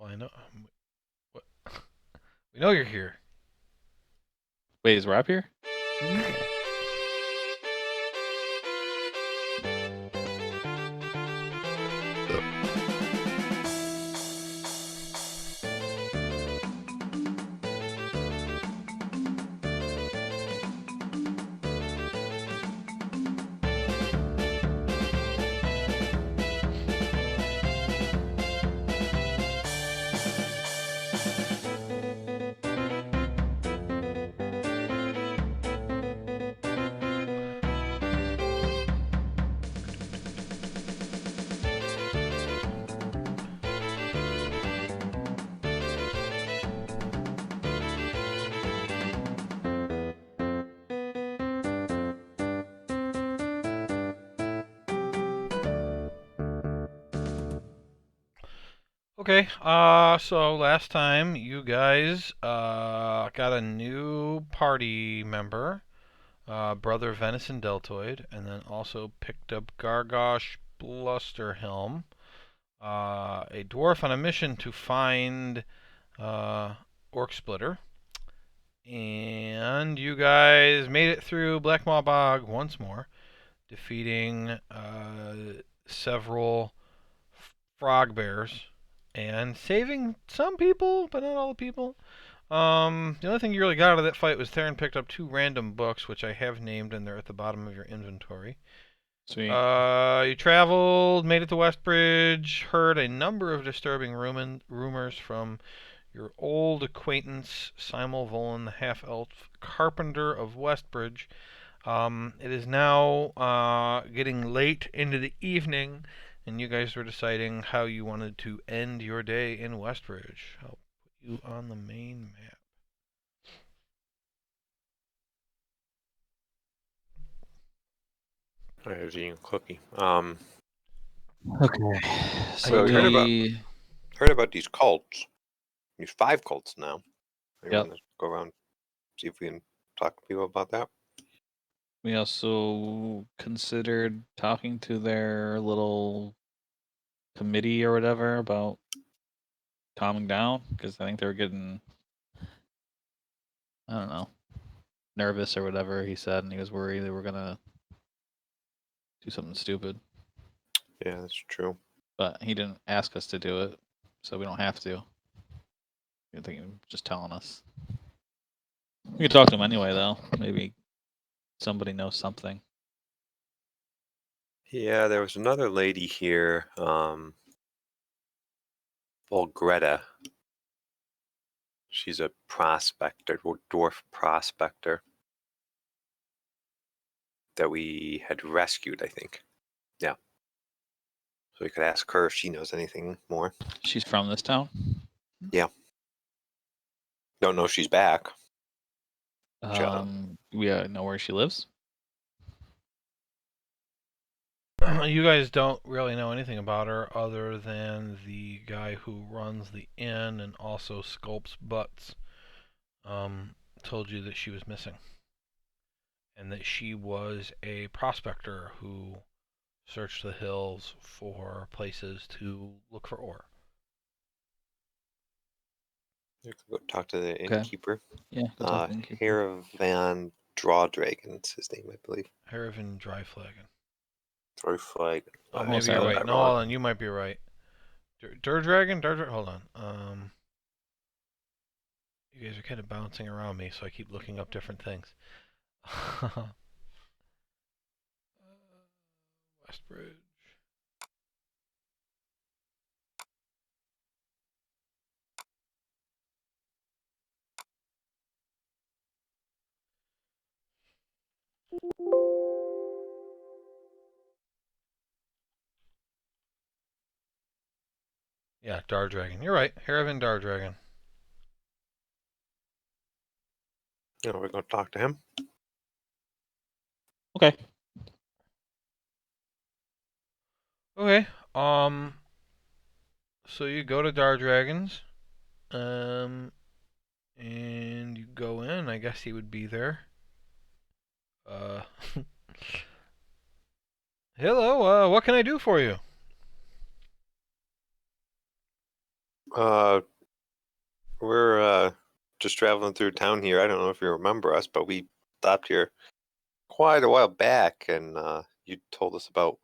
I know. What? We know you're here. Wait, is Rob here? Okay. So last time you guys got a new party member, Brother Venison Deltoid, and then also picked up Gargosh Blusterhelm, a dwarf on a mission to find Orc Splitter. And you guys made it through Black Maw Bog once more, defeating several frog bears and saving some people, but not all the people. The only thing you really got out of that fight was Theron picked up 2 random books, which I have named, and they're at the bottom of your inventory. Sweet. You traveled, made it to Westbridge, heard a number of disturbing rumors from your old acquaintance, Simul Volan, the half-elf carpenter of Westbridge. It is now getting late into the evening, and you guys were deciding how you wanted to end your day in Westbridge. I'll put you on the main map. I was eating a cookie. Okay. So we heard about these cults. These 5 cults now. I Yep. want to go around, see if we can talk to people about that. We also considered talking to their little committee or whatever about calming down because I think they were getting, I don't know, nervous or whatever he said, and he was worried they were gonna do something stupid. Yeah, that's true. But he didn't ask us to do it, so we don't have to. I think he was just telling us. We could talk to him anyway, though. Maybe somebody knows something. Yeah, there was another lady here, Volgreta. She's a prospector, dwarf prospector that we had rescued, I think. Yeah. So we could ask her if she knows anything more. She's from this town? Yeah. Don't know if she's back. We know where she lives? You guys don't really know anything about her other than the guy who runs the inn and also sculpts butts told you that she was missing. And that she was a prospector who searched the hills for places to look for ore. You could go talk to the Okay. innkeeper. Yeah, go talk to the innkeeper. Haravan Drawdragon's his name, I believe. Haravan Dryflagon. Dryflagon. Oh, maybe you're right. No, hold on, you might be right. Durdragon? Hold on. You guys are kind of bouncing around me, so I keep looking up different things. Westbridge. Yeah, Dardragon. You're right. Haravan Dardragon. Yeah, we're going to talk to him. Okay. Okay. So you go to Dardragon's. And you go in. I guess he would be there. Hello. What can I do for you? Uh, we're just traveling through town here. I don't know if you remember us, but we stopped here quite a while back, and you told us about,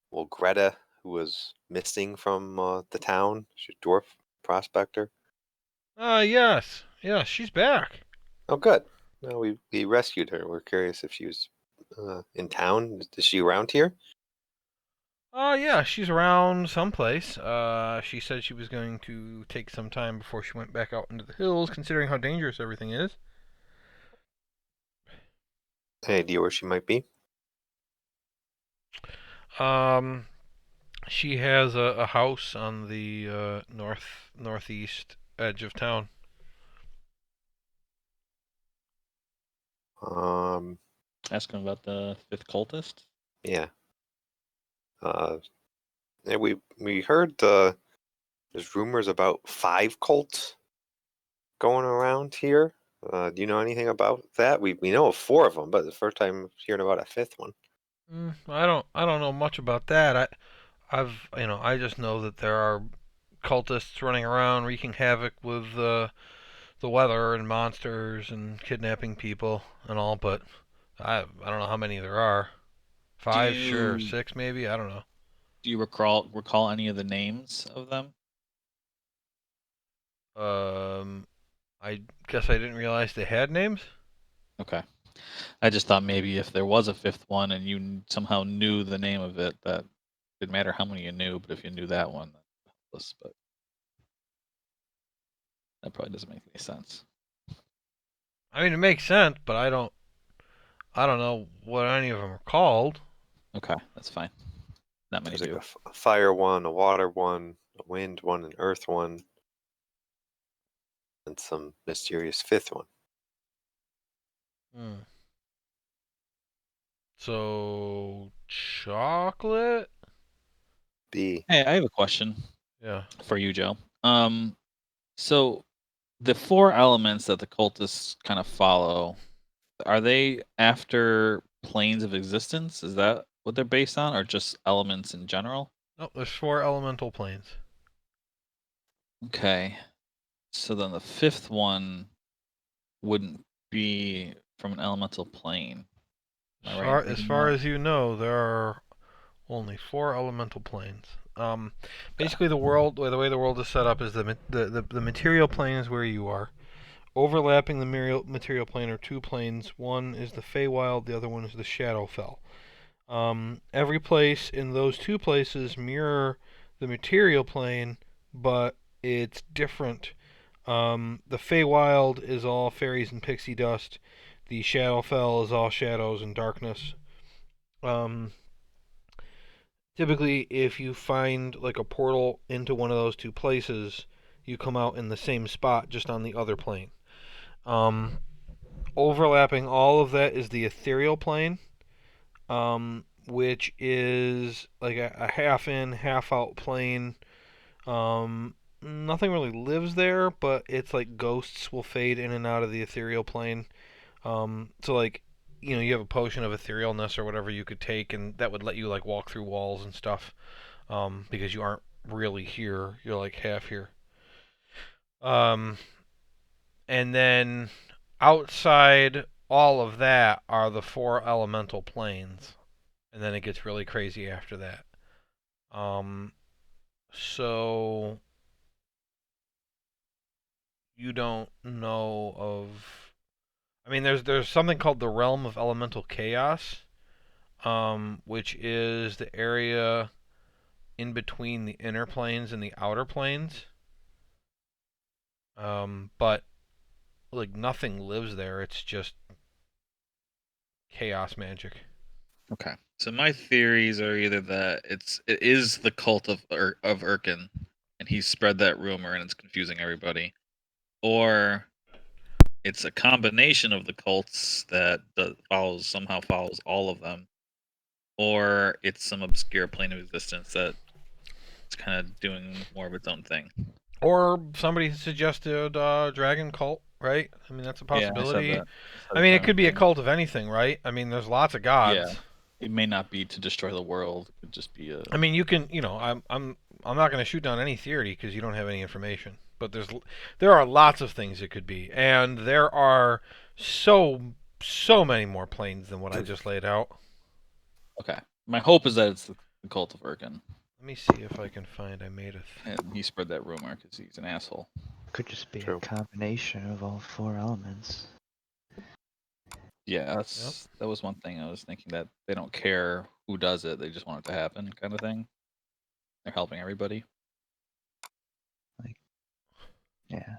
well, Greta, who was missing from the town. She's a dwarf prospector. Yes. Yeah, she's back. Oh, good. No, we rescued her. We're curious if she was in town. Is she around here? Yeah, she's around someplace. She said she was going to take some time before she went back out into the hills, considering how dangerous everything is. Any idea where she might be? Um, she has a house on the northeast edge of town. Um, Ask him about the fifth cultist. yeah. Uh, yeah, we heard there's rumors about 5 cults going around here. Do you know anything about that? We know of 4 of them, but the first time hearing about a 5th one. I don't know much about that. I just know that there are cultists running around wreaking havoc with the weather and monsters and kidnapping people and all, but I don't know how many there are. Do 5, sure. you 6, maybe. I don't know. do you recall any of the names of them? Um, I guess I didn't realize they had names. Okay. I just thought maybe if there was a fifth one and you somehow knew the name of it, that didn't matter how many you knew, but if you knew that one, that was, but that probably doesn't make any sense. I mean, it makes sense, but I don't know what any of them are called. Okay, that's fine. Not many There's like do. a fire one, a water one, a wind one, an earth one, and some mysterious 5th one. Hmm. So chocolate? B. Hey, I have a question Yeah. for you, Joe. So the four elements that the cultists kind of follow, are they after planes of existence? Is that what they're based on, or just elements in general? Nope, there's 4 elemental planes. Okay. So then the fifth one wouldn't be from an elemental plane. Am As I right in far as thinking far that? as you know, there are only 4 elemental planes. Okay. Basically, the way the world is set up is the material plane is where you are. Overlapping the material plane are 2 planes. One is the Feywild, the other one is the Shadowfell. Every place in those 2 places mirror the material plane, but it's different. The Feywild is all fairies and pixie dust. The Shadowfell is all shadows and darkness. Um, Typically, if you find like a portal into one of those 2 places, you come out in the same spot, just on the other plane. Um, Overlapping all of that is the ethereal plane, which is like a half in, half out plane. Nothing really lives there, but it's like ghosts will fade in and out of the ethereal plane. So like, you have a potion of etherealness or whatever you could take, and that would let you like walk through walls and stuff. Because you aren't really here, you're like half here. Um, and then outside all of that are the 4 elemental planes, and then it gets really crazy after that. Um, so you don't know of. I mean, there's something called the realm of elemental chaos, which is the area in between the inner planes and the outer planes. But like nothing lives there. It's just chaos magic. Okay. So my theories are either that it is the cult of Urkin, and he spread that rumor and it's confusing everybody, or it's a combination of the cults that somehow follows all of them, or it's some obscure plane of existence that it's kind of doing more of its own thing. Or somebody suggested dragon cult, right? I mean, that's a Yeah, I said possibility. that. I said I the mean, it dragon could be a thing. cult of anything, right? I mean, there's lots of Yeah, gods. it may not be to destroy the world. It could just be a I mean, you can, I'm not going to shoot down any theory because you don't have any information. But there are lots of things it could be, and there are so many more planes than what I just laid out. Okay. My hope is that it's the cult of Urkin, Let me see if I can find. I made a. and he spread that rumor because he's an asshole. Could just be True. a combination of all 4 elements. Yeah, that was one thing I was thinking, that they don't care who does it; they just want it to happen, kind of thing. They're helping everybody. Yeah.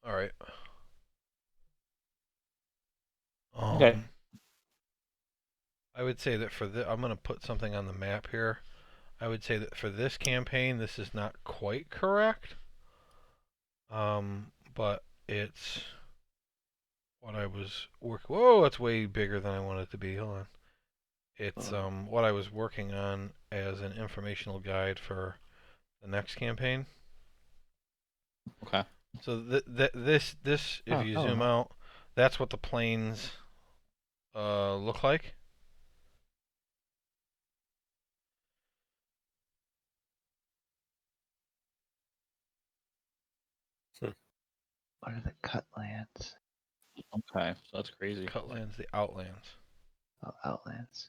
All right. Okay. I would say that for I'm going to put something on the map here. I would say that for this campaign, this is not quite correct. But it's what I was working. Whoa, that's way bigger than I wanted it to be. Hold on. It's what I was working on as an informational guide for the next campaign. Okay. So this if you zoom out, that's what the planes look like. What are the Cutlands? Okay, so that's crazy. Cutlands, the Outlands. Oh, Outlands.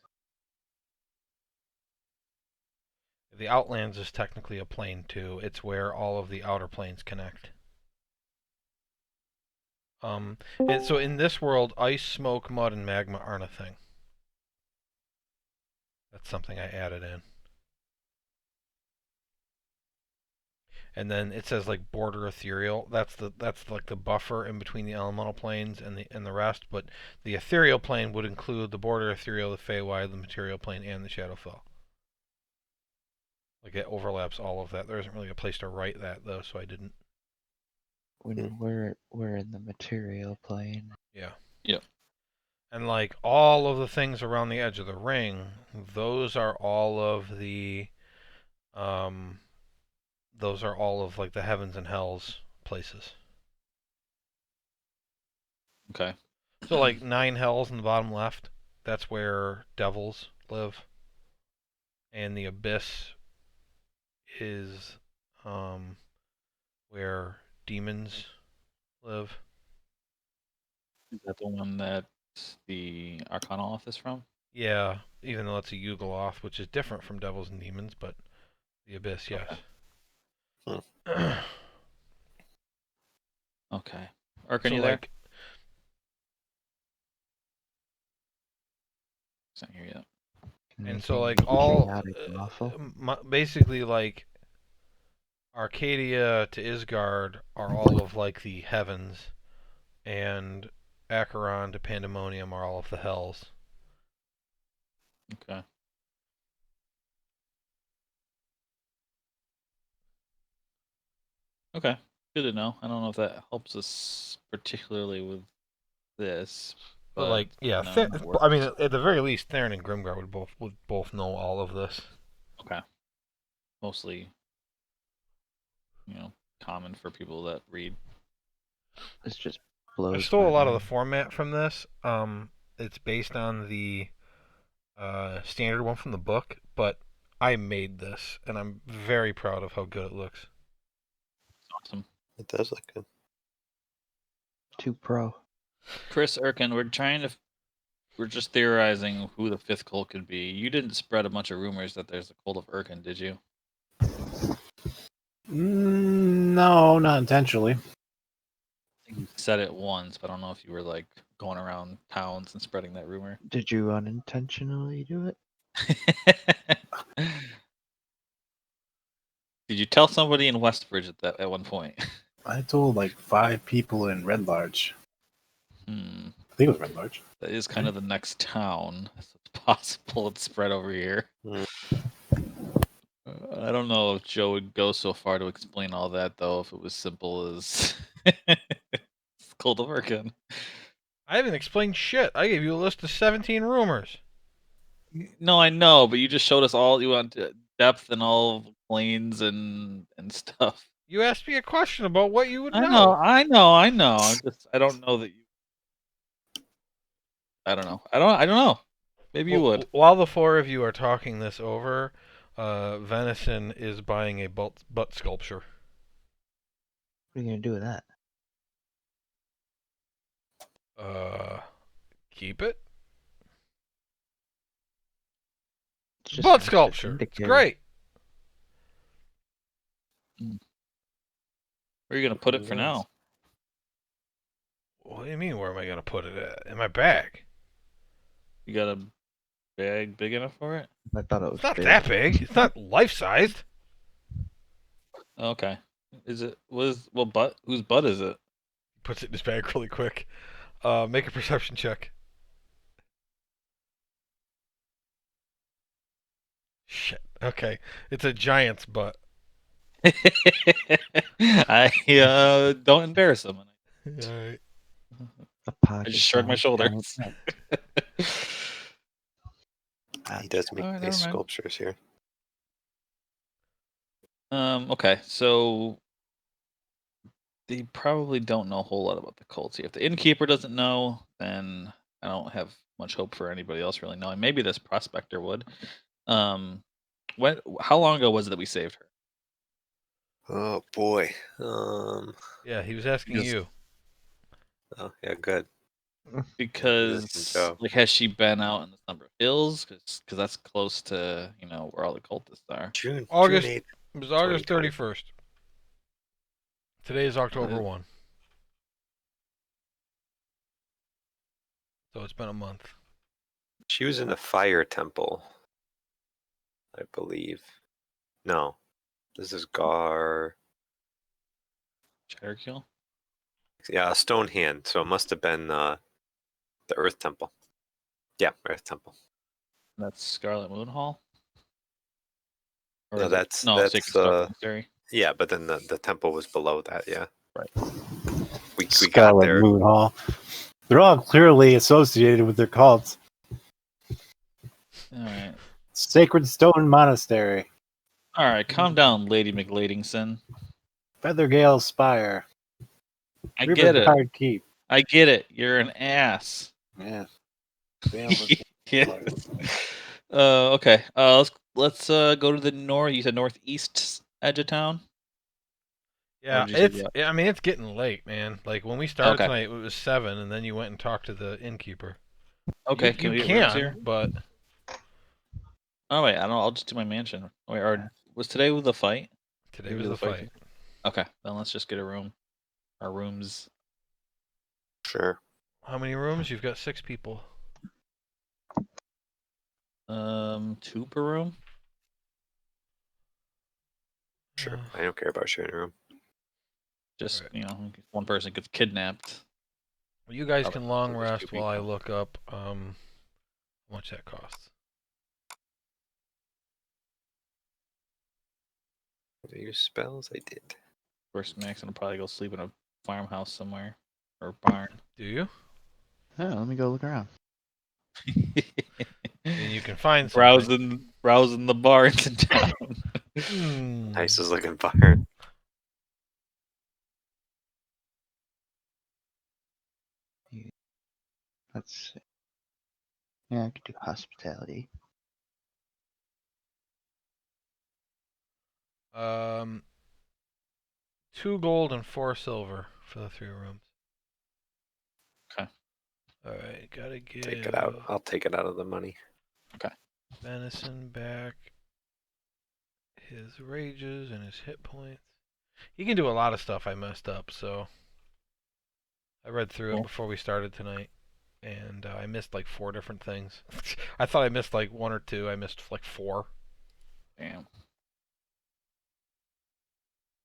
The Outlands is technically a plane too. It's where all of the outer planes connect. And so in this world, ice, smoke, mud, and magma aren't a thing. That's something I added in. And then it says like border ethereal. That's like the buffer in between the elemental planes and the rest. But the ethereal plane would include the border ethereal, the Feywild, the material plane, and the Shadowfell. Like it overlaps all of that. There isn't really a place to write that though, so I didn't. When we're in the material plane. Yeah. Yep. And like all of the things around the edge of the ring, those are all of the those are all of like the heavens and hells places. Okay. So like 9 hells in the bottom left, that's where devils live. And the abyss is where demons live. Is that the one that the Arcanoth is from? Yeah, even though it's a Yugoloth, which is different from devils and demons, but the abyss, yes. Okay. Okay. Urkin, So you there? like He's not here yet. and so Anything like all chaotic and awful. basically like Arcadia to Isgard are all of like the heavens, and Acheron to Pandemonium are all of the hells. Okay. Okay. Good to know. I don't know if that helps us particularly with this, But like, yeah, no, that I works. mean, at the very least, Theron and Grimgar would both know all of this. Okay. Mostly, common for people that read. This just I blows stole my a lot of the mind. format from this. It's based on the standard one from the book, but I made this, and I'm very proud of how good it looks. Awesome. It does look good. 2 pro. Chris Erkin, we're just theorizing who the 5th cult could be. You didn't spread a bunch of rumors that there's a cult of Erkin, did you? No, not intentionally. I think you said it once, but I don't know if you were like going around towns and spreading that rumor. Did you unintentionally do it? Did you tell somebody in Westbridge at one point? I told like 5 people in Red Large. I think it was Red Large. That is kind of the next town, so it's possible it's spread over here. Mm. I don't know if Joe would go so far to explain all that, though, if it was simple as Cult of Erkin. I haven't explained shit. I gave you a list of 17 rumors. No, I know, but you just showed us all. You went to depth and all of the planes and stuff. You asked me a question about what you would I know. know. I don't know that you. I don't know. I don't know. Maybe you would. While the 4 of you are talking this over, Venison is buying a butt sculpture. What are you gonna do with that? Keep it. It's just Butt an extra sculpture. thing to It's carry. great. Where are you gonna put it for now? What do you mean? Where am I gonna put it at? In my bag. You got a bag big enough for it? I thought it was It's not big. that big. It's not life-sized. Okay. Is it what butt? Whose butt is it? Puts it in his bag really quick. Make a perception check. Shit. Okay. It's a giant's butt. I don't embarrass him. Alright. A I pocket just shrug my size shoulders. giant He does make Alright, nice never mind. sculptures here. Okay, so they probably don't know a whole lot about the cults here. If the innkeeper doesn't know, then I don't have much hope for anybody else really knowing. Maybe this prospector would. How long ago was it that we saved her? Oh boy. Yeah, he was asking Because- you. Oh yeah, good. Because Joe. like has she been out in the number of hills? Because that's close to where all the cultists are. June August. 8th. It was August 2020. 31st. Today is October 1. So it's been a month. She was in the fire temple, I believe. No, this is Gar. Cherokee? Yeah, Stone Hand. So it must have been the Earth Temple. Yeah, Earth Temple. That's Scarlet Moon Hall. Or No, is it- that's Sacred Star Monastery. yeah, but then the temple was below that. Yeah, Right. we got Scarlet there. Moon Hall. They're all clearly associated with their cults. All right. Sacred Stone Monastery. All right, calm down, Lady McLadingson. Feathergale Spire. I get it. Riverguard Keep. I get it. You're an ass. Yeah. Yes. Okay. Let's go to the north. You said northeast edge of town. Yeah, did you say it's. what? I mean, it's getting late, man. Like when we started Okay. tonight, it was 7, and then you went and talked to the innkeeper. Okay. you we get rooms can, here? but Oh wait, I don't know. I'll just do my mansion. Wait, or was today with the fight? today Maybe was the the fight. fight. Okay, then let's just get a room. Our rooms. Sure. How many rooms? You've got 6 people. 2 per room. Sure. I don't care about sharing a room. Just Right. if one person gets kidnapped. Well, you guys Probably can long just 2 rest while I people. look up how much that costs. Did I use spells? I did. First, Max will probably go sleep in a farmhouse somewhere or barn. Do you? Yeah, let me go look around. And you can find something. browsing the barns in town. Nicest looking barn. Let's see. Yeah, I could do hospitality. 2 gold and 4 silver for the 3 rooms. Okay. All right, gotta give. Take it out. I'll take it out of the money. Venison back his rages and his hit points. He can do a lot of stuff I messed up, so I read through it Cool. before we started tonight, and I missed like 4 different things. I thought I missed like 1 or 2. I missed like 4. Damn.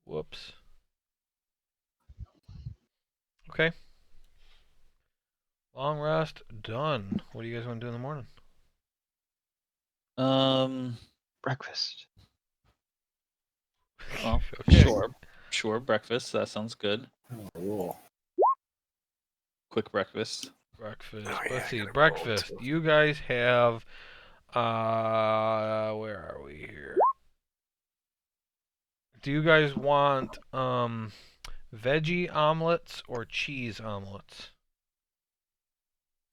Whoops. Okay. Long rest done. What do you guys want to do in the morning? Breakfast. Well, Okay. sure. Breakfast. That sounds good. Cool. Quick breakfast. Breakfast. Oh, yeah, Let's I see. gotta roll, Breakfast. too. You guys have. Where are we here? Do you guys want veggie omelets or cheese omelets?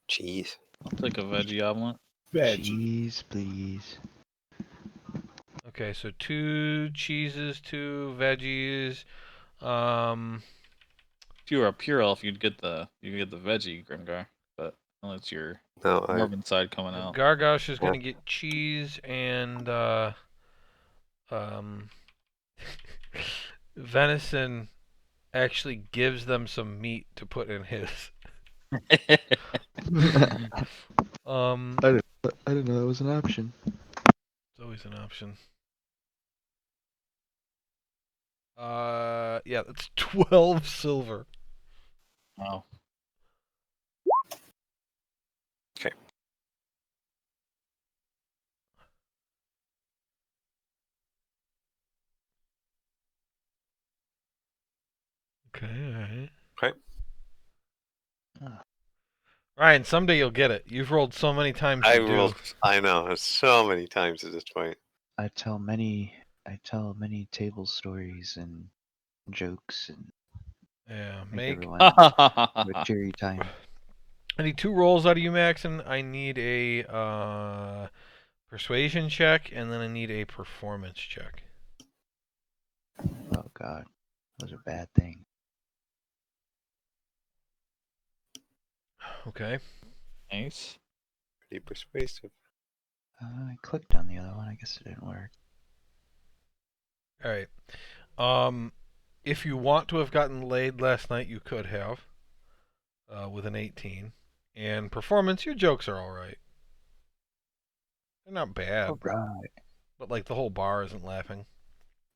Cheese. I'll take a veggie omelet. Veggie. Cheese, please. Okay, so 2 cheeses, 2 veggies. If you were a pure elf, you'd get the veggie Grimgar, but well, it's your No, Dwarven side coming out. Gargosh is going to get cheese and um, venison actually gives them some meat to put in his. Um, I didn't know that was an option. it's always an option. Yeah, that's 12 silver. Wow. Okay. Okay, alright. Okay. Ryan, someday you'll get it. You've rolled so many times I you do. rolled. I know so many times at this point. I tell many table stories and jokes and Yeah, make make. everyone have a cheery time. I need 2 rolls out of you, Max, and I need a persuasion check, and then I need a performance check. Oh God, those are bad things. Okay. Nice. Pretty persuasive. I clicked on the other one. I guess it didn't work. All right. If you want to have gotten laid last night, you could have with an 18. And performance, your jokes are all right. They're not bad, All right. but like the whole bar isn't laughing.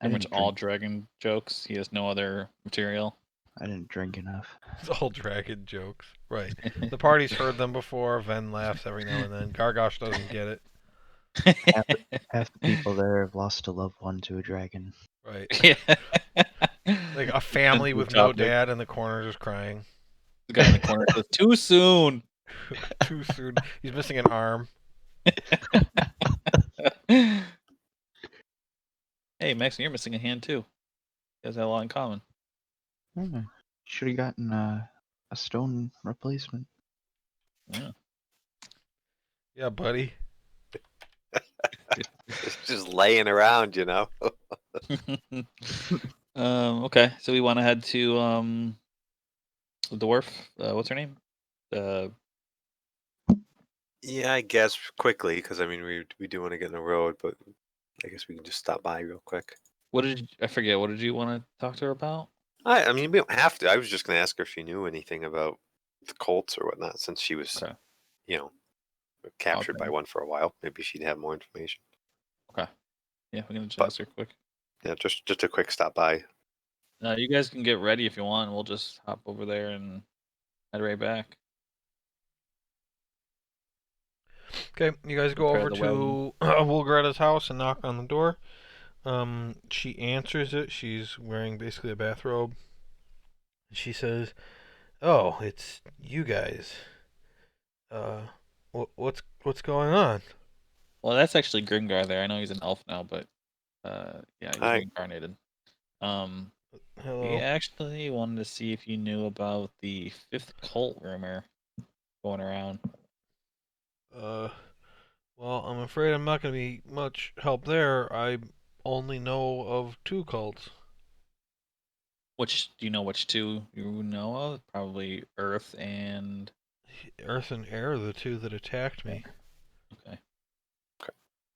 I Pretty much didn't all drink. dragon jokes. He has no other material. I didn't drink enough. It's all dragon jokes, right? The party's heard them before. Ven laughs every now and then. Gargosh doesn't get it, Half the people there have lost a loved one to a dragon. right? Yeah. Like a family with no Topic. dad in the corner just crying. The guy in the corner says, "Too soon." Too soon. He's missing an arm. Hey, Max, you're missing a hand too. You guys have a lot in common. Should have gotten a stone replacement. Yeah. Yeah, buddy. Just laying around, you know. Okay, so we want to head to the dwarf. What's her name? Yeah, I guess quickly because I mean we do want to get in the road, but I guess we can just stop by real quick. I forget? What did you want to talk to her about? I mean we don't have to. I was just going to ask her if she knew anything about the Colts or whatnot, since she was, Okay. you know, captured Okay. by one for a while. Maybe she'd have more information. Okay. Yeah, we're gonna just But- ask her quick. Yeah, just a quick stop by. You guys can get ready if you want. We'll just hop over there and head right back. Okay, you guys go Prepare over the to Woolgretta's house and knock on the door. She answers it. She's wearing basically a bathrobe. She says, "Oh, it's you guys. What's going on?" Well, that's actually Grimgar there. I know he's an elf now, but yeah, he's Hi. reincarnated. We Hello. actually wanted to see if you knew about the 5th cult rumor going around. Well, I'm afraid I'm not going to be much help there. I only know of 2 cults. Which do you know? Which 2 you know of? Probably Earth and Earth and Air are the 2 that attacked me. Okay.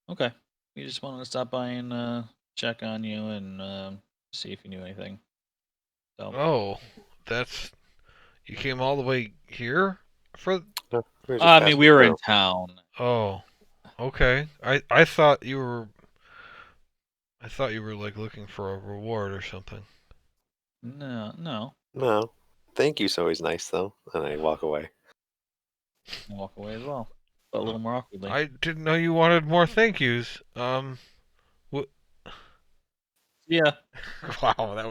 Okay. We just wanted to stop by and check on you and see if you knew anything. So Oh, that's you came all the way here for. We're just I mean, passing we were in through. town. Oh, okay. I thought you were. I thought you were like looking for a reward or something. No. No, thank you's always nice though, and I walk away. I'll walk away as well, but a little more awkwardly. I didn't know you wanted more thank yous. Yeah. Wow, that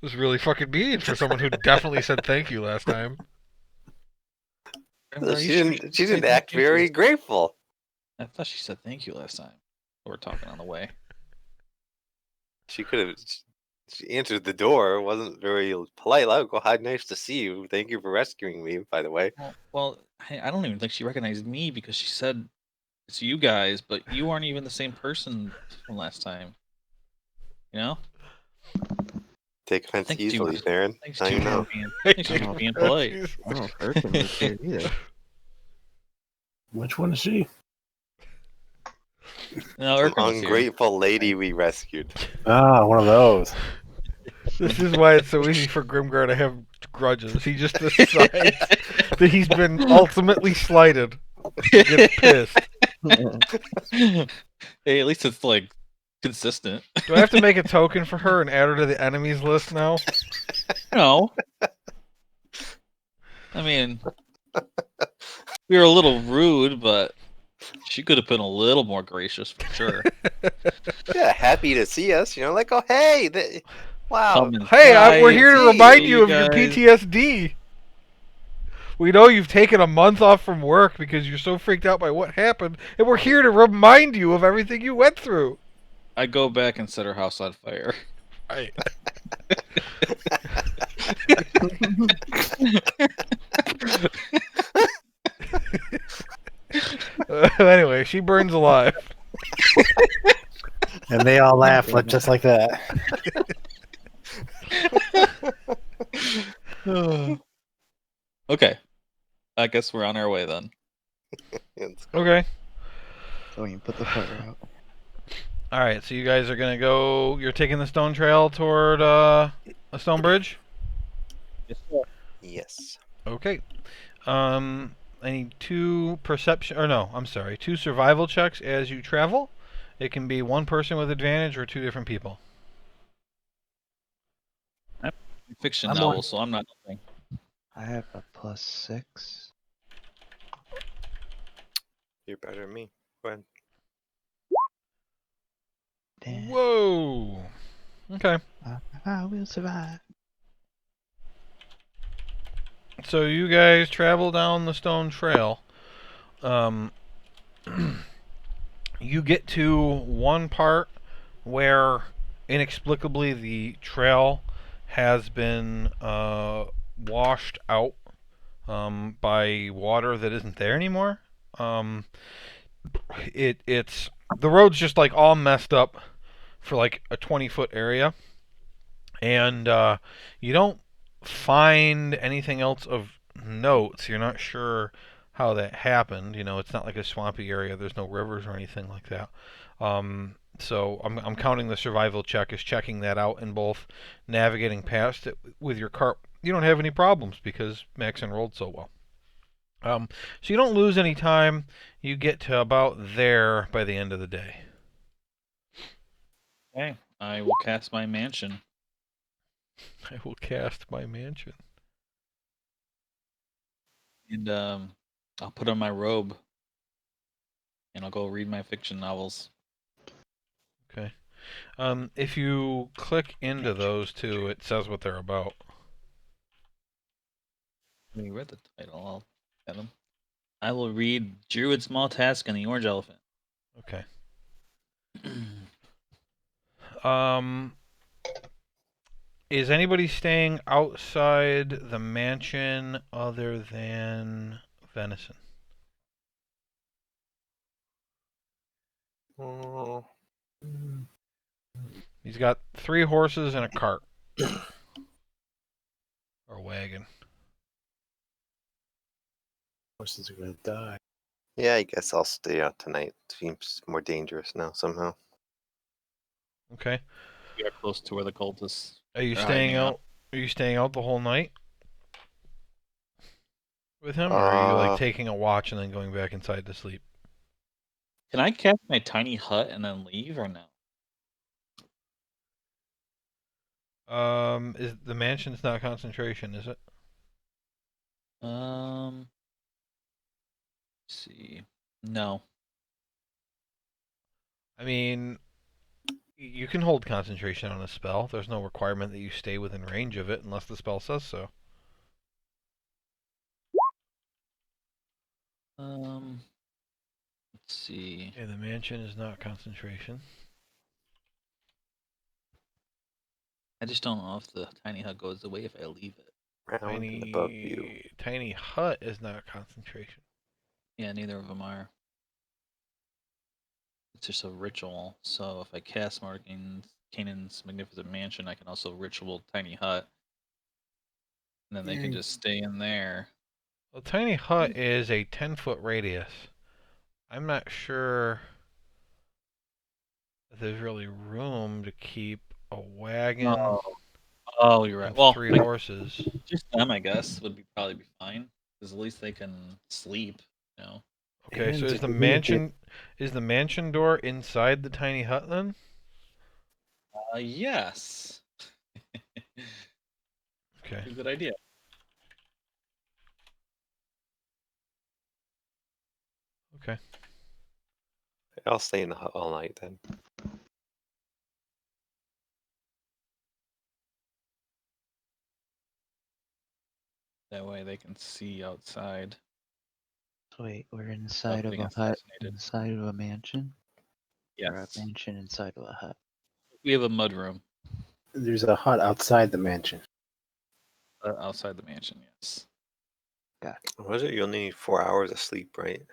was really fucking mean for someone who definitely said thank you last time. Grimgar, She you didn't. should She say didn't thank act you. very grateful. I thought she said thank you last time. We were talking on the way. She could have. She answered the door. Wasn't very polite. Like, "Oh, hi, nice to see you. Thank you for rescuing me." By the way, Well, I don't even think she recognized me because she said It's you guys, but you aren't even the same person from last time. You know? Take offense Thanks, easily, Jude. Theron. Thanks, Now you Jude, know. thanks, Jude, for being polite. Jeez. I don't know if Erkin was here either. Which one is she? No, Some Urkel was here. ungrateful lady we rescued. Ah, one of those. This is why it's so easy for Grimgar to have grudges. He just decides that he's been ultimately slighted. He gets pissed. Hey, at least it's like consistent. Do I have to make a token for her and add her to the enemies list now? No. I mean, we were a little rude, but she could have been a little more gracious for sure. Yeah, happy to see us. Like, oh, hey, wow. Come Hey, we're inside, here to see remind you you of your guys. PTSD. We know you've taken a month off from work because you're so freaked out by what happened, and we're here to remind you of everything you went through. I go back and set her house on fire. Right. Anyway, she burns alive. And they all laugh just like that. Okay. I guess we're on our way then. Okay. So we can put the fire out. All right. So you guys are gonna go. You're taking the stone trail toward a stone bridge. Yes. Okay. I need two survival checks as you travel. It can be one person with advantage or two different people. Fiction I'm novel, on. so I'm not nothing. I have a +6. You're better than me. Go ahead. Damn. Whoa. Okay. I will survive. So you guys travel down the stone trail. You get to one part where inexplicably the trail has been washed out by water that isn't there anymore. It's the road's just like all messed up for like a 20-foot area, and you don't find anything else of note. So you're not sure how that happened. It's not like a swampy area. There's no rivers or anything like that. So I'm counting the survival check as checking that out, and both navigating past it with your cart. You don't have any problems because Max enrolled so well. So you don't lose any time. You get to about there by the end of the day. Okay. I will cast my mansion. I will cast my mansion. And I'll put on my robe. And I'll go read my fiction novels. Okay. If you click into those two, it says what they're about. We read the title. I'll get them. I will read Druid Small Task and the Orange Elephant. Okay. Um, is anybody staying outside the mansion other than Venison? Oh, He's got 3 horses and a cart. Or a wagon. Horses are gonna die. yeah, I guess I'll stay out tonight. Seems more dangerous now somehow. Okay. We are close to where the cultists Are you are staying hiding out? Are you staying out the whole night with him, or are you like taking a watch and then going back inside to sleep? Can I cast my tiny hut and then leave or no? Is the mansion's not concentration, is it? Let's see. No. I mean, you can hold concentration on a spell. There's no requirement that you stay within range of it unless the spell says so. Let's see. Yeah, the mansion is not concentration. I just don't know if the tiny hut goes away if I leave it. Round and above you. Tiny hut is not concentration. Yeah, neither of them are. It's just a ritual. So if I cast Canaan's Magnificent Mansion, I can also ritual Tiny Hut. And then they can just stay in there. Well, tiny hut is a 10-foot radius. I'm not sure if there's really room to keep a wagon Oh, you're right. and Well, 3 horses. just them, I guess, would probably be fine. Because at least they can sleep, you know. Okay, so And is the communicate. mansion door inside the tiny hut then? Yes. Okay. Good idea. Okay. I'll stay in the hut all night then. That way they can see outside. So wait, we're inside of Getting a hut, assassinated. inside of a mansion, or a Yes. mansion inside of a hut. We have a mud room There's a hut outside the mansion. outside the mansion, yes. Got it. What is it? You only need 4 hours of sleep, right?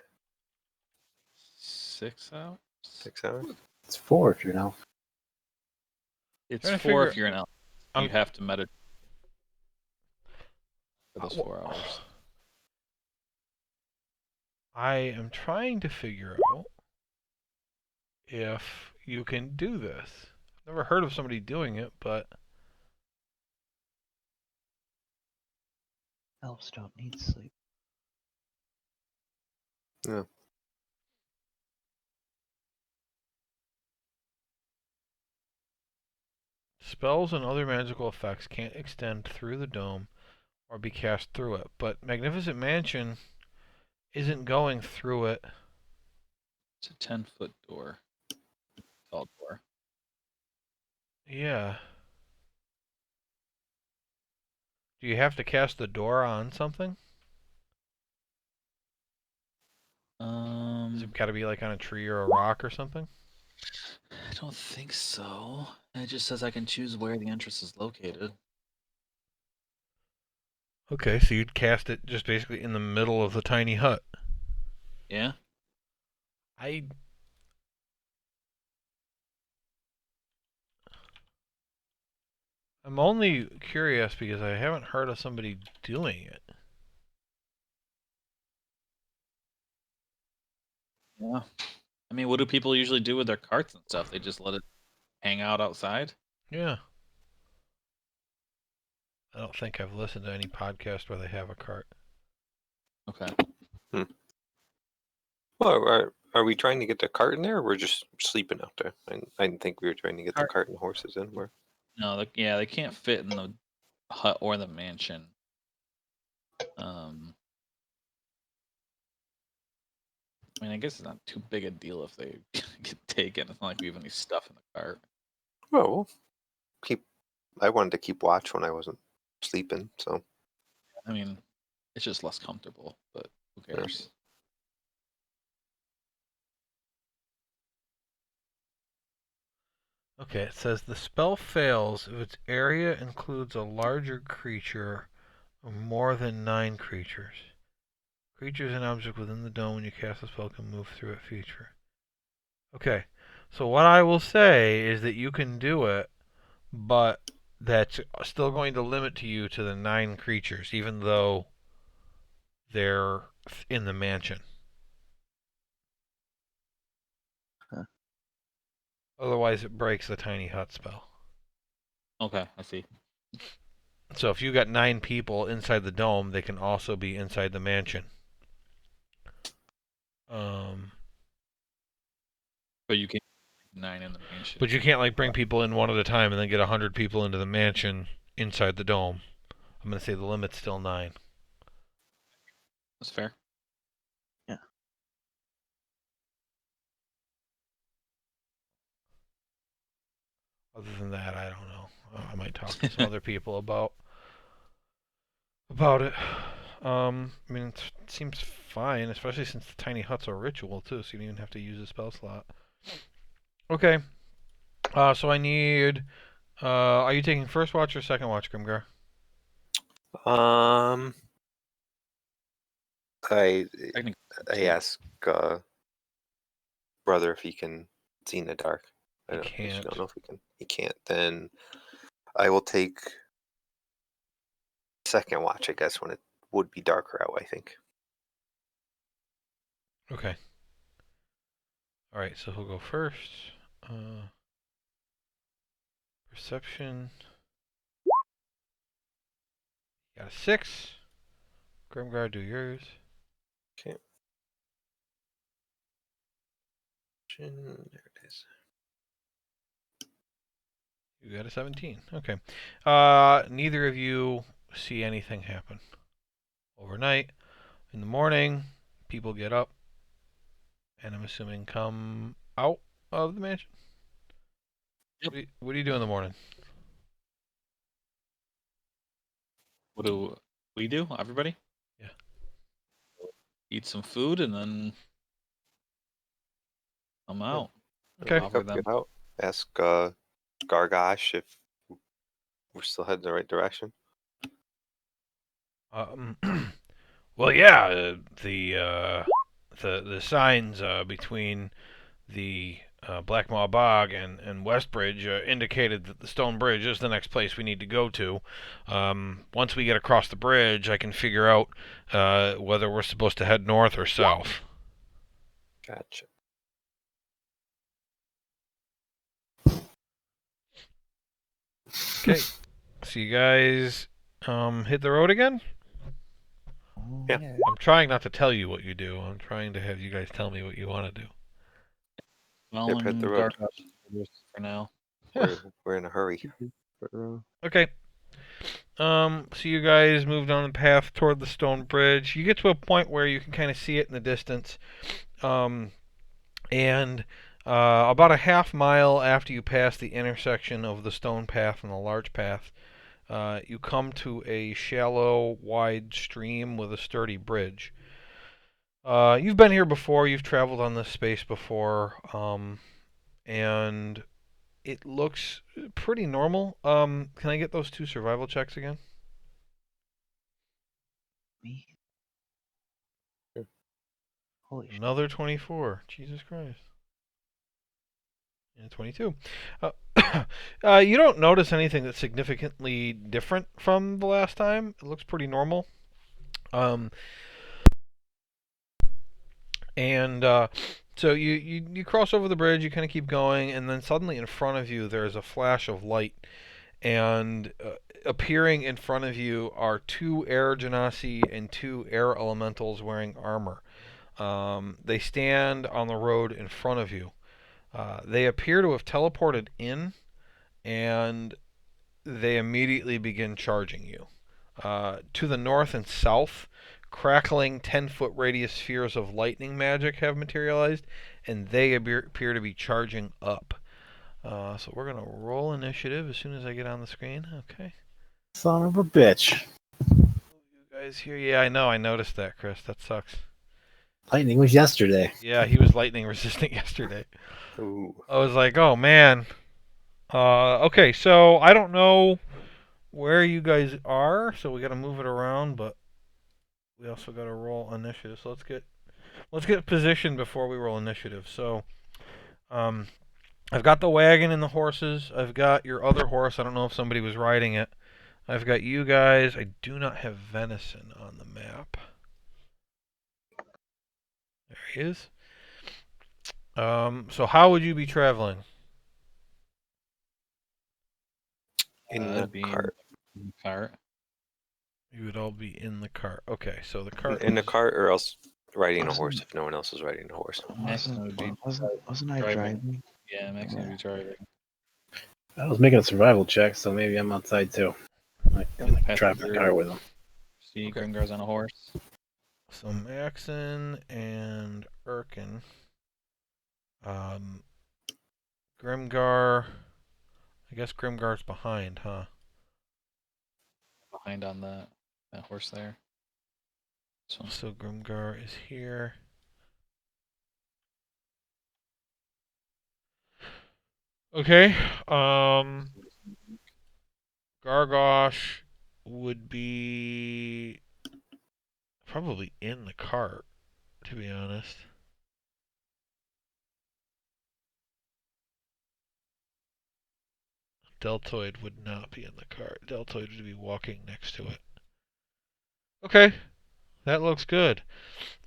6 hours? 6 hours? It's 4 if you're an elf. It's Trying to 4 if figure- you're an elf. I'm- You have to meditate for those Wha- 4 hours. I am trying to figure out if you can do this. I've never heard of somebody doing it, but Elves don't need sleep. Yeah. spells and other magical effects can't extend through the dome or be cast through it. But Magnificent Mansion isn't going through it. It's a 10-foot door. Tall door. Yeah. Do you have to cast the door on something? Has it got to be like on a tree or a rock or something? I don't think so. It just says I can choose where the entrance is located. Okay, so you'd cast it just basically in the middle of the tiny hut. Yeah? I'm only curious because I haven't heard of somebody doing it. Yeah. I mean, what do people usually do with their carts and stuff? They just let it hang out outside? Yeah. I don't think I've listened to any podcast where they have a cart. Okay. Well, are we trying to get the cart in there, or we're just sleeping out there? I didn't think we were trying to get the Cart. cart and horses in. Where? No, they can't fit in the hut or the mansion. I mean, I guess it's not too big a deal if they get taken. It's not like we have any stuff in the cart. Well, we'll keep. I wanted to keep watch when I wasn't sleeping, so I mean, it's just less comfortable, but who cares? Okay, it says the spell fails if its area includes a larger creature or more than 9 creatures. Creatures and objects within the dome when you cast a spell can move through it feature. Okay, so what I will say is that you can do it, but that's still going to limit you to the 9 creatures, even though they're in the mansion. Huh. Otherwise, it breaks the tiny hut spell. Okay, I see. So if you got 9 people inside the dome, they can also be inside the mansion. But you can 9 in the mansion. But you can't like bring people in one at a time and then get 100 people into the mansion inside the dome. I'm gonna say the limit's still 9. That's fair. Yeah. Other than that, I don't know. I might talk to some other people about it. I mean, it seems fine, especially since the tiny hut's a ritual too, so you don't even have to use a spell slot. Okay. So I need. Are you taking first watch or second watch, Grimgar? I Technically, I ask brother if he can see in the dark. I He actually can't. don't know if he can. He can't. Then I will take second watch, I guess, when it would be darker out, I think. Okay. All right, so he'll go first. Perception. Got a 6. Grimgar, do yours. Okay. There it is. You got a 17. Okay. Neither of you see anything happen. Overnight, in the morning, people get up, and I'm assuming come out of the mansion. Yep. What do you do in the morning? What do we do? Everybody? Yeah. Eat some food and then come out. Okay. Offer Up, them. get out. Ask Gargosh if we're still heading the right direction. Well, yeah. The signs between the Blackmaw Bog and Westbridge indicated that the Stone Bridge is the next place we need to go to. Once we get across the bridge, I can figure out whether we're supposed to head north or south. Gotcha. Okay. So you guys hit the road again? Oh, Yeah. I'm trying not to tell you what you do. I'm trying to have you guys tell me what you want to do. Well, Yep, hit the road. for now. We're in a hurry. Okay. So you guys move down the path toward the stone bridge. You get to a point where you can kind of see it in the distance. And about a half mile after you pass the intersection of the stone path and the large path, you come to a shallow, wide stream with a sturdy bridge. You've been here before. You've traveled on this space before. And it looks pretty normal. Can I get those 2 survival checks again? Me? Holy shit. Another 24. Jesus Christ. And 22. You don't notice anything that's significantly different from the last time. It looks pretty normal. And so you cross over the bridge, you kind of keep going, and then suddenly in front of you there's a flash of light. And appearing in front of you are 2 air genasi and 2 air elementals wearing armor. They stand on the road in front of you. They appear to have teleported in, and they immediately begin charging you. To the north and south, crackling 10-foot radius spheres of lightning magic have materialized, and they appear to be charging up. So we're going to roll initiative as soon as I get on the screen. Okay. Son of a bitch. You guys here? Yeah, I know. I noticed that, Chris. That sucks. Lightning was yesterday. Yeah, he was lightning resistant yesterday. Ooh. I was like, oh man. Okay, so I don't know where you guys are, so we got to move it around, but we also got to roll initiative. So let's get positioned before we roll initiative. So, I've got the wagon and the horses. I've got your other horse. I don't know if somebody was riding it. I've got you guys. I do not have venison on the map. There he is. So how would you be traveling? In the cart. In the cart. You would all be in the cart. Okay, so the cart. In the is- cart, or else riding a Wasn't- horse if no one else is riding a horse. Maximum would be Wasn't I driving? Yeah, maximum would be driving. I was making a survival check, so maybe I'm outside too. I can drive the car with him. See, Okay. Grimgar's on a horse. So Maxon and Erkin. Grimgar. I guess Grimgar's behind, huh? Behind on that horse there. So Grimgar is here. Okay. Gargosh would be probably in the cart, to be honest. Deltoid would not be in the cart. Deltoid would be walking next to it. Okay, that looks good.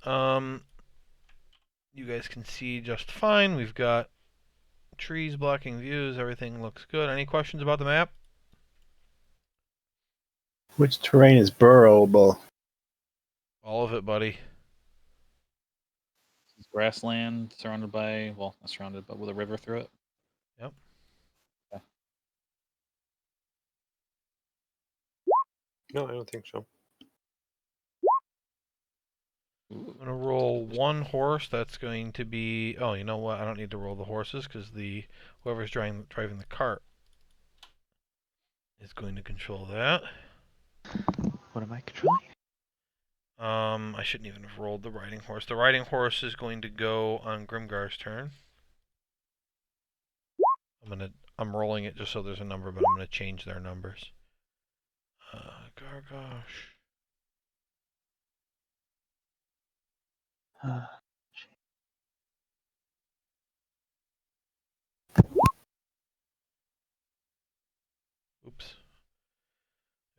You guys can see just fine. We've got trees blocking views. Everything looks good. Any questions about the map? Which terrain is burrowable? All of it, buddy. It's grassland surrounded by, well, not surrounded, but with a river through it. Yep. Okay. No, I don't think so. I'm going to roll one horse. That's going to be... Oh, you know what? I don't need to roll the horses because whoever's driving the cart is going to control that. What am I controlling? I shouldn't even have rolled the riding horse. The riding horse is going to go on Grimgar's turn. I'm rolling it just so there's a number, but I'm gonna change their numbers. Gargosh. Oops.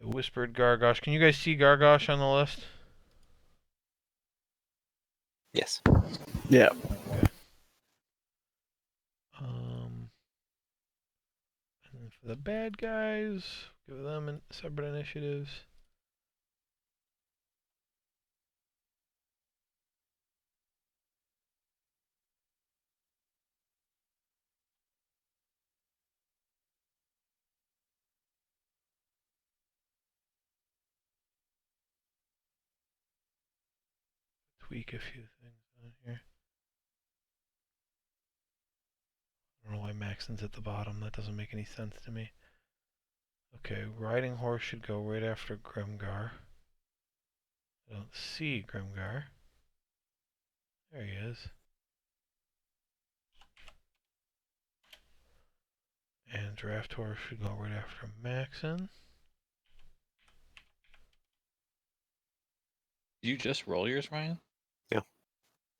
I whispered Gargosh. Can you guys see Gargosh on the list? Yes. Yeah. Okay. And then for the bad guys, give them separate initiatives. Tweak a few things on here. I don't know why Maxon's at the bottom. That doesn't make any sense to me. Okay, riding horse should go right after Grimgar. I don't see Grimgar. There he is. And draft horse should go right after Maxon. Did you just roll yours, Ryan? Yeah.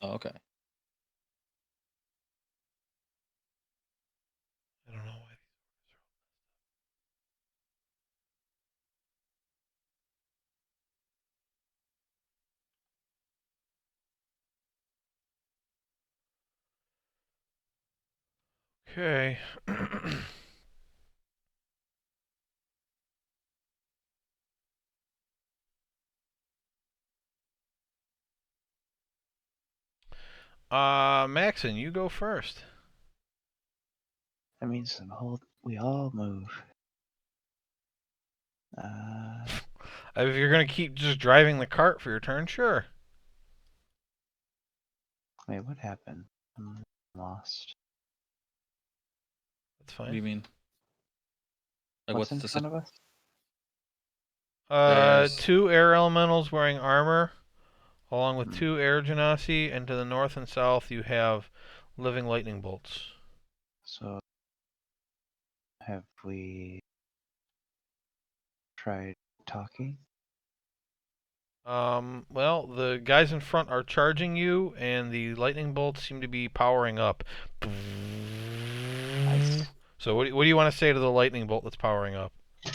Oh, okay. I don't know why. Okay. Maxon, you go first. That means we all move. If you're gonna keep just driving the cart for your turn, sure. Wait, what happened? I'm lost. That's What do you fine. mean? Like, What's what's in the front of us? There's 2 air elementals wearing armor, along with Hmm. 2 air genasi, and to the north and south you have living lightning bolts. So, have we tried talking? Well, the guys in front are charging you, and the lightning bolts seem to be powering up. Nice. So what do you want to say to the lightning bolt that's powering up? I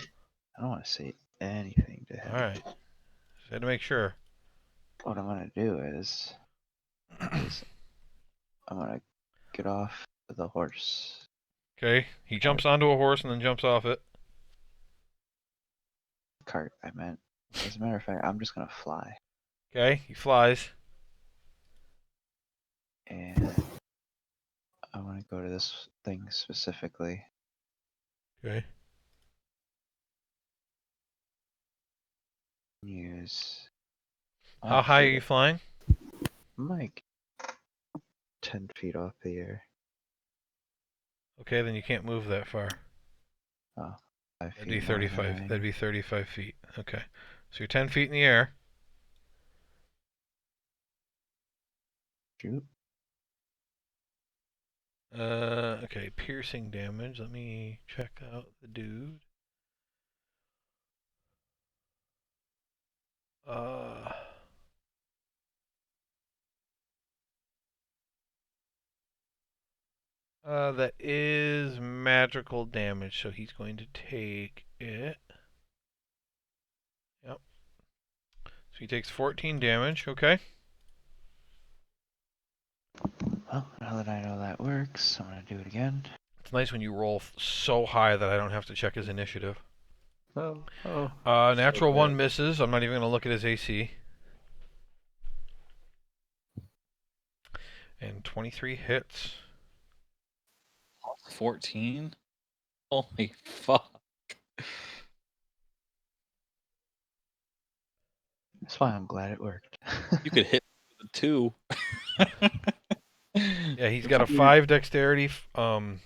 don't want to say anything to him. Alright. Just had to make sure. What I'm gonna do is I'm gonna get off the horse. Okay, he jumps onto a horse and then jumps off it. Cart, I meant. As a matter of fact, I'm just gonna fly. Okay, he flies. And I wanna go to this thing specifically. Okay. Use. How high are you flying? I'm like 10 feet off the air. Okay, then you can't move that far. Oh, 5 That'd be feet more than 35. I- That'd be 35 feet. Okay. So you're 10 feet in the air. Shoot. Okay, piercing damage. Let me check out the dude. Uh, That is magical damage, so he's going to take it. Yep. So he takes 14 damage, okay? Well, now that I know that works, I'm gonna do it again. It's nice when you roll so high that I don't have to check his initiative. Oh. Natural So 1 good. misses. I'm not even going to look at his AC. And 23 hits. 14? Holy fuck. That's why I'm glad it worked. You could hit with a 2. Yeah, he's got a 5 dexterity, 5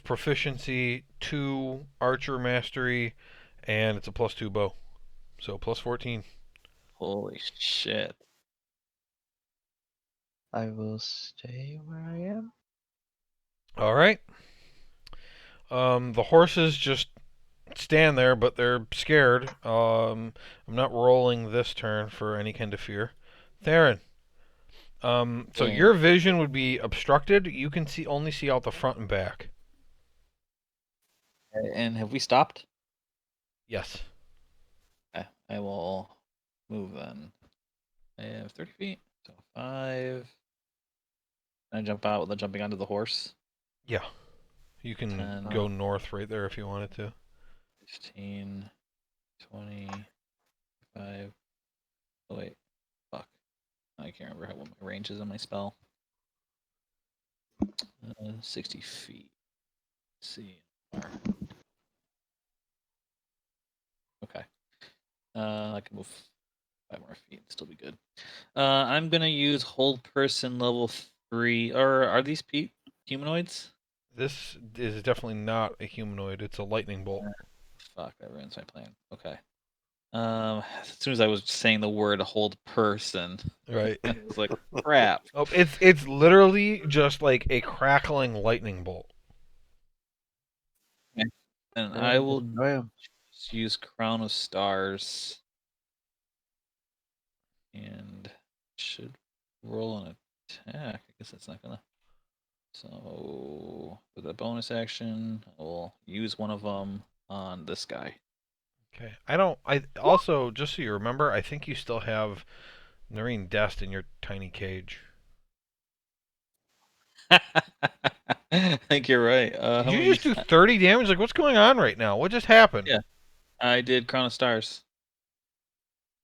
proficiency, 2 archer mastery, and it's a +2 bow. So plus 14. Holy shit. I will stay where I am. All right. The horses just stand there, but they're scared. I'm not rolling this turn for any kind of fear. Theron. So Yeah. your vision would be obstructed. You can only see out the front and back. And have we stopped? Yes. Okay, I will move then. I have 30 feet, so 5. Can I jump out without jumping onto the horse? Yeah. You can 10, go north right there if you wanted to. 15, 25. Oh, wait. Fuck. I can't remember what my range is on my spell. 60 feet. Let's see. Okay. I can move 5 more feet and still be good. I'm gonna use hold person level 3. Or are these humanoids? This is definitely not a humanoid. It's a lightning bolt. Fuck, that ruins my plan. Okay. As soon as I was saying the word hold person, Right. I was like, crap. Oh, it's literally just like a crackling lightning bolt. Okay. And Go I ahead, will destroy 'em. just use Crown of Stars and should roll an attack. I guess that's not gonna. So with a bonus action, I will use one of them on this guy. Okay. I also, just so you remember, I think you still have Noreen Dest in your tiny cage. I think you're right. Did How you many? just do 30 damage? Like, what's going on right now? What just happened? Yeah, I did Crown of Stars.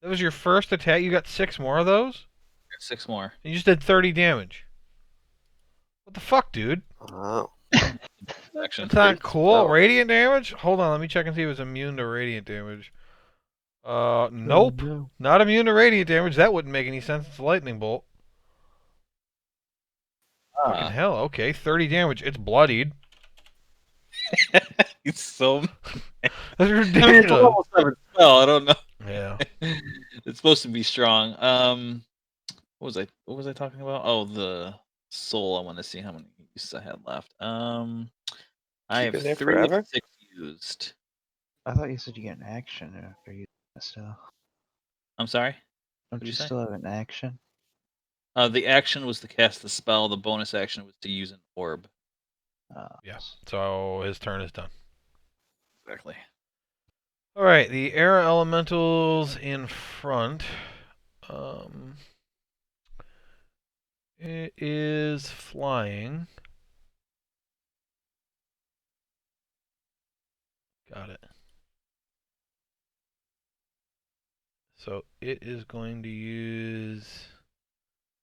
That was your first attack. You got 6 more of those? 6 more. And you just did 30 damage. What the fuck, dude? Wow. Action. That's not Great cool. spell. Radiant damage? Hold on, let me check and see if it's immune to radiant damage. Oh, Nope. no. Not immune to radiant damage. That wouldn't make any sense. It's a lightning bolt. Fucking hell. Okay, 30 damage. It's bloodied. He's so. That's I mean, it's a ridiculous. level 7 spell. I don't know. Yeah. It's supposed to be strong. What was I talking about? Oh, the soul. I want to see how many uses I had left. I Keep have it there 3 of forever? 6 used. I thought you said you get an action after you still. I'm sorry. Don't What'd you you say? still have an action? The action was to cast the spell. The bonus action was to use an orb. Yeah. So his turn is done. Exactly. All right, the air elementals in front. It is flying. Got it. So it is going to use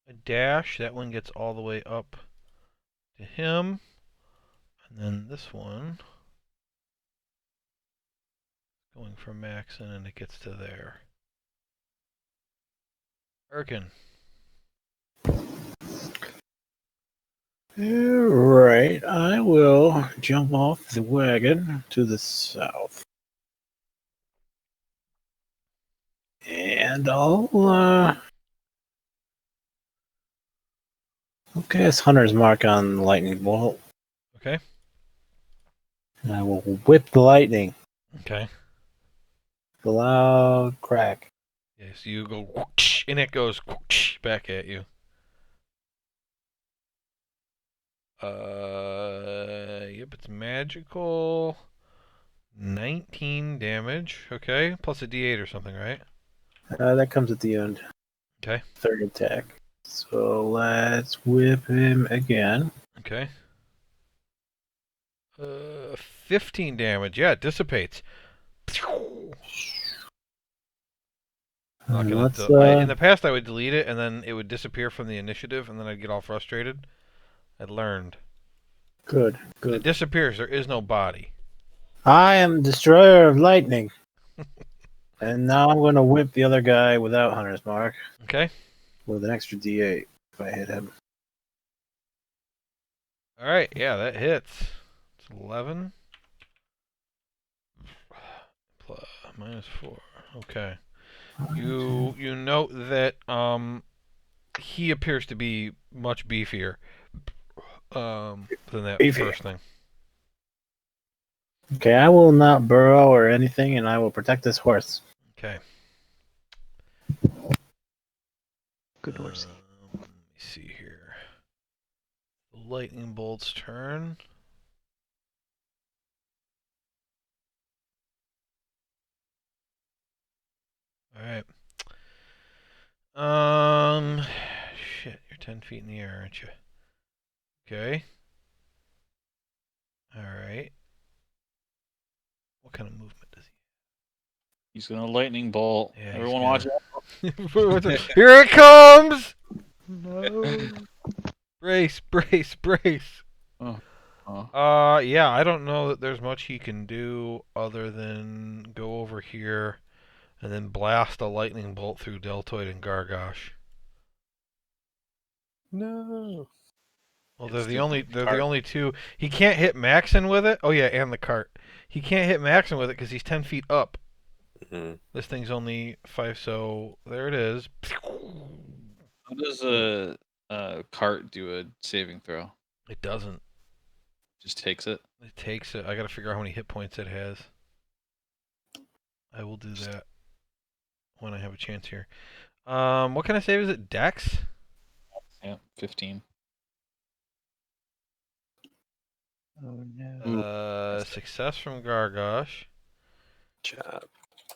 a dash. That one gets all the way up to him. And then this one going for Maxon and it gets to there. Erkin. Alright, I will jump off the wagon to the south. And I'll cast Hunter's Mark on the lightning bolt. Okay. And I will whip the lightning. Okay. The loud crack. Yes, you go whoosh, and it goes whoosh back at you. Yep, it's magical. 19 damage. Okay, plus a D8 or something, right? That comes at the end. Okay. Third attack. So let's whip him again. Okay. 15 damage. Yeah, it dissipates. Not gonna Let's in the past, I would delete it, and then it would disappear from the initiative, and then I'd get all frustrated. I learned. good. When it disappears, there is no body. I am Destroyer of Lightning. And now I'm going to whip the other guy without Hunter's Mark. Okay. With an extra D8 if I hit him. All right. Yeah, that hits. It's 11. Plus, -4. Okay. You note that he appears to be much beefier than that first thing. Okay, I will not burrow or anything, and I will protect this horse. Okay. Good horsey. Let me see here. Lightning bolt's turn. All right. Shit, you're 10 feet in the air, aren't you? Okay. All right. What kind of movement does he? He's gonna lightning bolt. Yeah, Everyone watch out. Here it comes! No. Brace, brace, brace. Yeah, I don't know that there's much he can do other than go over here and then blast a lightning bolt through Deltoid and Gargosh. No. Well, It's they're the the cart. only two. He can't hit Maxon with it. Oh yeah, and the cart. He can't hit Maxon with it because he's 10 feet up. Mm-hmm. This thing's only 5, so there it is. How does a cart do a saving throw? It doesn't. Just takes it. It takes it. I gotta figure out how many hit points it has. I will do that when I have a chance here. What kind of save is it? Dex? Yeah, 15. Oh no. Success from Gargosh. Job.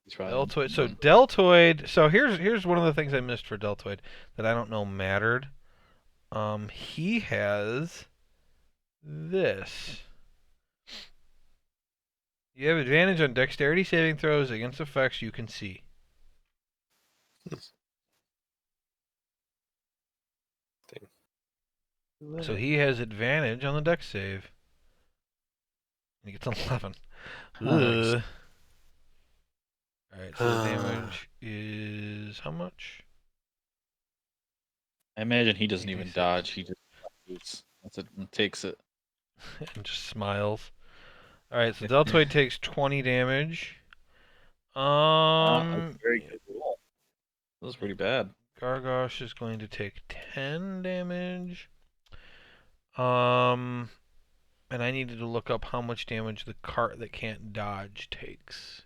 He's probably Deltoid. So done. Deltoid. So here's one of the things I missed for Deltoid that I don't know mattered. He has this. You have advantage on dexterity saving throws against effects you can see. So he has advantage on the dex save. He gets an 11. Nice. Ugh. Alright, so the damage is how much? I imagine he doesn't even 86. dodge. He just that's it and takes it. And just smiles. Alright, so Deltoid takes 20 damage. That's a very good roll. That was pretty bad. Gargosh is going to take 10 damage. And I needed to look up how much damage the cart that can't dodge takes.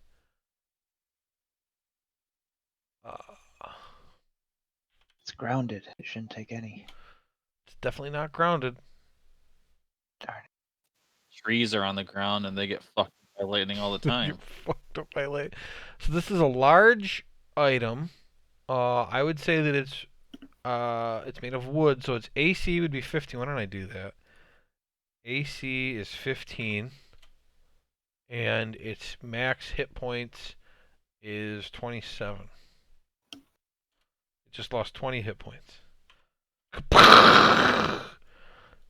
It's grounded. It shouldn't take any. It's definitely not grounded. Darn it. Trees are on the ground and they get fucked by lightning all the time. Fucked up by light. So this is a large item. I would say that it's made of wood, so its AC would be 15. Why don't I do that? AC is 15, and its max hit points is 27. It just lost 20 hit points.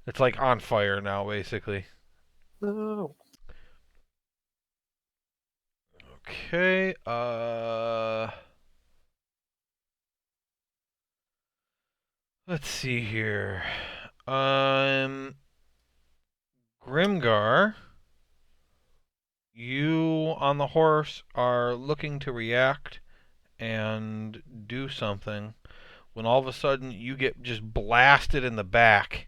It's like on fire now, basically. No. Okay, let's see here. Grimgar, you on the horse are looking to react and do something when all of a sudden you get just blasted in the back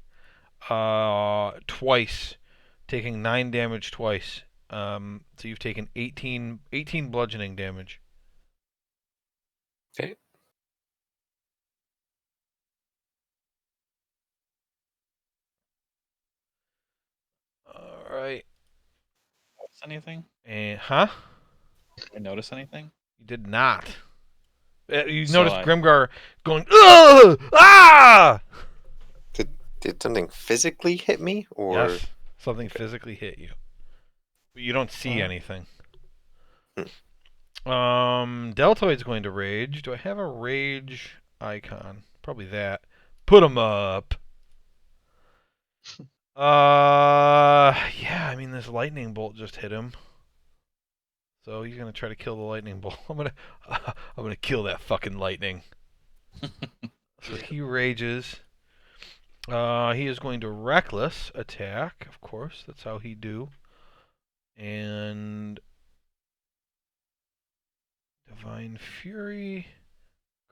twice, taking 9 damage twice. So you've taken 18 bludgeoning damage. Okay. All right. Notice anything? And Did I notice anything? You did not. You So noticed I- Grimgar going, ugh! Ah! Did something physically hit me, or Yes, something physically hit you, but you don't see anything. Deltoid's going to rage. Do I have a rage icon? Probably that. Put him up. Yeah. I mean, this lightning bolt just hit him, so he's gonna try to kill the lightning bolt. I'm gonna kill that fucking lightning. So he rages. He is going to reckless attack, of course. That's how he do. And Divine Fury,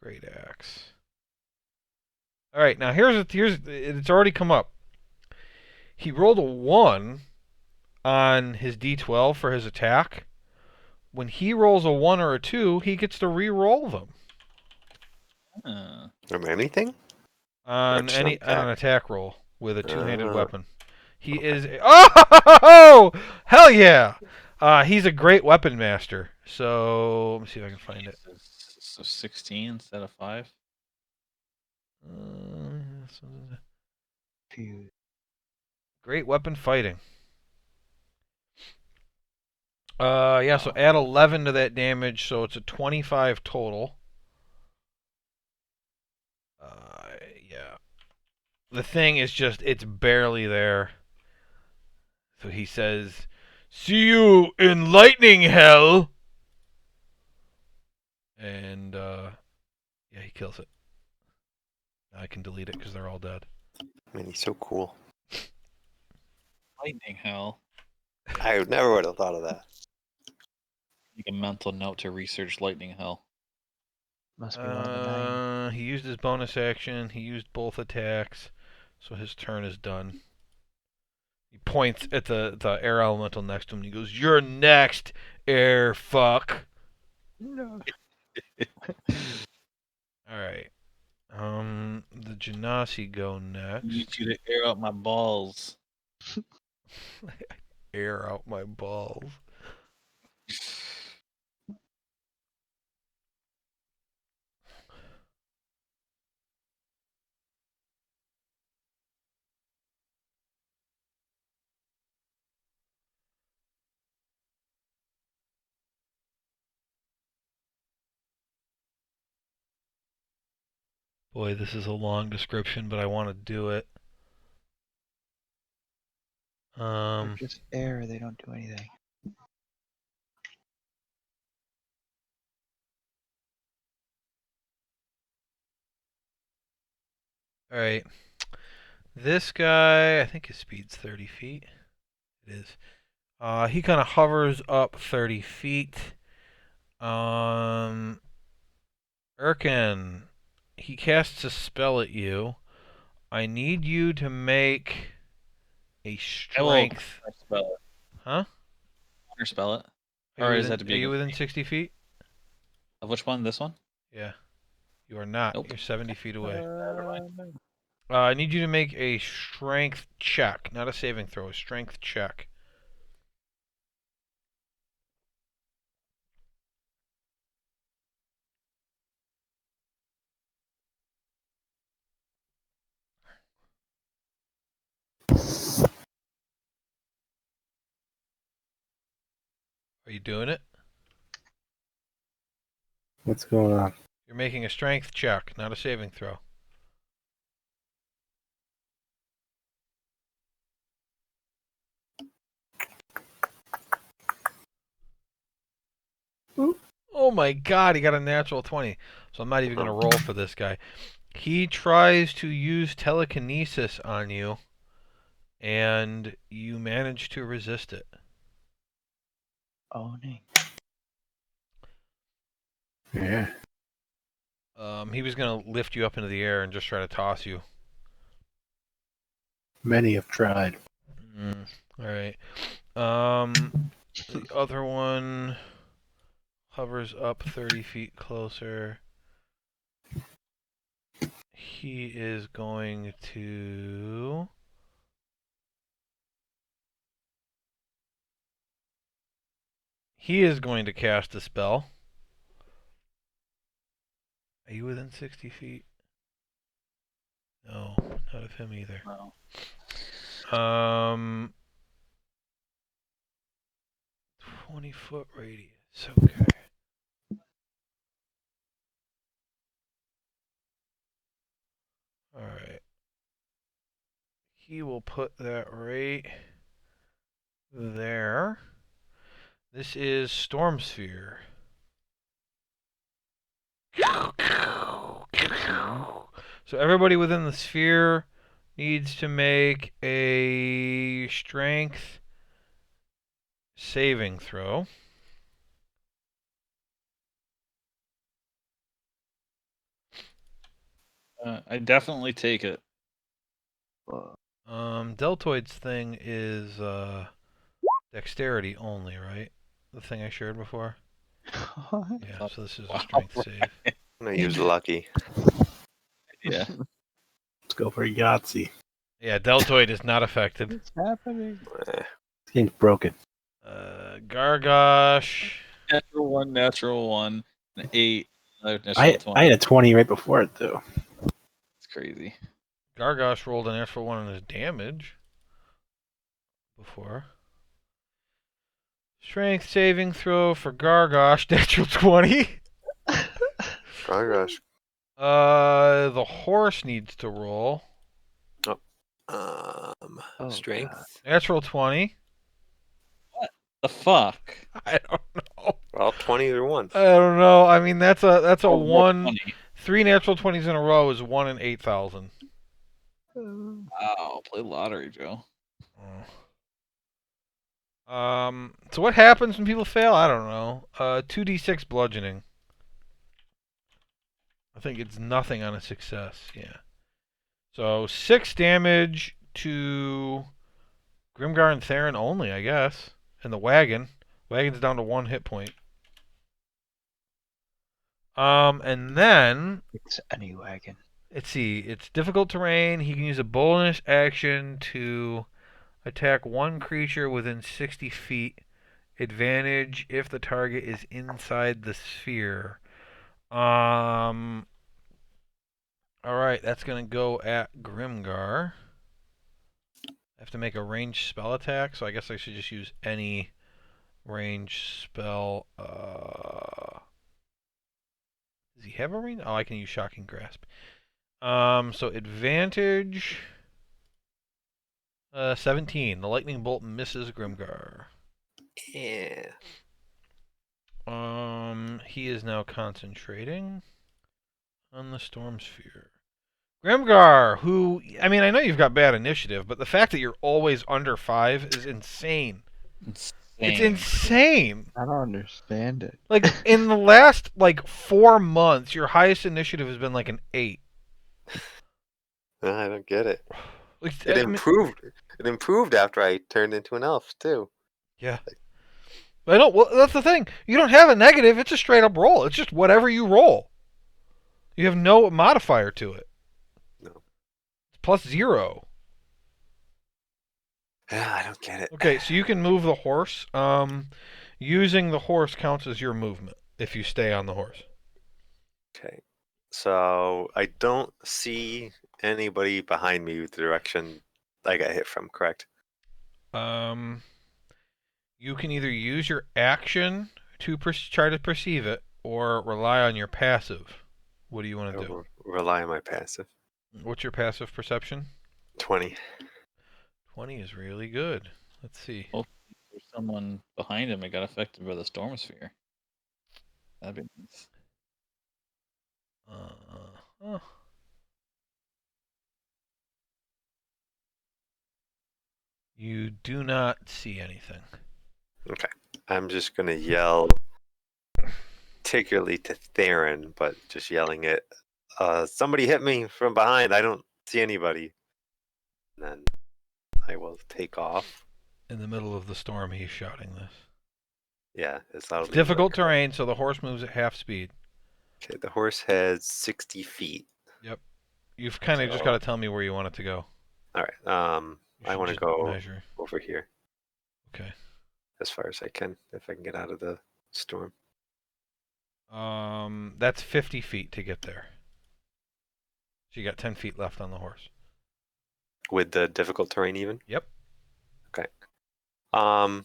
Great Axe. All right, now here's it's already come up. He rolled a 1 on his D12 for his attack. When he rolls a 1 or a 2, he gets to re-roll them from anything? on just an an attack? attack roll with a two-handed Ah. weapon. He is oh hell yeah! He's a great weapon master. So let me see if I can find it. So 16 instead of 5. Phew. Great weapon fighting. Yeah, so add 11 to that damage, so it's a 25 total. Yeah. The thing is just, it's barely there. So he says, "See you in lightning hell!" And, yeah, he kills it. Now I can delete it because they're all dead. Man, he's so cool. Lightning hell. I never would have thought of that. Make a mental note to research lightning hell. Must be one of the 9. He used his bonus action. He used both attacks. So his turn is done. He points at the air elemental next to him and he goes, "You're next, air fuck." No. Alright. The Genasi go I next. need you to air out my balls. Air out my balls. Boy, this is a long description, but I want to do it. They're just air, they don't do anything. Alright. This guy, I think his speed's 30 feet. It is. He kind of hovers up 30 feet. Erkin, he casts a spell at you. I need you to make a I will strength. spell it. Huh? Spell it. Are Or you is within, that to be are you against within me? 60 feet? Of which one? This one? Yeah. You are not. Nope. You're 70 feet away. Never mind. I need you to make a strength check, not a saving throw, a strength check. Are you doing it? What's going on? You're making a strength check, not a saving throw. Oh my god, he got a natural 20. So I'm not even going to roll for this guy. He tries to use telekinesis on you, and you manage to resist it. Owning. Yeah. He was going to lift you up into the air and just try to toss you. Many have tried. Alright. The other one hovers up 30 feet closer. He is going to He is going to cast a spell. Are you within 60 feet? No, not of him either. No. 20-foot radius. Okay. Alright. He will put that right there. This is Storm Sphere. So everybody within the sphere needs to make a strength saving throw. I definitely take it. Deltoid's thing is dexterity only, right? The thing I shared before. Yeah, so this is a Wow, strength right. save. I'm gonna use lucky. Yeah. Let's go for Yahtzee. Yeah, Deltoid is not affected. What's happening? Eh, This game's broken. Gargosh. Natural one, an 8, another natural I 20. had a 20 right before it though. It's crazy. Gargosh rolled an natural one on his damage before. Strength saving throw for Gargosh, natural 20. oh gosh. The horse needs to roll. Oh, Strength. Natural 20. The fuck? I don't know. Well, 20 or once. I don't know. I mean, that's a Oh, one. 20. 3 natural 20s in a row is 1 in 8,000. God. Wow, play lottery, Joe. So what happens when people fail? I don't know. 2d6 bludgeoning. I think it's nothing on a success. Yeah. So 6 damage to Grimgar and Theron only, I guess. And the wagon. Wagon's down to 1 hit point. And then It's any wagon. let's see. It's difficult terrain. He can use a bonus action to attack one creature within 60 feet. Advantage if the target is inside the sphere. All right, that's gonna go at Grimgar. I have to make a ranged spell attack, so I guess I should just use any ranged spell. Does he have a range? Oh, I can use Shocking Grasp. So advantage. 17. The lightning bolt misses Grimgar. Yeah. He is now concentrating on the Storm Sphere. Grimgar, who, I mean, I know you've got bad initiative, but the fact that you're always under 5 is insane. It's insane. I don't understand it. Like, in the last, 4 months, your highest initiative has been like an 8. No, I don't get it. Like, It I mean, improved. It improved after I turned into an elf too. yeah. I don't, well, that's the thing. You don't have a negative, it's a straight up roll. It's just whatever you roll. You have no modifier to it. No. It's plus 0. Yeah, I don't get it. Okay, so you can move the horse. Using the horse counts as your movement if you stay on the horse. Okay. So I don't see anybody behind me with the direction I got hit from, correct? You can either use your action to try to perceive it, or rely on your passive. What do you want to do? Rely on my passive. What's your passive perception? 20. 20 is really good. Let's see. Well, there's someone behind him that got affected by the storm sphere. That'd be nice. You do not see anything. Okay. I'm just going to yell, particularly to Theron, but just yelling it. Somebody hit me from behind. I don't see anybody. And then I will take off. In the middle of the storm, he's shouting this. Yeah, it's loudly. Difficult terrain, so the horse moves at half speed. Okay, the horse has 60 feet. Yep. You've kind of just got to tell me where you want it to go. All right. You I should want to just go measure. over here. Okay. as far as I can, if I can get out of the storm. That's 50 feet to get there. So you got 10 feet left on the horse. With the difficult terrain even? Yep. Okay. I'll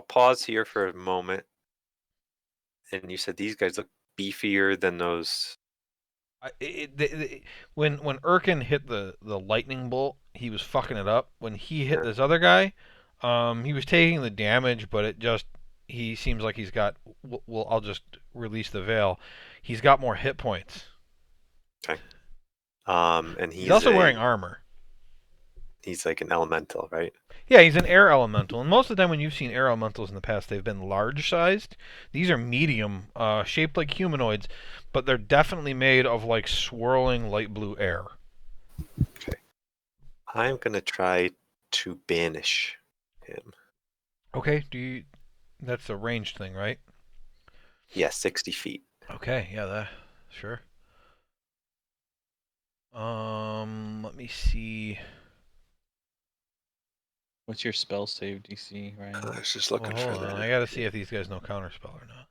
pause here for a moment. And you said these guys look beefier than those. When Erkin hit the lightning bolt, he was fucking it up. When he hit Yeah. this other guy, he was taking the damage, but he seems like he's got. Well, I'll just release the veil. He's got more hit points. Okay. And He's also wearing armor. He's like an elemental, right? Yeah, he's an air elemental, and most of the time when you've seen air elementals in the past, they've been large-sized. These are medium, shaped like humanoids, but they're definitely made of like swirling light blue air. Okay. I'm gonna try to banish him. Okay, that's a ranged thing, right? Yeah, 60 feet. Okay, yeah, sure. Let me see. What's your spell save DC, Ryan? I was just Well, looking for hold on. that. I gotta see if these guys know counterspell or not.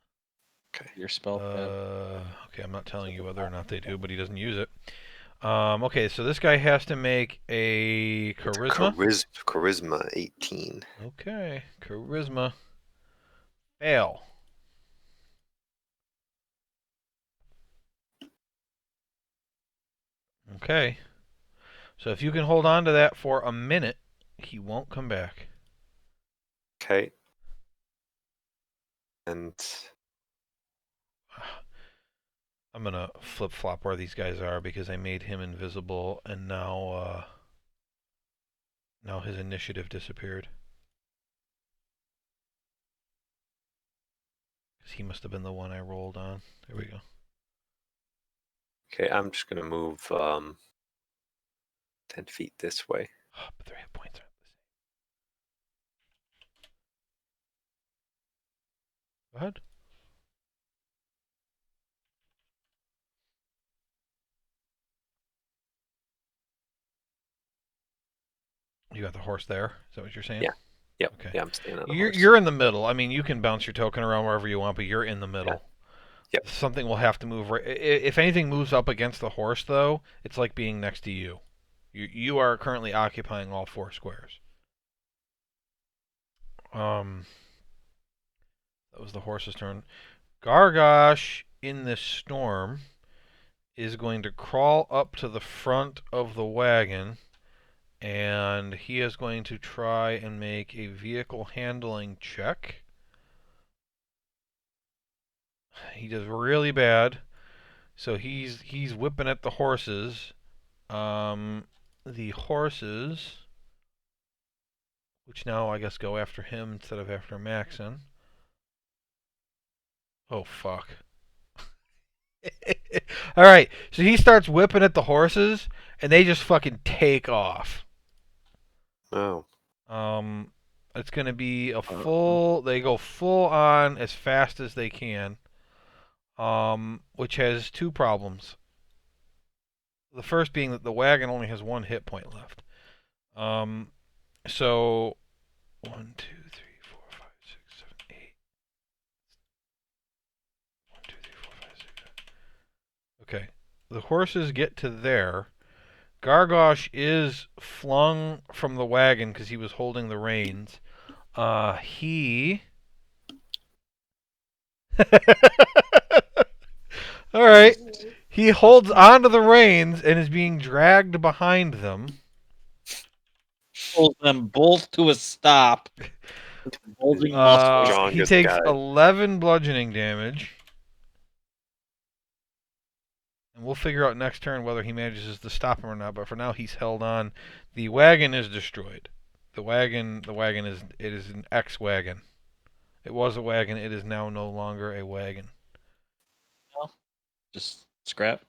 Okay. Your spell tab. Okay, I'm not telling you whether or not they do, but he doesn't use it. Okay, so this guy has to make a charisma. Charisma 18. Okay, charisma. Fail. Okay. So if you can hold on to that for a minute, he won't come back. Okay. And I'm gonna flip-flop where these guys are because I made him invisible, and now his initiative disappeared. Because he must have been the one I rolled on. There we go. okay, I'm just gonna move 10 feet this way. Oh, but their hit points aren't the same. Go ahead. You got the horse there? Is that what you're saying? Yeah. Yep. Okay. Yeah, I'm staying on the You're horse. you're in the middle. I mean, you can bounce your token around wherever you want, but you're in the middle. Yep. Something will have to move. If anything moves up against the horse, though, it's like being next to you. You are currently occupying all 4 squares. That was the horse's turn. Gargosh in this storm is going to crawl up to the front of the wagon, and he is going to try and make a vehicle handling check. He does really bad, so he's whipping at the horses. The horses, which now I guess go after him instead of after Maxon. Oh fuck. All right, so he starts whipping at the horses, and they just fucking take off. Oh. It's gonna be a full. They go full on as fast as they can. Which has 2 problems. The first being that the wagon only has 1 hit point left. So 1, 2, 3, 4, 5, 6, 7, 8. 1, 2, 3, 4, 5, 6, 7. Okay. The horses get to there. Gargosh is flung from the wagon because he was holding the reins. He. All right. He holds onto the reins and is being dragged behind them. Pulls them both to a stop. Bulging muscles. He Strongest takes guy. 11 bludgeoning damage. And we'll figure out next turn whether he manages to stop him or not, but for now he's held on. The wagon is destroyed. The wagon is an X-wagon. It was a wagon, it is now no longer a wagon. Just scrap.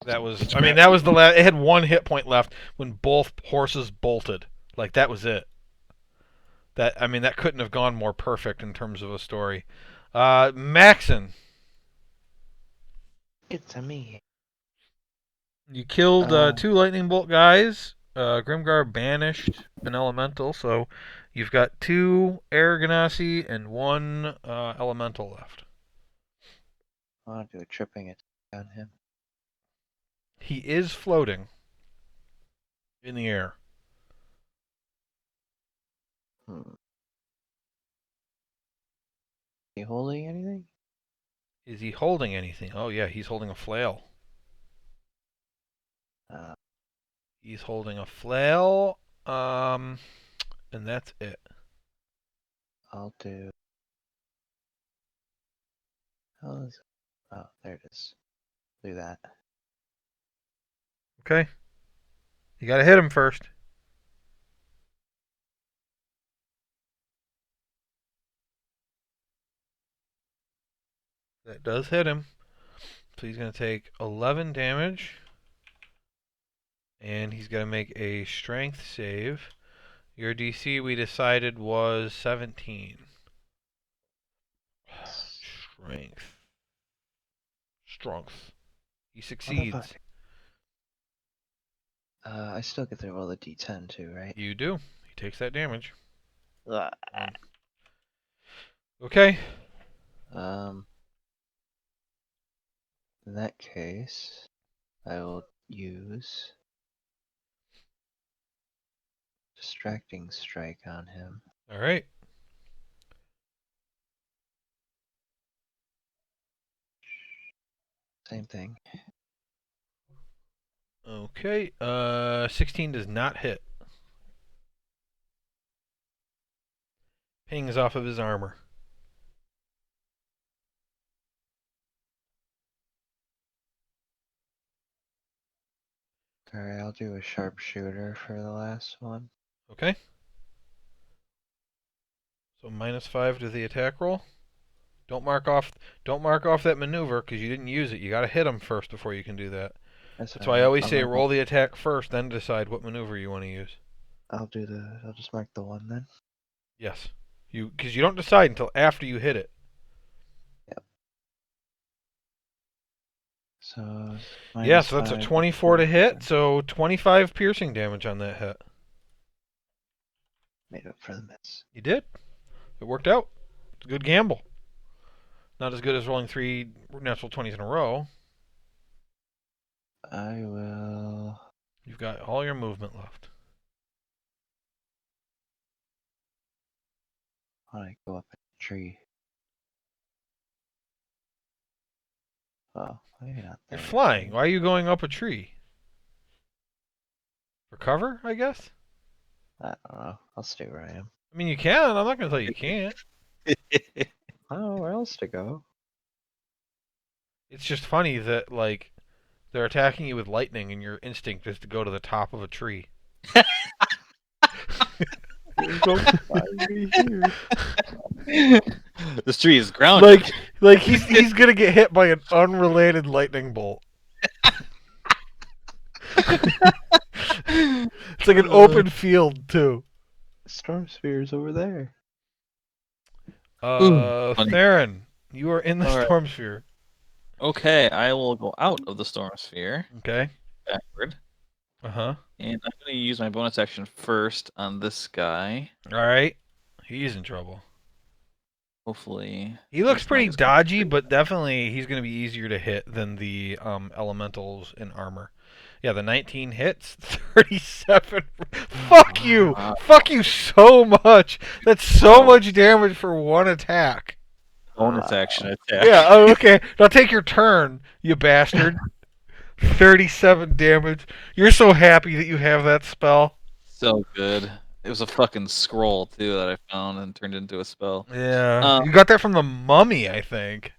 That was the last. It had 1 hit point left when both horses bolted. Like that was it. That couldn't have gone more perfect in terms of a story. Maxon, It's a me. you killed 2 lightning bolt guys. Grimgar banished an elemental, so You've got 2 air ganassi and 1 elemental left. I want to do a tripping attack on him. He is floating in the air. He holding anything? Is he holding anything? Oh yeah, he's holding a flail. He's holding a flail. And that's it. I'll do. Oh, there it is. Do that. Okay. You gotta hit him first. That does hit him. So he's gonna take 11 damage. And he's gonna make a strength save. Your DC we decided was 17. Strength. Strength. He succeeds. Motherfucker. I still get to roll the d10 too, right? You do. He takes that damage. Ah. Okay. In that case, I will use distracting strike on him. All right. Same thing. Okay. 16 does not hit. Pings off of his armor. Alright, I'll do a sharpshooter for the last one. Okay. So -5 to the attack roll. Don't mark off that maneuver because you didn't use it. You got to hit him first before you can do that. That's why I always say roll the attack first, then decide what maneuver you want to use. I'll just mark the one then. Yes. Because you don't decide until after you hit it. Yep. So yeah, so that's a -5 24 to hit, so 25 piercing damage on that hit. Made up for the miss. You did. It worked out. It's a good gamble. Not as good as rolling 3 natural 20s in a row. I will. You've got all your movement left. I go up a tree. Oh, maybe not. You're there. flying. Why are you going up a tree? For cover, I guess? I don't know. I'll stay where I am. I mean, you can. I'm not going to tell you you can't. I don't know where else to go. It's just funny that, like, they're attacking you with lightning and your instinct is to go to the top of a tree. Don't find me here. This tree is grounded. Like he's going to get hit by an unrelated lightning bolt. It's like an open field, too. Storm sphere's over there. funny. Theron, you are in the All right. storm sphere. Okay, I will go out of the storm sphere Okay. backward, Uh-huh. and I'm going to use my bonus action first on this guy. All right. He's in trouble. Hopefully, He looks he's not pretty just- dodgy, but definitely he's going to be easier to hit than the elementals in armor. Yeah, the 19 hits, 37. Fuck you! Fuck you so much! That's so much damage for one attack. bonus action attack. Yeah, oh, okay. Now take your turn, you bastard. 37 damage. You're so happy that you have that spell. So good. It was a fucking scroll too that I found and turned into a spell. Yeah. You got that from the mummy, I think.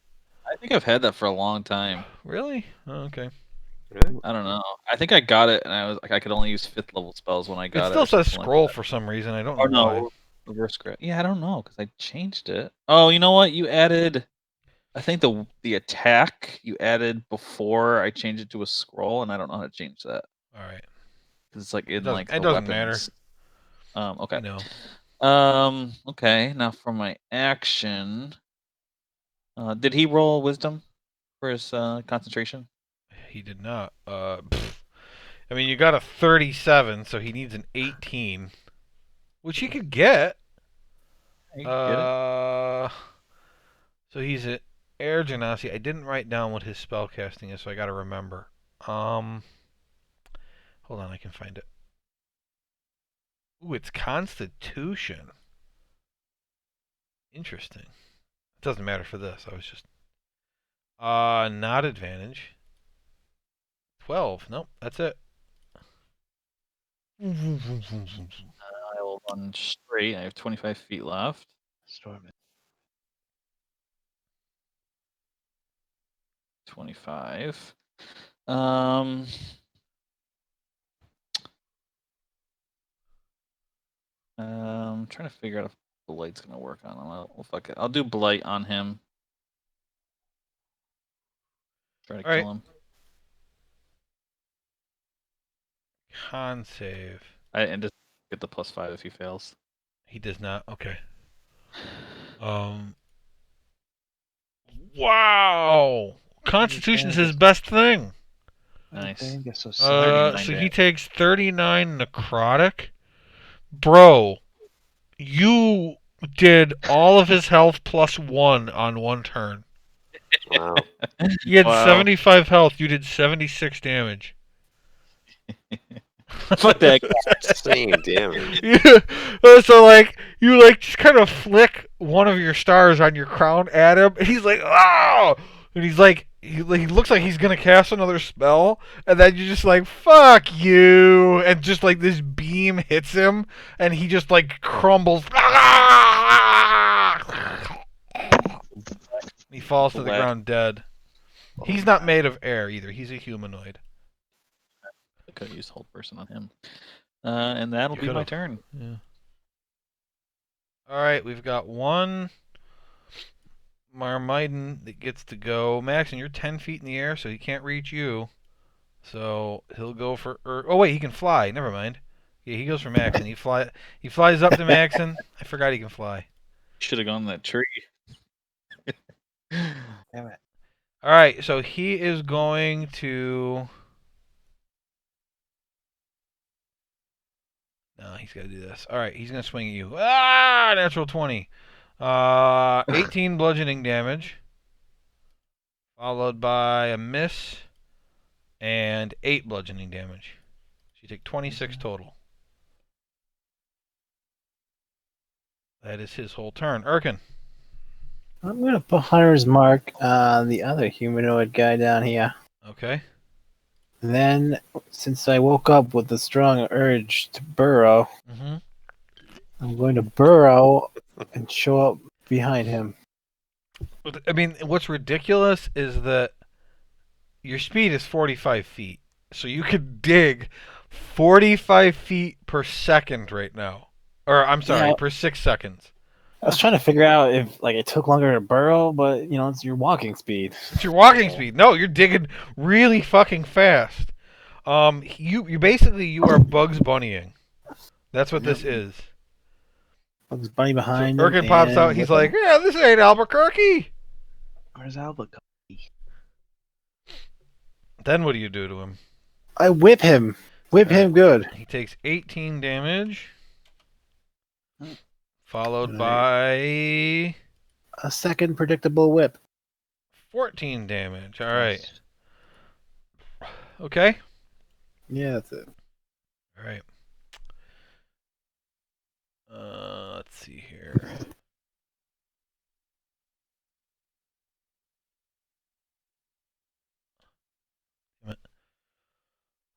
I think I've had that for a long time. Really? Oh, okay. Really? I don't know. I think I got it, and I was like, I could only use 5th level spells when I It got it. still or says something like scroll that. for some reason. I don't Oh know why. no, reverse grip. Yeah, I don't know because I changed it. Oh, you know what? You added. I think the attack you added before I changed it to a scroll, and I don't know how to change that All right. because it's like in doesn't- like it the doesn't matter. weapons. Okay. No. Okay. Now for my action, did he roll wisdom for his concentration? He did not. I mean, you got a 37, so he needs an 18, which he could get. You get it? So he's an air genasi. I didn't write down what his spellcasting is, so I got to remember. Hold on, I can find it. Ooh, it's Constitution. Interesting. It doesn't matter for this. I was just not advantage. 12. Nope, that's it. I will run straight. I have 25 feet left. Storm it. 25. Trying to figure out if Blight's gonna work on him. Well, fuck it. I'll do Blight on him. Try to All right. kill him. Con save. And just get the +5 if he fails. He does not. Okay. Wow. Constitution's his best thing. Nice. Okay, I guess so. 39 So he damage. takes 39 necrotic. Bro, you did all of his health +1 on one turn. Wow. He had Wow. 75 health. You did 76 damage. Fuck that guy. Insane damage. Yeah. So like you like just kind of flick one of your stars on your crown at him, and he's like, "Oh!" And he's like, he looks like he's gonna cast another spell, and then you're just like, "Fuck you!" And just like this beam hits him, and he just like crumbles. He falls to the Black. ground dead. He's not made of air either. He's a humanoid. I could have used hold person on him. And that'll You be my could've. turn. Yeah. All right, we've got one Marmiden that gets to go. Maxon, you're 10 feet in the air, so he can't reach you. So he'll go for. Oh wait, he can fly. Never mind. Yeah, he goes for Maxon. He flies up to Maxon. I forgot he can fly. Should have gone that tree. Damn it. All right, so he is going to. No, he's got to do this. All right, he's going to swing at you. Ah, natural 20. 18 bludgeoning damage, followed by a miss and 8 bludgeoning damage. So you take 26 total. That is his whole turn. Erkin. I'm gonna put Hunter's Mark on the other humanoid guy down here. Okay. Then, since I woke up with a strong urge to burrow, Mm-hmm. I'm going to burrow and show up behind him. I mean, what's ridiculous is that your speed is 45 feet. So you could dig 45 feet per second right now. Or, I'm sorry, Yeah. per 6 seconds. I was trying to figure out if it took longer to burrow, but it's your walking speed. It's your walking speed. No, you're digging really fucking fast. You basically you are Bugs Bunnying. That's what this is. Bugs Bunny So behind him. Erkin pops out. He's like, "Yeah, this ain't Albuquerque." Where's Alba? Then what do you do to him? I whip him. Whip him good. He takes 18 damage, followed Right. by A second predictable whip. 14 damage. All right. Okay. Yeah, that's it. All right. Let's see here.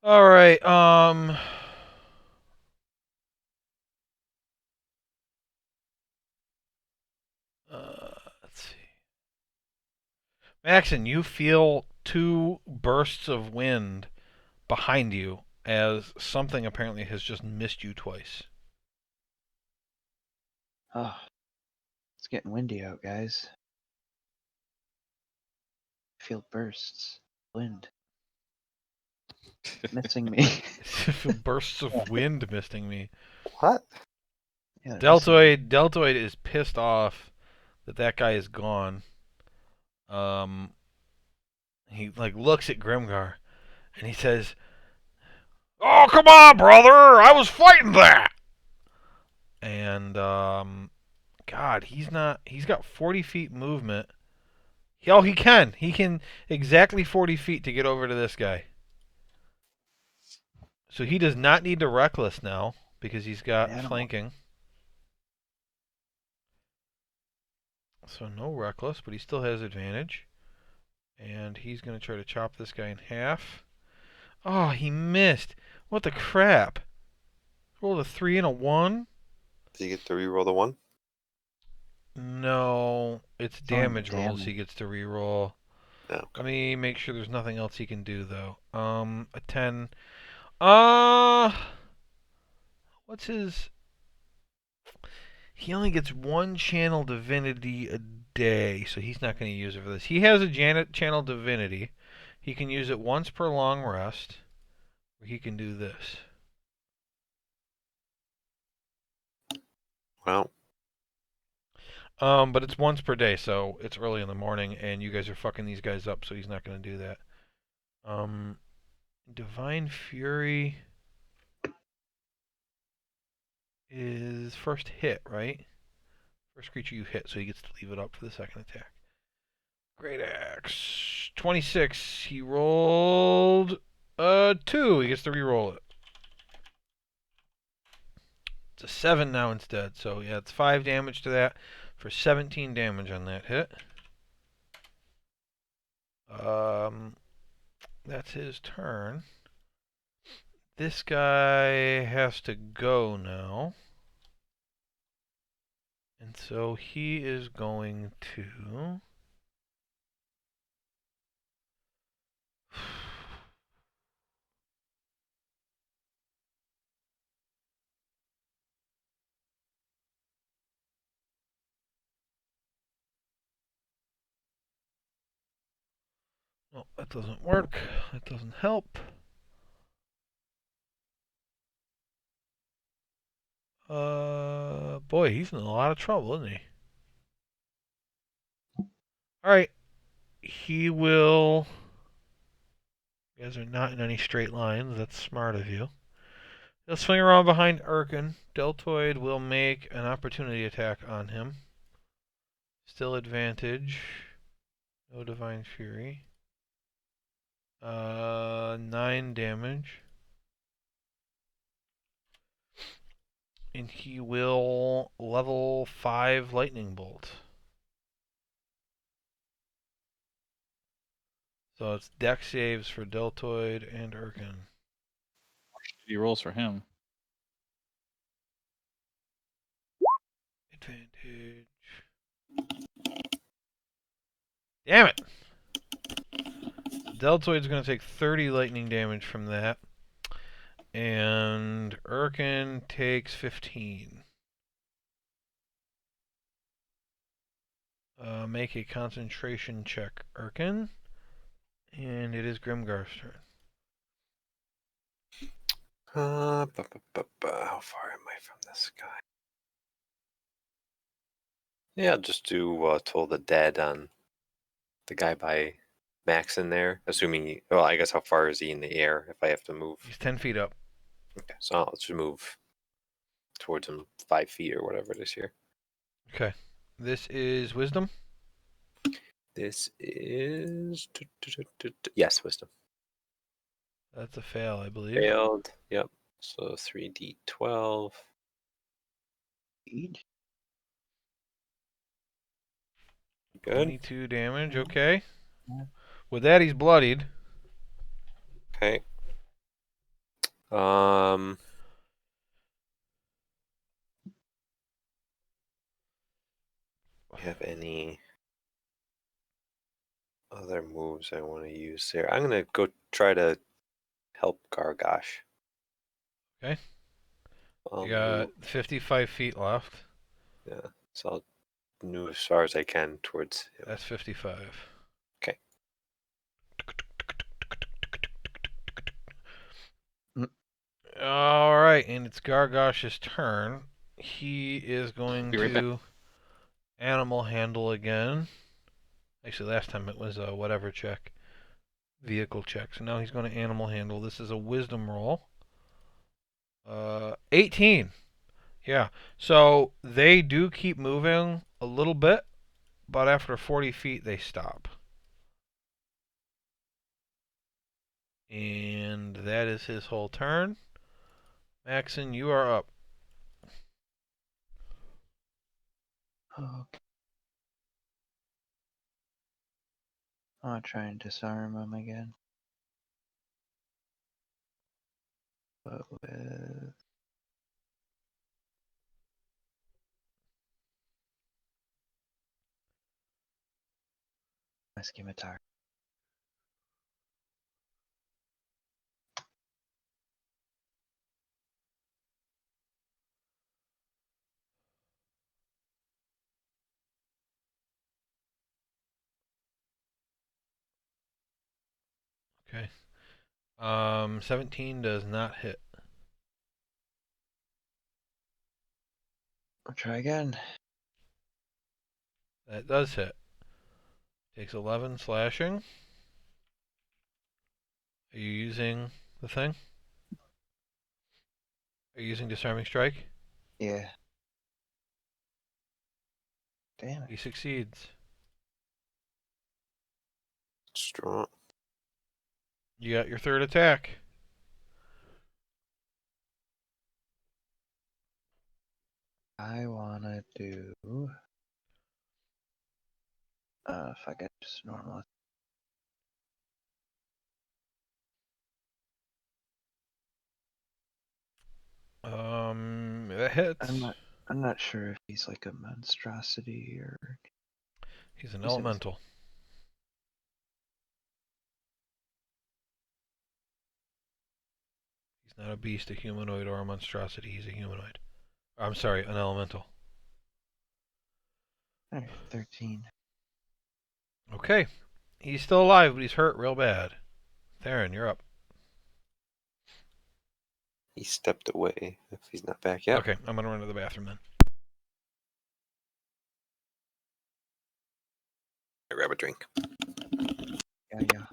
All right. Let's see. Maxon, you feel 2 bursts of wind behind you as something apparently has just missed you twice. Oh, it's getting windy out, guys. I feel bursts. Wind. Missing me. I feel bursts of wind missing me. What? Yeah, they're missing me. Deltoid is pissed off that guy is gone. He looks at Grimgar and he says, "Oh, come on, brother! I was fighting that." And God, he's not. He's got 40 feet movement. Oh, he can. He can exactly 40 feet to get over to this guy. So he does not need to reckless now because he's got Animal. flanking. So no reckless, but he still has advantage. And he's going to try to chop this guy in half. Oh, he missed. What the crap? Rolled a 3 and a 1? Did you get to reroll the 1? No, it's only the damage rolls he damage. gets to reroll. No. Let me make sure there's nothing else he can do though. A 10. What's his? He only gets one channel divinity a day, so he's not going to use it for this. He has a channel divinity. He can use it once per long rest. Or he can do this. Well, But it's once per day, so it's early in the morning, and you guys are fucking these guys up, so he's not going to do that. Divine Fury is first hit, right? First creature you hit, so he gets to leave it up for the second attack. Great Axe. 26. He rolled 2. He gets to reroll it. It's a 7 now instead. So yeah, it's 5 damage to that for 17 damage on that hit. That's his turn. This guy has to go now. And so he is going to... Oh, that doesn't work. That doesn't help. Boy, he's in a lot of trouble, isn't he? Alright. He will... You guys are not in any straight lines. That's smart of you. He'll swing around behind Urkin. Deltoid will make an opportunity attack on him. Still advantage. No Divine Fury. 9 damage. And he will level 5 Lightning Bolt. So it's dex saves for Deltoid and Urkin. He rolls for him. Advantage. Damn it! Deltoid's going to take 30 lightning damage from that. And Urkin takes 15. Make a concentration check, Urkin. And it is Grimgar's turn. how far am I from this guy? Yeah, I'll just do Toll the Dead on the guy by Max in there. Assuming, well, I guess how far is he in the air if I have to move? He's 10 feet up. Okay, so I'll just move towards him 5 feet or whatever it is here. Okay. This is Wisdom. This is... Yes, Wisdom. That's a fail, I believe. Failed. Yep. So 3d12. Eat. Good. 22 damage, okay. With that, he's bloodied. Okay. Have any other moves I want to use there? I'm gonna go try to help Gargosh. Okay. I'll You got move, 55 feet left. yeah, so I'll move as far as I can towards him. That's 55. Okay. All right, and it's Gargosh's turn. He is going Be right back. to animal handle again. Actually, last time it was a whatever check. Vehicle check. So now he's going to animal handle. This is a wisdom roll. 18. Yeah. So they do keep moving a little bit, but after 40 feet they stop. And that is his whole turn. Maxon, you are up. Okay. I'll try and disarm him again. But with my scimitar. Okay. 17 does not hit. I'll try again. That does hit. Takes 11 slashing. Are you using the thing? Are you using disarming strike? Yeah. Damn He it. succeeds. Strong. You got your third attack. I wanna do if I get just normal. That hits. I'm not sure if he's like a monstrosity or He's an he says elemental. He's not a beast, a humanoid, or a monstrosity. He's a humanoid. I'm sorry, an elemental. alright, 13. Okay. He's still alive, but he's hurt real bad. Theron, you're up. He stepped away. If he's not back yet. Okay, I'm gonna run to the bathroom then. I grab a drink. Yeah.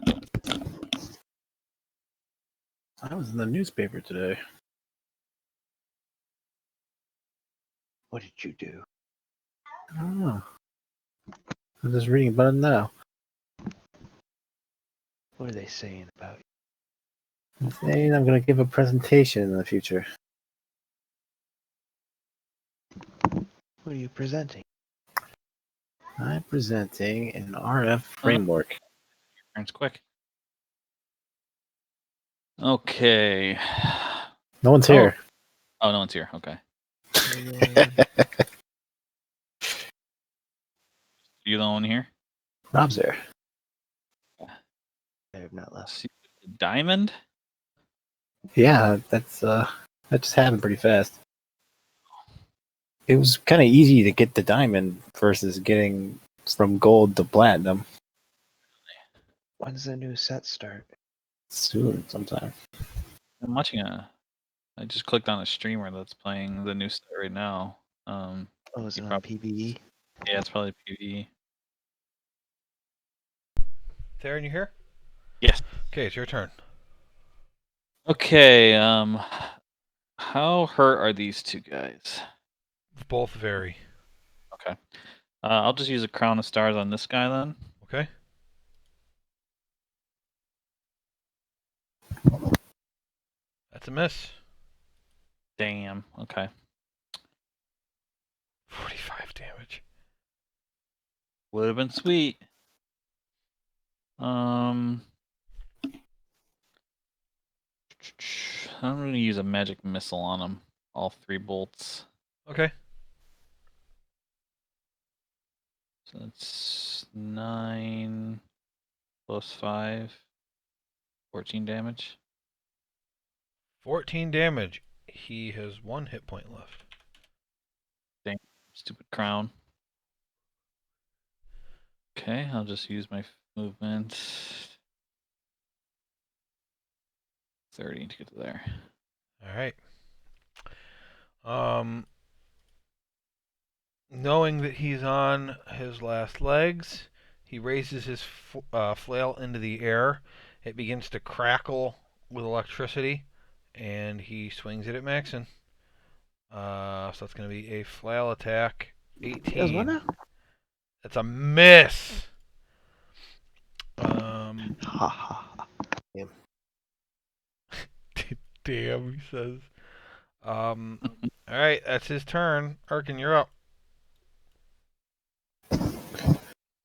I was in the newspaper today. What did you do? I don't know. I'm just reading about it now. What are they saying about I'm saying I'm going to give a presentation in the future. you? What are you presenting? I'm presenting an RF framework. Turns quick. Okay. No one's Oh. here. Oh, no one's here. Okay. You the one here? Rob's there. I have not left. See, diamond? Yeah, that just happened pretty fast. It was kind of easy to get the diamond versus getting from gold to platinum. When's the new set start? Soon, sometime. I'm watching I just clicked on a streamer that's playing the new set right now. Oh, is You it on probably- PvE? Yeah, it's probably PvE. Theron, you here? Yes. Okay, it's your turn. Okay, how hurt are these two guys? Both vary. Okay. I'll just use a crown of stars on this guy then. Okay? That's a miss. Damn. Okay. 45 damage. Would have been sweet. I'm gonna use a magic missile on him. All 3 bolts. Okay. So that's 9 plus 5. 14 damage. 14 damage. He has 1 hit point left. Stupid crown. Okay, I'll just use my movement. 30 to get to there. Alright. Knowing that he's on his last legs, he raises his flail into the air. It begins to crackle with electricity, and he swings it at Maxon. So that's going to be a flail attack. Yes, what 18. now? That's a miss. Ha ha ha. Damn, he says. All right, that's his turn. Arkin, you're up.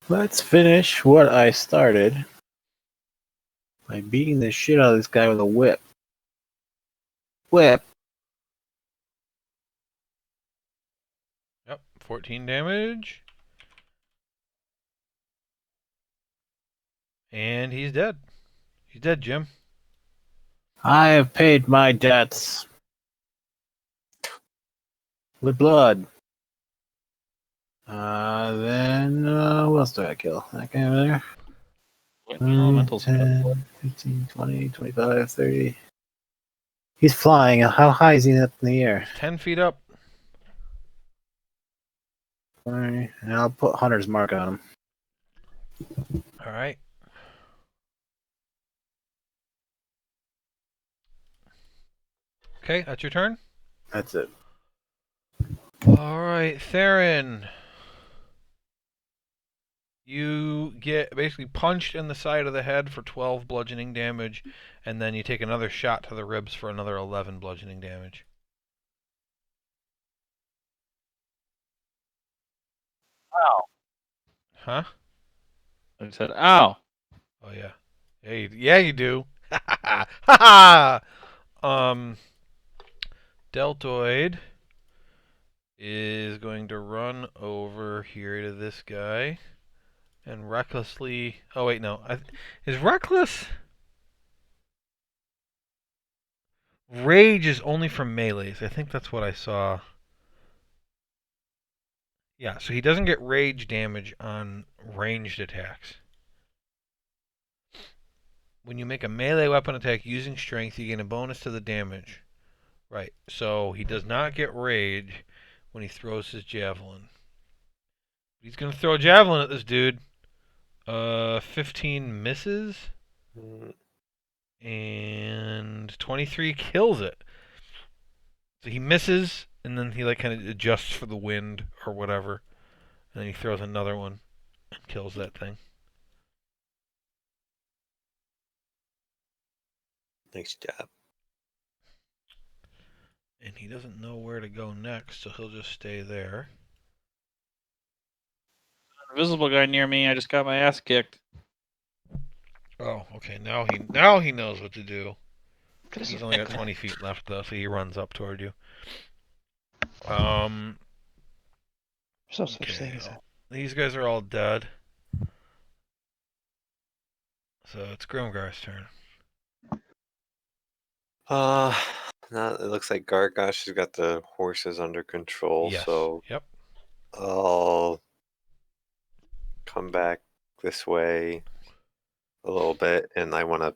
Let's finish what I started by beating the shit out of this guy with a whip. Whip. Yep, 14 damage. And he's dead. He's dead, Jim. I have paid my debts with blood. Then who else do I kill? That guy over there. Elementals. 10, 15, 20, 25, 30. He's flying. How high is he up in the air? He's 10 feet up. 20, and I'll put Hunter's Mark on him. All right. Okay, that's your turn. That's it. All right, Theron. You get basically punched in the side of the head for 12 bludgeoning damage, and then you take another shot to the ribs for another 11 bludgeoning damage. Ow. Huh? I said, ow. Oh yeah. Yeah, you do. Ha ha. Deltoid is going to run over here to this guy and recklessly. Oh wait, no. Is reckless? Rage is only from melees. I think that's what I saw. Yeah, so he doesn't get rage damage on ranged attacks. When you make a melee weapon attack using strength, you gain a bonus to the damage. Right, so he does not get rage when he throws his javelin. He's going to throw a javelin at this dude. 15 misses. And 23 kills it. So he misses, and then he like kind of adjusts for the wind or whatever. And then he throws another one and kills that thing. Nice job. And he doesn't know where to go next, so he'll just stay there. Invisible guy near me. I just got my ass kicked. Oh, okay. Now he knows what to do. This He's is only got Pickle. 20 feet left though, so he runs up toward you. There's no such Okay. thing as that. These guys are all dead. So it's Grimgar's turn. Now it looks like Gargosh has got the horses under control, Yes. so Yep. I'll come back this way a little bit, and I want to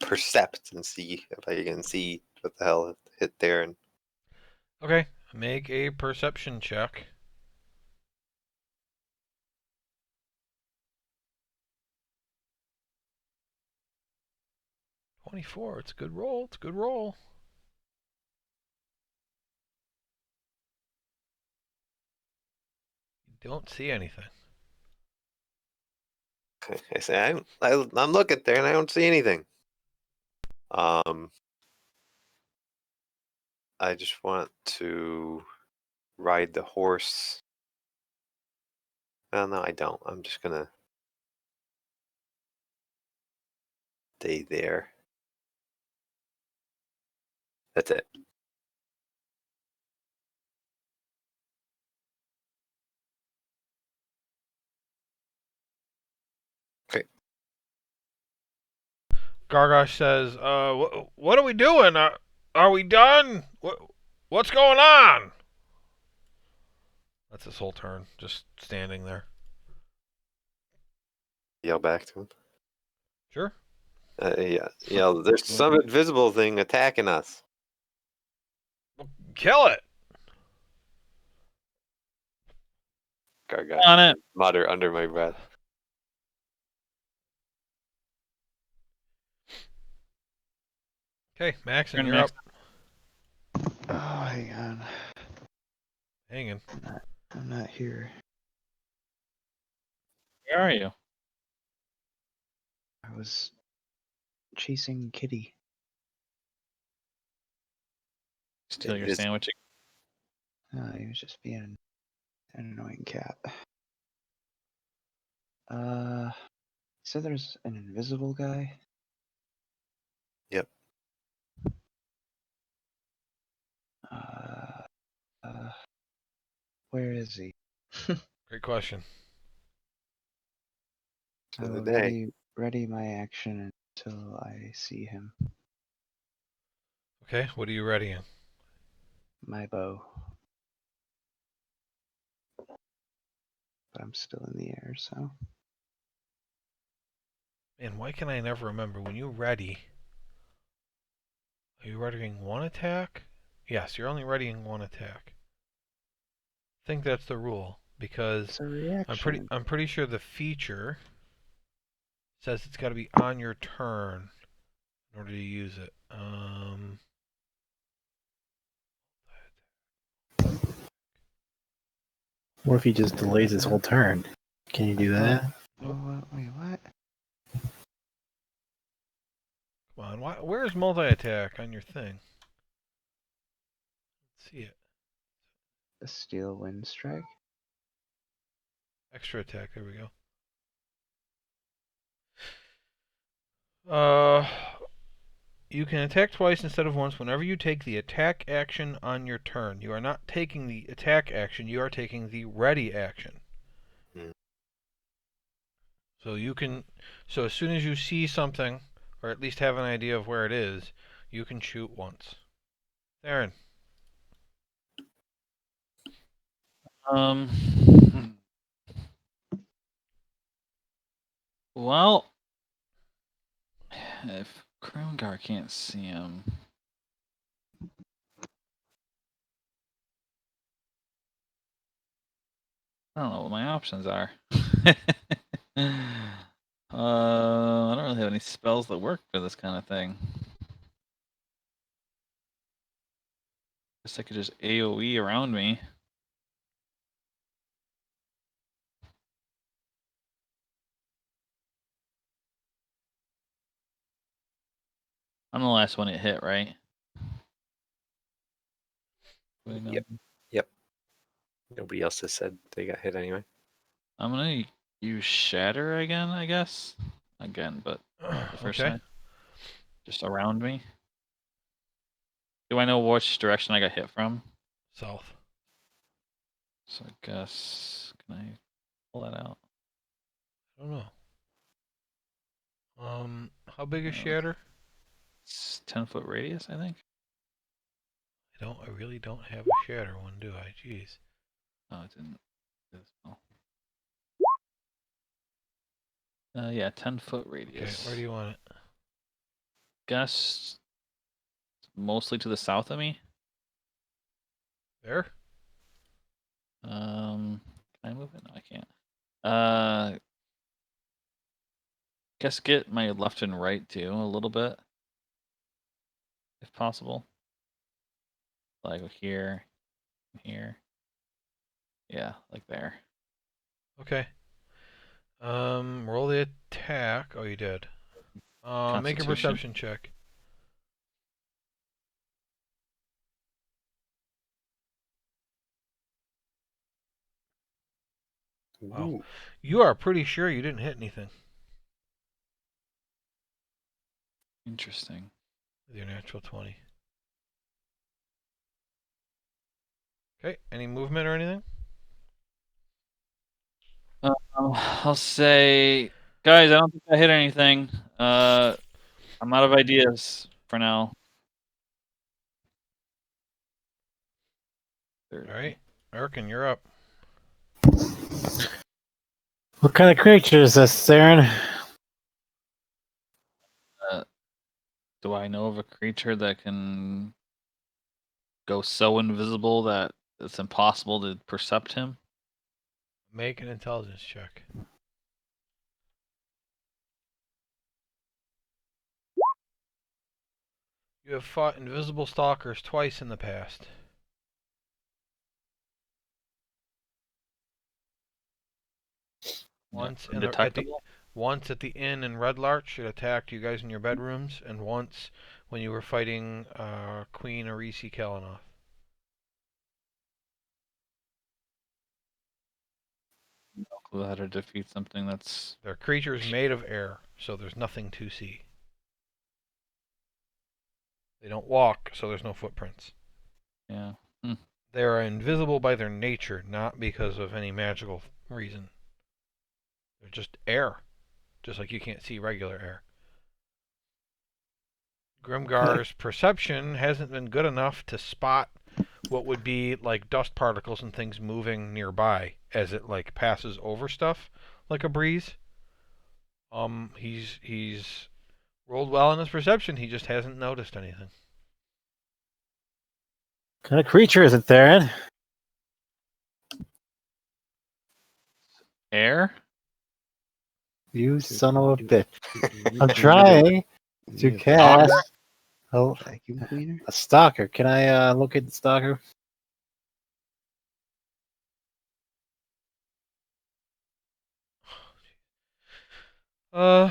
percept and see if I can see what the hell hit there. And Okay. Make a perception check. $24. It's a good roll. It's a good roll. You don't see anything. I say I'm looking there, and I don't see anything. I just want to ride the horse. Well, no, I don't. I'm just gonna stay there. That's it. Okay. Gargosh says, what are we doing? Are we done? What's going on? That's his whole turn, just standing there. Yell back to him. Sure. Yeah. There's some invisible thing attacking us. Kill it. Gargosh On it. mutter under my breath. Okay, Maxon, Turn you're Max. up. Oh, hang on. Hanging. I'm not here. Where are you? I was chasing Kitty. Steal your Is sandwich. He was just being an annoying cat. You said there's an invisible guy? Yep. Uh, uh, where is he? Great question. I to the will day. ready my action until I see him. Okay, what are you readying? My bow. But I'm still in the air, so. Man, why can I never remember when you ready? Are you readying one attack? Yes, you're only readying one attack. I think that's the rule because It's a reaction. I'm pretty sure the feature says it's got to be on your turn in order to use it. What if he just delays his whole turn? Can you do that? Wait, what? Come on, where's multi-attack on your thing? Let's see it. A steel wind strike? Extra attack. There we go. You can attack twice instead of once whenever you take the attack action on your turn. You are not taking the attack action, you are taking the ready action. Hmm. So as soon as you see something, or at least have an idea of where it is, you can shoot once. Aaron. Um. Well, if Kroongar can't see him, I don't know what my options are. I don't really have any spells that work for this kind of thing. Guess I could just AoE around me. I'm the last one it hit, right? Yep. Yep. Nobody else has said they got hit anyway. I'm gonna use Shatter again, I guess. Again, but the first Okay. time. Just around me. Do I know which direction I got hit from? South. So I guess, can I pull that out? I don't know. How big is Oh, Shatter? it's 10-foot radius, I think. I really don't have a Shatter one, do I? Jeez. Oh, it didn't. Yeah, 10-foot radius. Okay, where do you want it? Guess mostly to the south of me. There? Can I move it? No, I can't. Guess get my left and right too a little bit, if possible. Like here, here. Yeah, like there. Okay. Roll the attack. Oh, you did. Make a Constitution. perception check. Wow. Ooh. You are pretty sure you didn't hit anything Interesting. with your natural 20. Okay, any movement or anything? I'll say, guys, I don't think I hit anything. I'm out of ideas for now. Alright. Erkin, you're up. What kind of creature is this, Saren? Do I know of a creature that can go so invisible that it's impossible to percept him? Make an intelligence check. You have fought invisible stalkers twice in the past. Once Yeah. in Undetectable? once at the inn in Red Larch, it attacked you guys in your bedrooms, and once when you were fighting Queen Arisi Kalanoth. No clue how to defeat something that's. They're creatures made of air, so there's nothing to see. They don't walk, so there's no footprints. Yeah. They are invisible by their nature, not because of any magical reason. They're just air, just like you can't see regular air. Grimgar's perception hasn't been good enough to spot what would be like dust particles and things moving nearby as it like passes over stuff like a breeze. He's rolled well in his perception. He just hasn't noticed anything. What kind of creature is it, Theron? Air? You son of a Do- bitch. do- I'm do- trying to do- cast Vacuum cleaner? a stalker. Can I look at the stalker? Uh,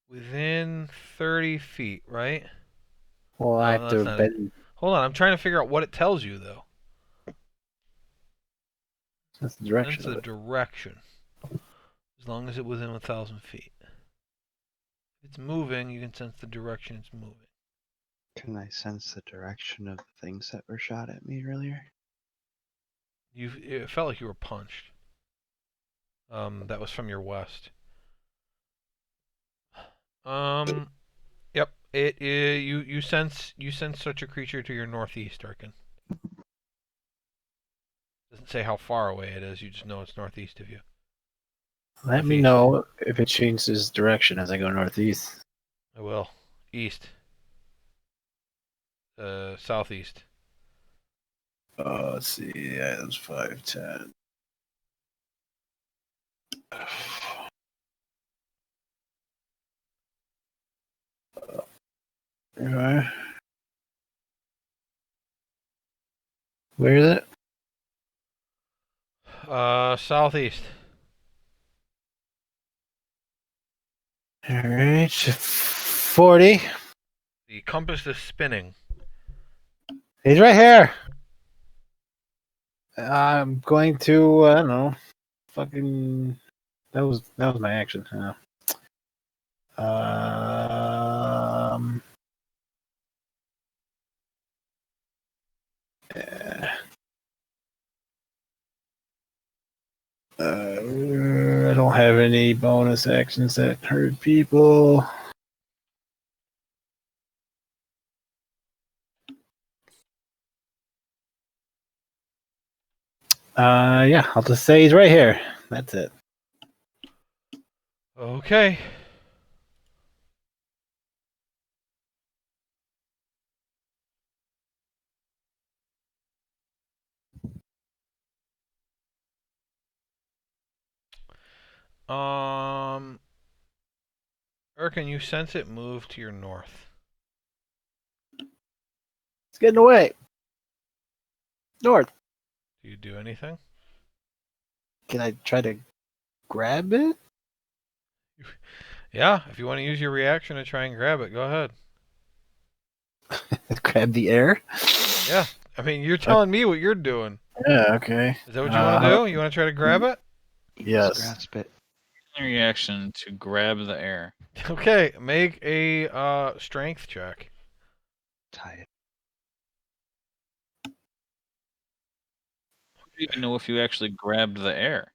within 30 feet, right? Well, I No, have that's to not it. bend. Hold on, I'm trying to figure out what it tells you though. That's the direction Sense of the it. direction. As long as it's within 1,000 feet. If it's moving, you can sense the direction it's moving. Can I sense the direction of the things that were shot at me earlier? It felt like you were punched. That was from your west. Yep. You sense such a creature to your northeast, Arkin. Doesn't say how far away it is. You just know it's northeast of you. Let me Northeast. know if it changes direction as I go northeast. I will. East. Southeast. Let's see. Yeah, it was 5'10". Okay. Where is it? Southeast. All right, 40. The compass is spinning. He's right here. I'm going to. I don't know. Fucking. That was my action. Um. yeah. I don't have any bonus actions that hurt people. Yeah, I'll just say he's right here. That's it. Okay. Erkin, you sense it move to your north. It's getting away. North. Do you do anything? Can I try to grab it? Yeah, if you want to use your reaction to try and grab it, go ahead. Grab the air? Yeah. I mean, you're telling me what you're doing. Yeah, okay. Is that what you want to do? You want to try to grab it? Yes. Grasp it. Reaction to grab the air. Okay, make a strength check. Tie it. How do you even know if you actually grabbed the air?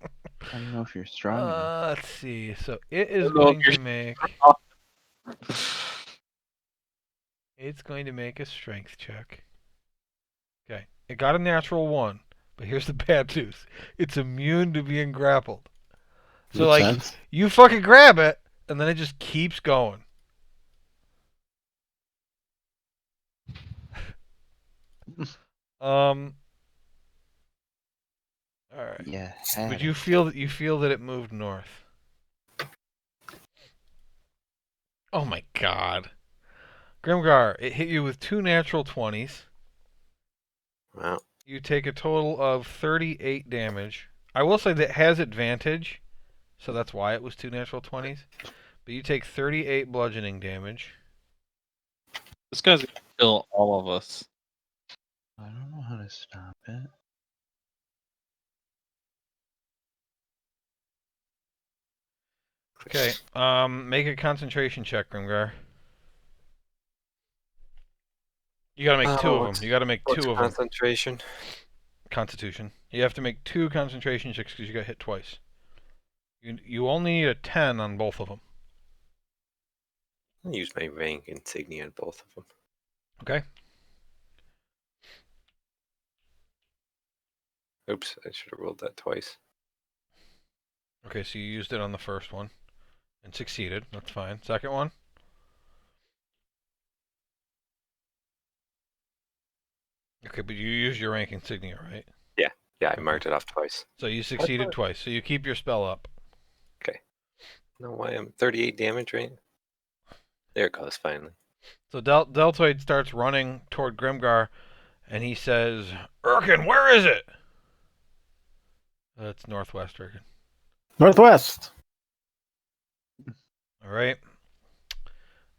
I don't know if you're strong enough. Let's see. So it is Well, going you're- to make. It's going to make a strength check. Okay, it got a natural 1, but here's the bad news: it's immune to being grappled. So Makes like, sense. you fucking grab it, and then it just keeps going. All right. Yeah. But you feel that it moved north. Oh my god. Grimgar, it hit you with 2 natural 20s. Wow. You take a total of 38 damage. I will say that has advantage, so that's why it was 2 natural 20s. But you take 38 bludgeoning damage. This guy's gonna kill all of us. I don't know how to stop it. Okay, make a concentration check, Grimgar. You gotta make 2 of them. You gotta make What's 2 of them. concentration? Constitution. You have to make 2 concentration checks because you got hit twice. You only need a 10 on both of them. I'll use my rank insignia on both of them. Okay. Oops, I should have rolled that twice. Okay, so you used it on the first one and succeeded. That's fine. Second one? Okay, but you used your rank insignia, right? Yeah, I Okay. marked it off twice. So you succeeded twice. So you keep your spell up. No, why I'm 38 damage, right? There it goes, finally. So Deltoid starts running toward Grimgar, and he says, "Urkin, where is it?" That's northwest Urkin. Northwest. All right.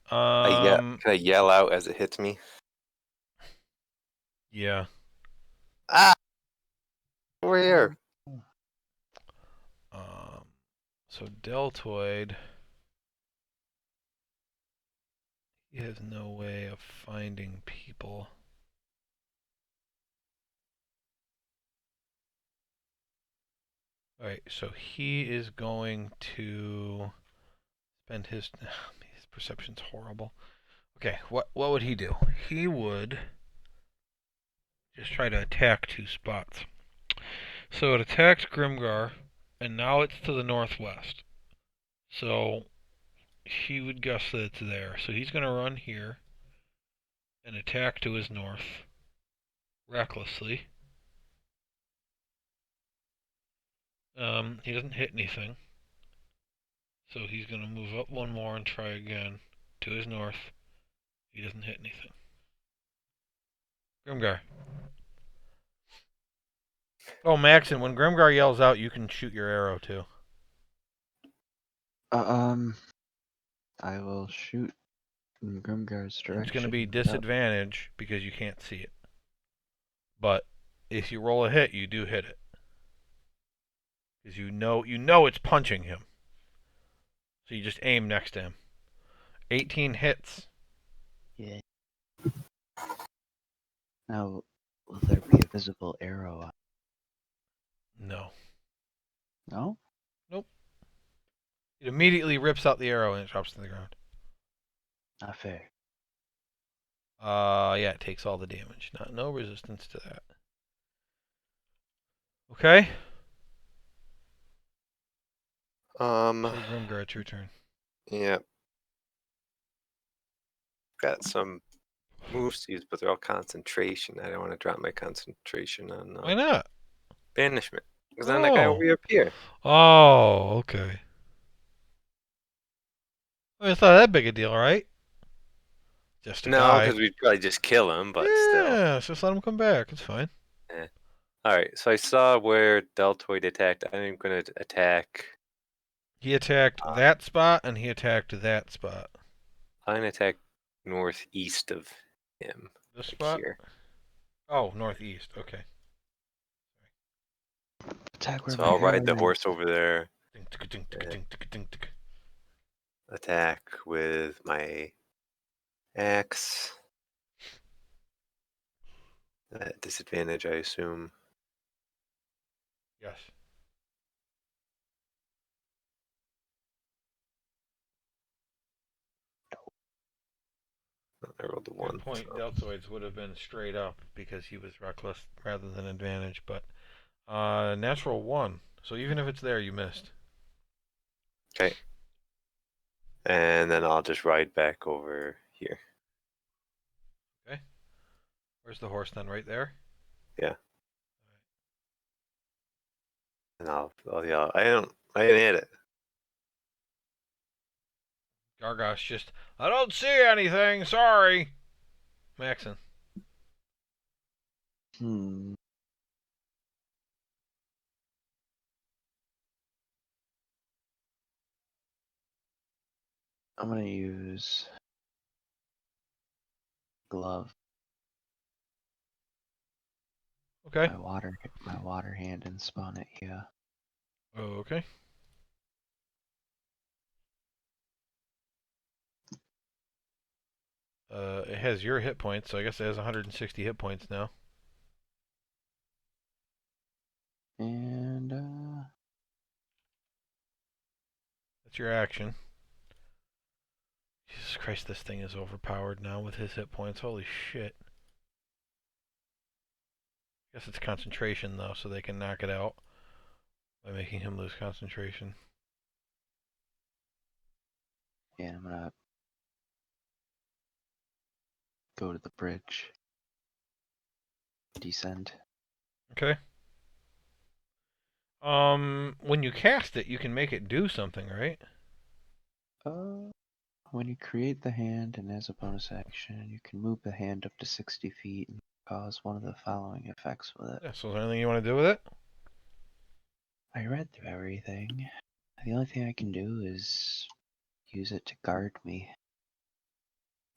Can I yell out as it hits me? Yeah. Ah! Over here. So Deltoid, he has no way of finding people. All right, so he is going to spend his perception's horrible. Okay, what would he do? He would just try to attack 2 spots. So it attacks Grimgar, and now it's to the northwest. So he would guess that it's there. So he's going to run here and attack to his north recklessly. He doesn't hit anything. So he's going to move up 1 more and try again to his north. He doesn't hit anything. Grimgar. Oh, Maxon, when Grimgar yells out, you can shoot your arrow too. I will shoot in Grimgar's direction. It's going to be without- disadvantage because you can't see it. But if you roll a hit, you do hit it. Because you know it's punching him. So you just aim next to him. 18 hits. Yeah. Now, will there be a visible arrow? No. No? It immediately rips out the arrow and it drops to the ground. Not fair. Yeah, it takes all the damage. No resistance to that. Okay. So Grimgar, it's your turn. Yeah. Got some moves to use, but they're all concentration. I don't want to drop my concentration on Why not? banishment. Because then that guy will Oh. reappear. Oh, okay. Well, it's not that big a deal, right? Just a No, guy. because we'd probably just kill him, but still. Yeah, just let him come back. It's fine. Alright, so I saw where Deltoid attacked. I'm going to attack. He attacked that spot and he attacked that spot. I'm going to attack northeast of him. This Like spot? here. Oh, northeast. Okay. Attack where So my I'll ride arrow the is. horse over there. Ding, tick, ding, tick, ding, tick, ding, tick. Attack with my axe. At disadvantage, I assume. Yes. I rolled a Good 1. point. So. Deltoids would have been straight up because he was reckless rather than advantage, but natural 1. So even if it's there, you missed. Okay. And then I'll just ride back over here. Where's the horse then? Right there? And I'll yell. I didn't hit it. Gargosh just, I don't see anything, sorry. Maxon. Hmm. I'm gonna use glove. Okay. My water hand and spawn it here. Okay. It has your hit points, so I guess it has 160 hit points now. And That's your action. Jesus Christ, this thing is overpowered now with his hit points. Holy shit. I guess it's concentration, though, so they can knock it out by making him lose concentration. yeah, I'm gonna go to the bridge. Descend. Okay. When you cast it, you can make it do something, right? When you create the hand and as a bonus action, you can move the hand up to 60 feet and cause one of the following effects with it. Yeah, so is there anything you want to do with it? I read through everything. The only thing I can do is use it to guard me.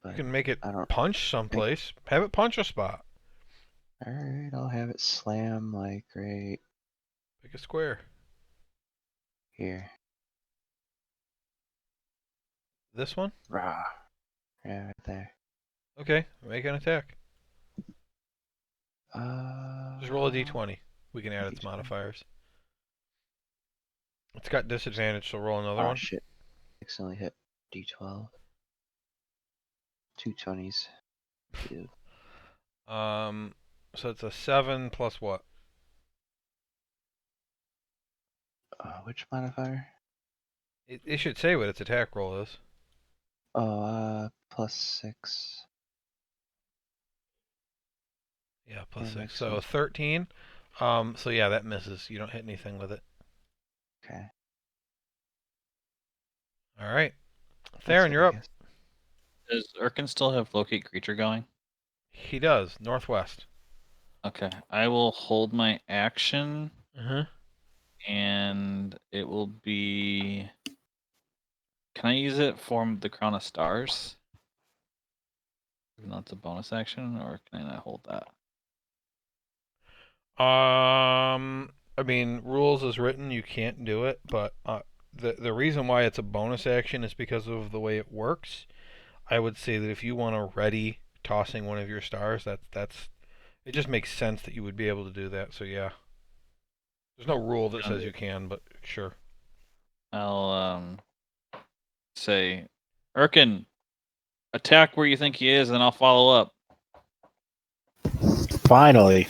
You But can make it I don't. punch someplace. Have it punch a spot. Alright, I'll have it slam like right Pick a square. here. This one? Rah. Yeah, right there. Okay, make an attack. Uh. Just roll a d20. We can add its D20. modifiers. It's got disadvantage, so roll another Oh one. shit. Accidentally hit D12. 2 20s. Dude. So it's a 7 plus what? Which modifier? It should say what its attack roll is. Oh, +6. Yeah, plus Yeah, 6. makes So sense. 13. So yeah, that misses. You don't hit anything with it. Okay. Alright. That's Theron, it, you're I up. guess. Does Urkin still have locate creature going? He does. Northwest. Okay, I will hold my action, Uh-huh. and it will be. Can I use it for the Crown of Stars? Even though it's a bonus action, or can I not hold that? I mean, rules as written, you can't do it, but the reason why it's a bonus action is because of the way it works. I would say that if you want to ready tossing one of your stars, that's it just makes sense that you would be able to do that. So yeah, there's no rule that says you can, but sure. I'll say, Urkin, attack where you think he is, and I'll follow up. Finally.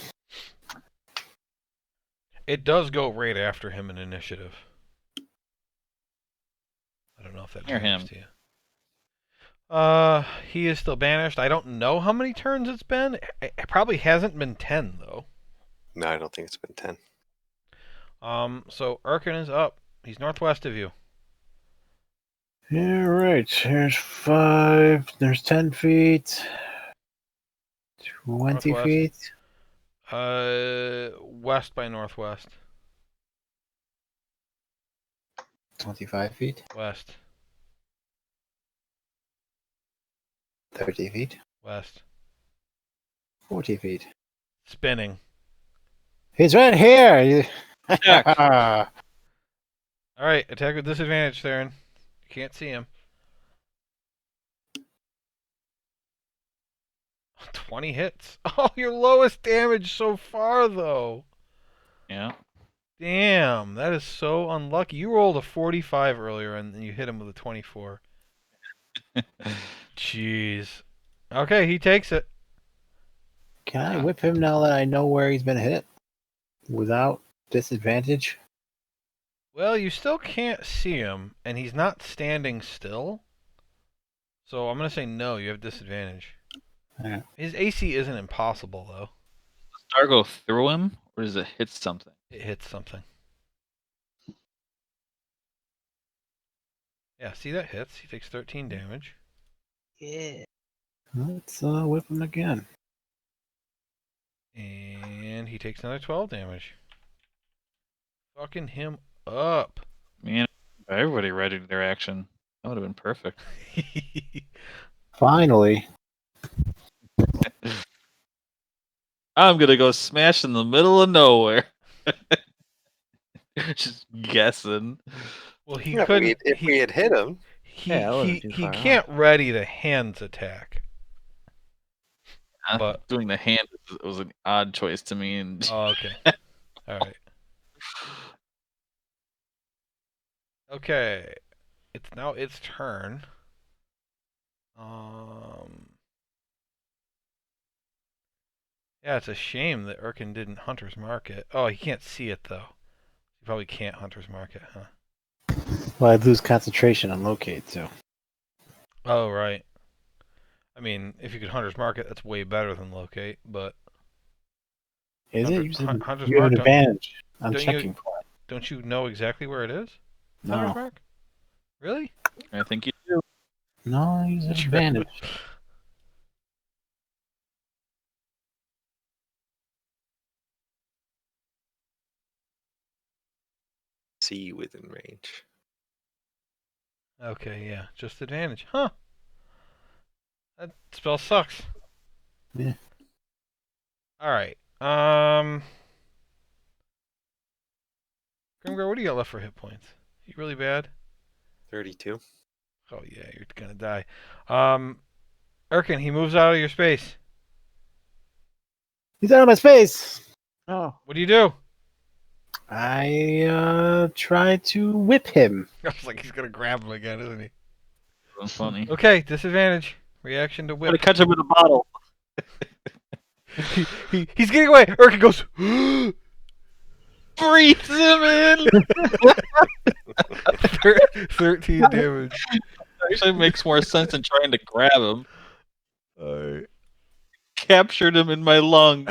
It does go right after him in initiative. I don't know if that Near matters him. to you. He is still banished. I don't know how many turns it's been. It probably hasn't been 10 though. No, I don't think it's been 10. So Urkin is up. He's northwest of you. Yeah, right. There's 5. There's 10 feet. 20 Northwest. feet. West by northwest. 25 feet. West. 30 feet. West. 40 feet. Spinning. He's right here! Attack. Alright, attack with disadvantage, Theron. You can't see him. 20 hits. Oh, your lowest damage so far, though. Yeah. Damn, that is so unlucky. You rolled a 45 earlier and you hit him with a 24. Jeez. Okay, he takes it. Can I whip him now that I know where he's been hit? Without disadvantage? Well, you still can't see him, and he's not standing still. So I'm going to say no, you have disadvantage. Yeah. His AC isn't impossible, though. Does the star go through him, or does it hit something? It hits something. Yeah, see, that hits. He takes 13 damage. Yeah. Let's whip him again. And he takes another 12 damage. Fucking him up. Man, everybody ready their action. That would have been perfect. Finally. I'm gonna go smash in the middle of nowhere. Just guessing. Well, he Yeah, couldn't. if we had hit him, Yeah, I wasn't too He far can't ready the hands attack. But doing the hand was an odd choice to me. And oh, okay. All right. Okay. It's now its turn. Yeah, it's a shame that Urkin didn't Hunter's Mark it. Oh, he can't see it though. He probably can't Hunter's Mark it, huh? Well, I'd lose concentration on locate too. Oh, right. I mean, if you could Hunter's Mark it, that's way better than locate. But Is it? You said Hunter's you have Mark an advantage. I'm don't checking for it. don't you know exactly where it is? Hunter's No. Mark? Really? I think you do. No, I use an advantage. see within range. Okay, yeah, just advantage. Huh. That spell sucks. Yeah. Alright. Grimgar, what do you got left for hit points? You really bad? 32. Oh yeah, you're gonna die. Urkin, he moves out of your space. He's out of my space. Oh. What do you do? I try to whip him. I was like, he's gonna grab him again, isn't he? That's funny. Okay, disadvantage. Reaction to I'm gonna whip. catch him with a bottle. He's getting away. Urkin goes. Breathes him in. 13 damage. Actually makes more sense than trying to grab him. Alright. Captured him in my lungs.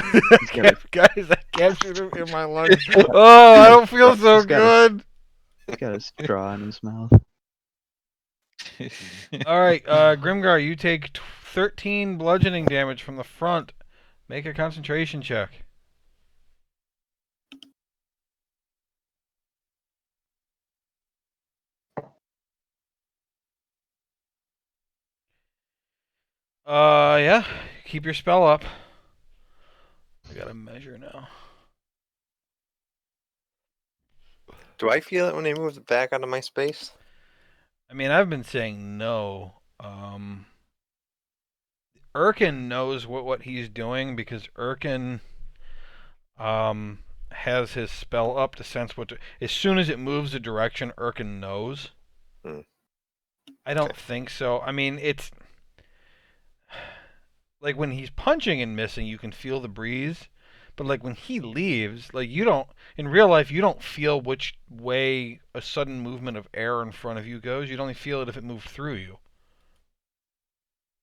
Guys, I captured him in my lungs. Oh, I don't feel so He's got good. He's got a straw in his mouth. Alright, Grimgar, you take 13 bludgeoning damage from the front. Make a concentration check. Yeah. Keep your spell up. I gotta measure now. Do I feel it when they move it back out of my space? I mean, I've been saying no. Urkin knows what he's doing because Urkin has his spell up to sense what to, as soon as it moves a direction, Urkin knows. Hmm. I don't think so. I mean, it's like when he's punching and missing, you can feel the breeze. But like when he leaves, like you don't in real life, you don't feel which way a sudden movement of air in front of you goes. You'd only feel it if it moved through you.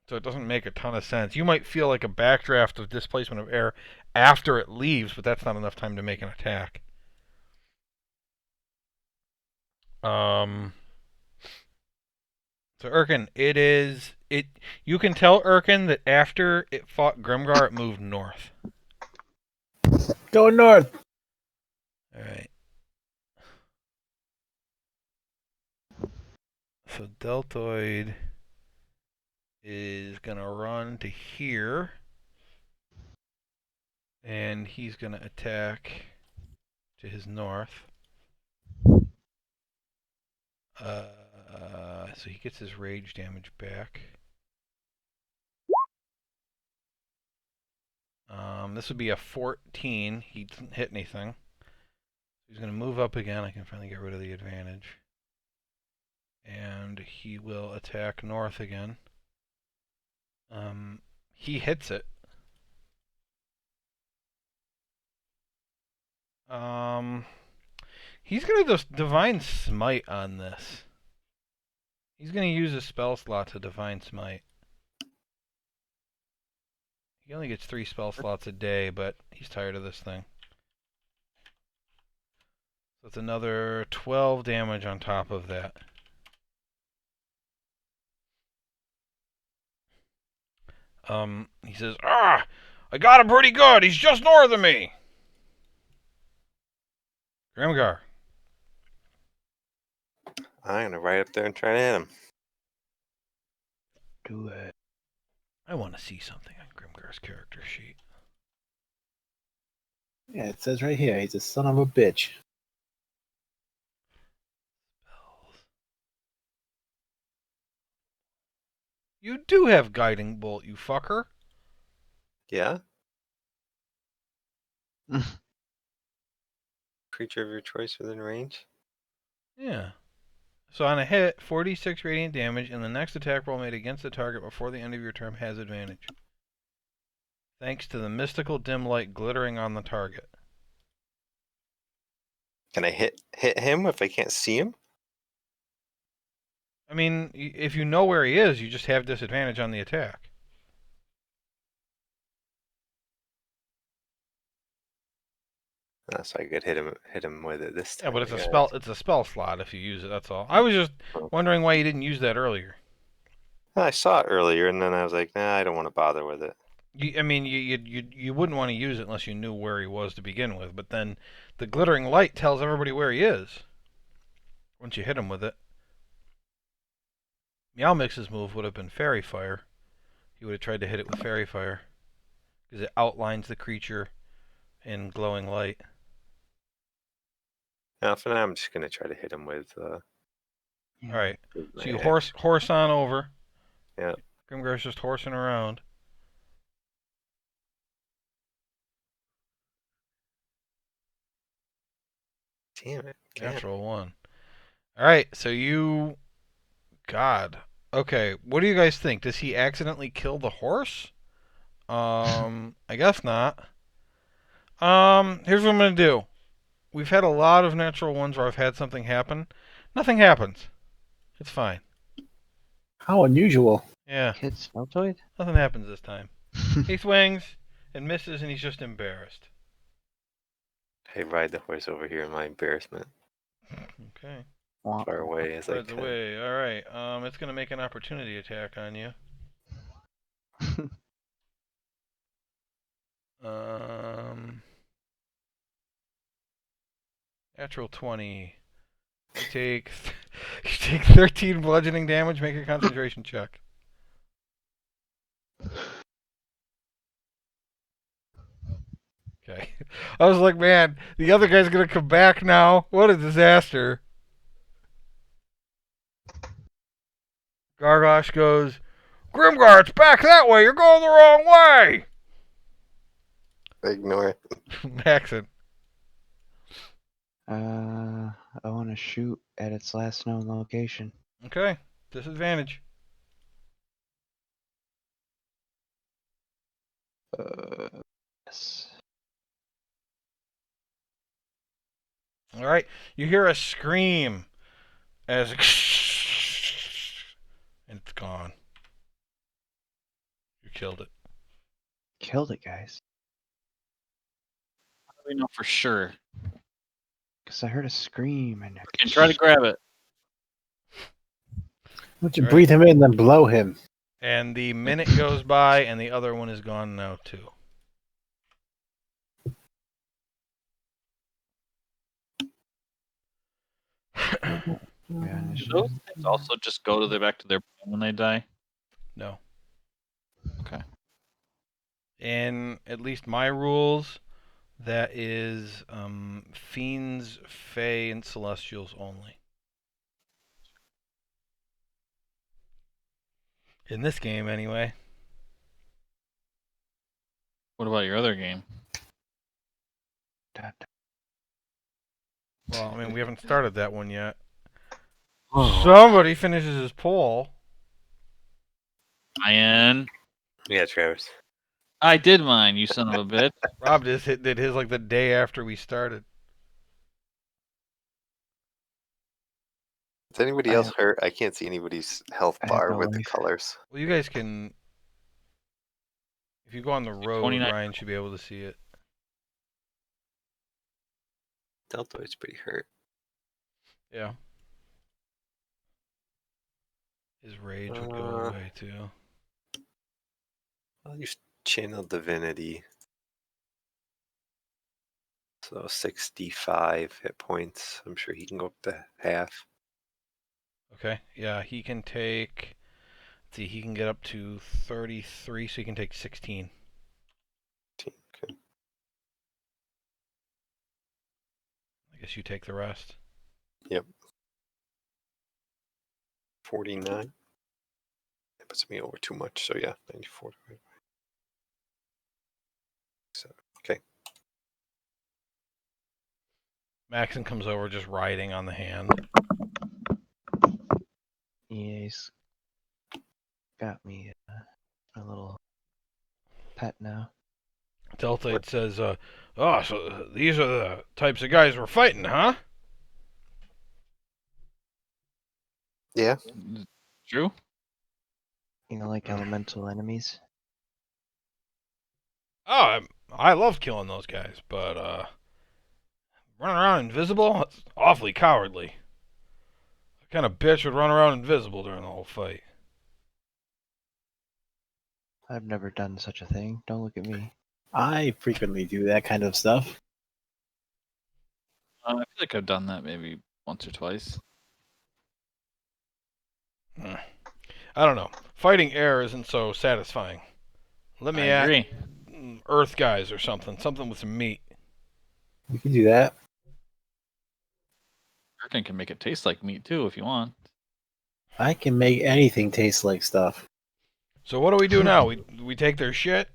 So it doesn't make a ton of sense. You might feel like a backdraft of displacement of air after it leaves, but that's not enough time to make an attack. So Urkin, you can tell Urkin that after it fought Grimgar, it moved north. Going north. Alright. So Deltoid is gonna run to here. And he's gonna attack to his north. So he gets his rage damage back. This would be a 14. He didn't hit anything. He's going to move up again. I can finally get rid of the advantage. And he will attack north again. He hits it. He's going to just Divine Smite on this. He's going to use a spell slot to Divine Smite. He only gets 3 spell slots a day, but he's tired of this thing. So it's another 12 damage on top of that. He says, "Ah, I got him pretty good. He's just north of me." Grimgar. I'm gonna ride up there and try to hit him. Do it. I want to see something on Grimgar's character sheet. Yeah, it says right here, he's a son of a bitch. You do have guiding bolt, you fucker. Yeah. Creature of your choice within range. Yeah. So on a hit, 46 radiant damage, and the next attack roll made against the target before the end of your turn has advantage. Thanks to the mystical dim light glittering on the target. Can I hit him if I can't see him? I mean, if you know where he is, you just have disadvantage on the attack. So I could hit him with it this time. Yeah, but it's I a guess. spell. It's a spell slot if you use it. That's all. I was just wondering why you didn't use that earlier. I saw it earlier, and then I was like, nah, I don't want to bother with it. You wouldn't want to use it unless you knew where he was to begin with. But then the glittering light tells everybody where he is once you hit him with it. Meowmix's move would have been Fairy Fire. He would have tried to hit it with Fairy Fire because it outlines the creature in glowing light. Now, for now, I'm just gonna try to hit him with. All right. With So my you axe. horse on over. Yeah. Grimgar's just horsing around. Damn it. Can't. Natural one. All right. So you, God. Okay. What do you guys think? Does he accidentally kill the horse? I guess not. Here's what I'm gonna do. We've had a lot of natural ones where I've had something happen. Nothing happens. It's fine. How unusual. Yeah. Kid Smeltoid? Nothing happens this time. He swings and misses, and he's just embarrassed. I ride the horse over here in my embarrassment, Okay. far away as I Rides can. away. All right. It's gonna make an opportunity attack on you. Natural 20. You take you take 13 bludgeoning damage. Make a concentration check. Okay. I was like, man, the other guy's gonna come back now. What a disaster. Gargosh goes, Grimgar, it's back that way. You're going the wrong way. Ignore it. Maxon. I want to shoot at its last known location. Okay. Disadvantage. Yes. All right. You hear a scream as and it's gone. You killed it. Killed it, guys. How do we know for sure? Because I heard a scream and We can try to grab it. Why don't you Right. breathe him in, then blow him? And the minute goes by, and the other one is gone now too. Yeah, Do those things also just go to back to their plane when they die? No. Okay. In at least my rules, that is fiends, fae, and celestials only. In this game, anyway. What about your other game? Well, I mean, we haven't started that one yet. Oh. Somebody finishes his poll. Ian. Yeah, Travis. I did mine, you son of a bitch. Rob did his like the day after we started. Is anybody I else have- hurt? I can't see anybody's health I have bar no with the life. colors. Well, you guys can. If you go on the road, 29. Ryan should be able to see it. Deltoid's pretty hurt. Yeah. His rage would go away too. I'll use Channel Divinity. So 65 hit points. I'm sure he can go up to half. Okay. Yeah, he can take. Let's see, he can get up to 33, so he can take 16. Okay. I guess you take the rest. Yep. 49. That puts me over too much. So yeah, 94. So, okay. Maxon comes over just riding on the hand. Yeah, he's got me a little pet now. Deltite says, oh, so these are the types of guys we're fighting, huh? Yeah. True. You know, like elemental enemies. Oh, I love killing those guys, but, running around invisible? That's awfully cowardly. What kind of bitch would run around invisible during the whole fight? I've never done such a thing. Don't look at me. I frequently do that kind of stuff. I feel like I've done that maybe once or twice. I don't know. Fighting air isn't so satisfying. Let me I at agree. earth guys or something. Something with some meat. You can do that. Gherkin can make it taste like meat too if you want. I can make anything taste like stuff. So what do we do now? We take their shit?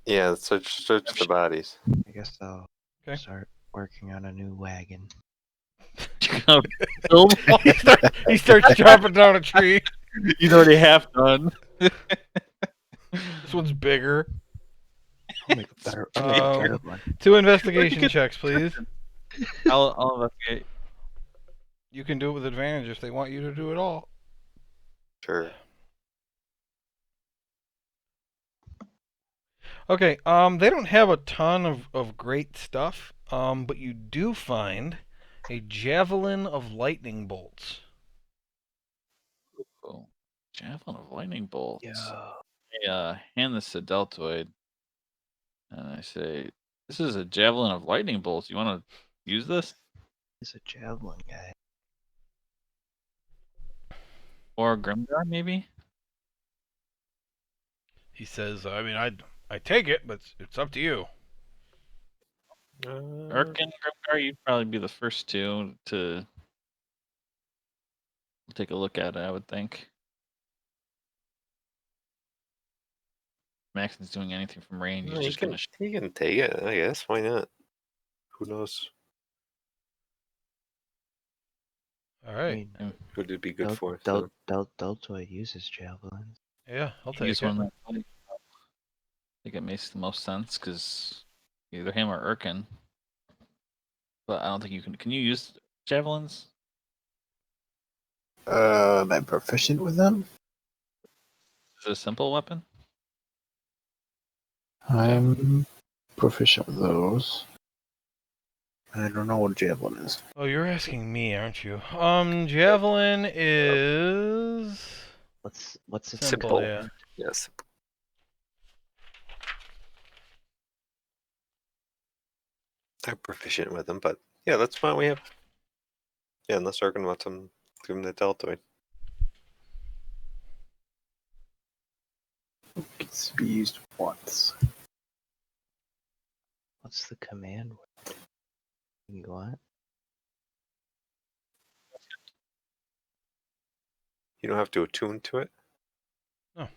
Yeah, search the bodies. I guess I'll Okay. start working on a new wagon. Build one. he starts chopping down a tree. He's already half done. This one's bigger. I'll make a better one. 2 investigation checks, please. I'll investigate. You can do it with advantage if they want you to do it all. Sure. Okay, they don't have a ton of great stuff, but you do find a javelin of lightning bolts. Oh, javelin of lightning bolts. Yeah. I hand this to Deltoid, and I say, "This is a javelin of lightning bolts. You want to use this, He's a javelin guy. or a Grimgar, maybe?" He says, I mean, I take it, but it's up to you. Urkin, Grimgar, you'd probably be the first two to take a look at it, I would think. Maxon's doing anything from range. No, He's just gonna. he can take it, I guess. Why not? Who knows? All I think mean, Who would it be good for? So. Deltoid uses javelins. yeah, I'll take use it. one. I think it makes the most sense because either him or Urkin. But I don't think you can. Can you use javelins? Am I proficient with them? Is it a simple weapon? I'm proficient with those. I don't know what a javelin is. Oh, you're asking me, aren't you? Javelin is What's it simple, Simple. yeah. Yes. I'm proficient with them, but yeah, that's fine. We have. Yeah, unless Arkin wants them, give him the Deltoid. It's be used once. What's the command word? You want? You don't have to attune to it. No.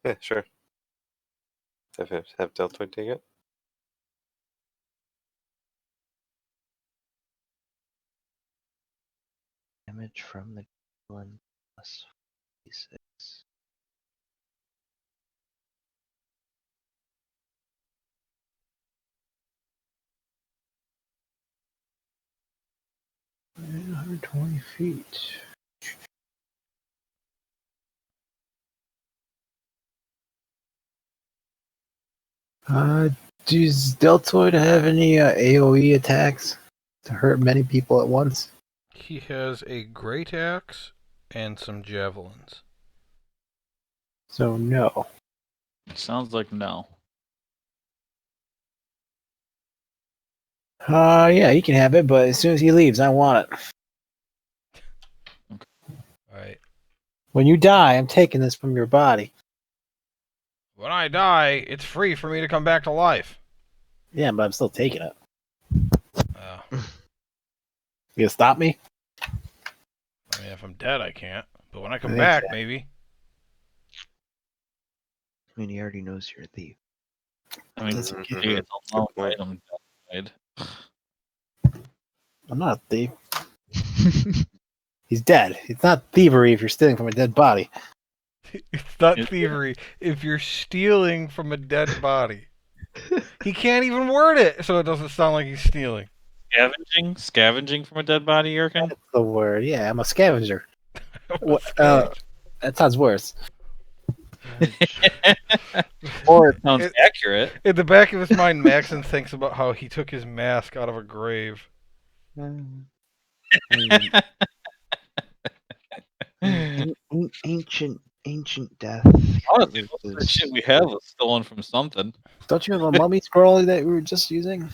Yeah, sure. Have Deltoid take it. Damage from the javelin plus 46. And 120 feet. Does Deltoid have any AoE attacks to hurt many people at once? He has a great axe and some javelins. So no. Sounds like no. Yeah, he can have it, but as soon as he leaves, I want it. Alright. When you die, I'm taking this from your body. When I die, it's free for me to come back to life. Yeah, but I'm still taking it. Uh, You gonna stop me? I mean, if I'm dead, I can't. But when I come think back, so. maybe. I mean, he already knows you're a thief. I mean, That's Mhm. hey, it's a long Good point. item. Right? I'm not a thief. He's dead. It's not thievery if you're stealing from a dead body. It's not It's- thievery if you're stealing from a dead body. He can't even word it so it doesn't sound like he's stealing. Scavenging from a dead body, Yurkin? That's the word. Yeah, I'm a scavenger. What, Scavenge. that sounds worse. Or it sounds It- accurate. In the back of his mind, Maxon thinks about how he took his mask out of a grave. I mean, ancient death. Honestly, most of the is- shit we have was stolen from something. Don't you have a mummy scroll that we were just using?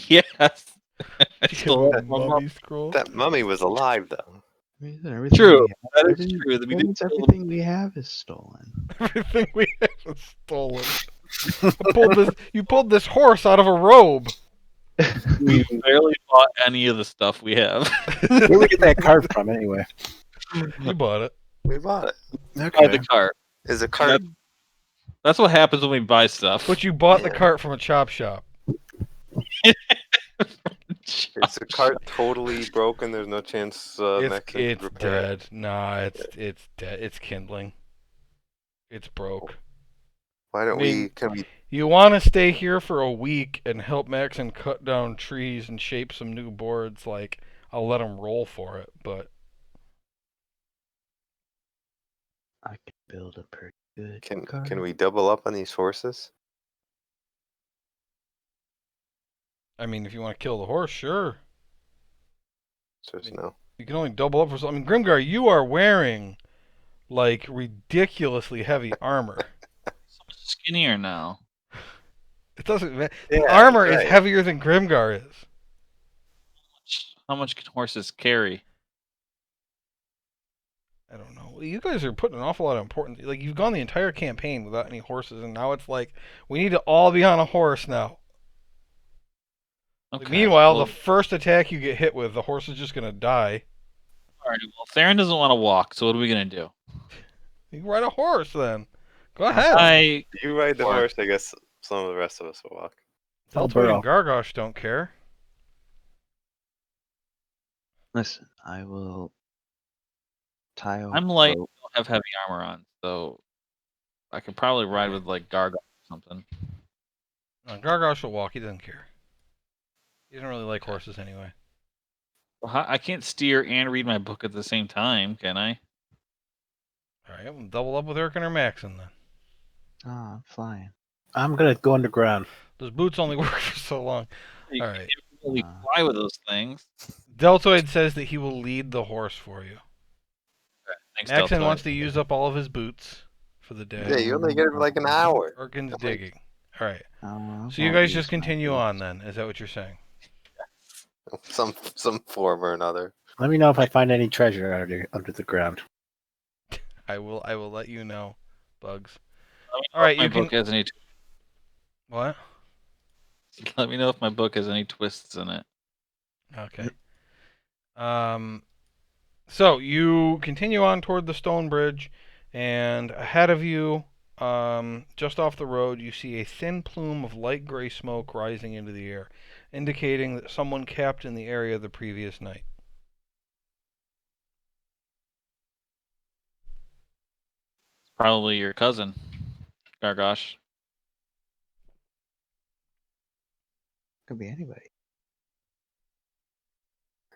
Yes. Do you Stole have a it from mummy scroll? That mummy was alive, though. I mean, isn't everything True. we have, That is everything- true. That we that didn't means steal them. everything we have is stolen. Everything we have is stolen. You pulled this horse out of a robe. We barely bought any of the stuff we have. Where did we get that card from, anyway? You bought it. We bought it. Buy the cart. Is a cart? That's what happens when we buy stuff. But you bought the Yeah. cart from a chop shop. Is the cart totally broken? There's no chance Max can It's repair it. dead. Nah, it's dead. It's kindling. It's broke. Why don't I mean- we? Can we? You want to stay here for a week and help Maxon cut down trees and shape some new boards? Like, I'll let him roll for it. But I can build a pretty good Can card. we double up on these horses? I mean, if you want to kill the horse, sure. Just no. You can only double up for something. I mean, Grimgar, you are wearing like ridiculously heavy armor. So much skinnier now. It doesn't. The Yeah, armor right. is heavier than Grimgar is. How much can horses carry? I don't know. You guys are putting an awful lot of importance. Like, you've gone the entire campaign without any horses, and now it's like we need to all be on a horse now. Okay. Meanwhile, well, the first attack you get hit with, the horse is just gonna die. all right, well, Theron doesn't want to walk, so what are we gonna do? You can ride a horse then. Go ahead. You ride the Or- horse. I guess some of the rest of us will walk. I'll Deltoid burrow. and Gargosh don't care. Listen, I will tie a I'm light. rope. I don't have heavy armor on, so I could probably ride with like Gargoyle or something. Gargosh will walk. He doesn't care. He doesn't really like horses anyway. Well, I can't steer and read my book at the same time, can I? All right, we'll double up with Erkin or Maxon then. Ah, I'm flying. I'm gonna go underground. Those boots only work for so long. You All can't right. really fly with those things. Deltoid says that he will lead the horse for you. Thanks, Maxon Deltoid. wants to use up all of his boots for the Yeah, day. you only get like an hour. Erkin's Like- digging. All right. I So you won't guys use just my continue boots. on then. Is that what you're saying? Some form or another. Let me know if I find any treasure under the ground. I will let you know, Bugs. Let me know All right, if my you can. book has any. What? Let me know if my book has any twists in it. Okay. So you continue on toward the stone bridge, and ahead of you, just off the road, you see a thin plume of light gray smoke rising into the air, indicating that someone camped in the area the previous night. Probably your cousin, Gargosh. Could be anybody.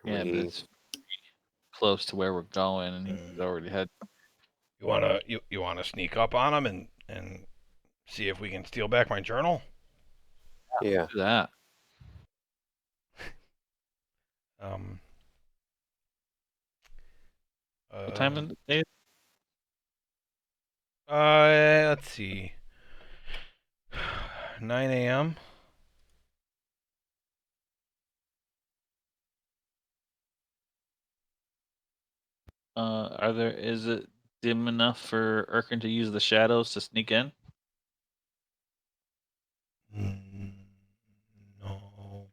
Yeah, but We- it's close to where we're going, and he's already had. You wanna sneak up on him and see if we can steal back my journal? Yeah. Do that. Um. What time in the day? Let's see. 9 a.m. Is it dim enough for Urkin to use the shadows to sneak in? No.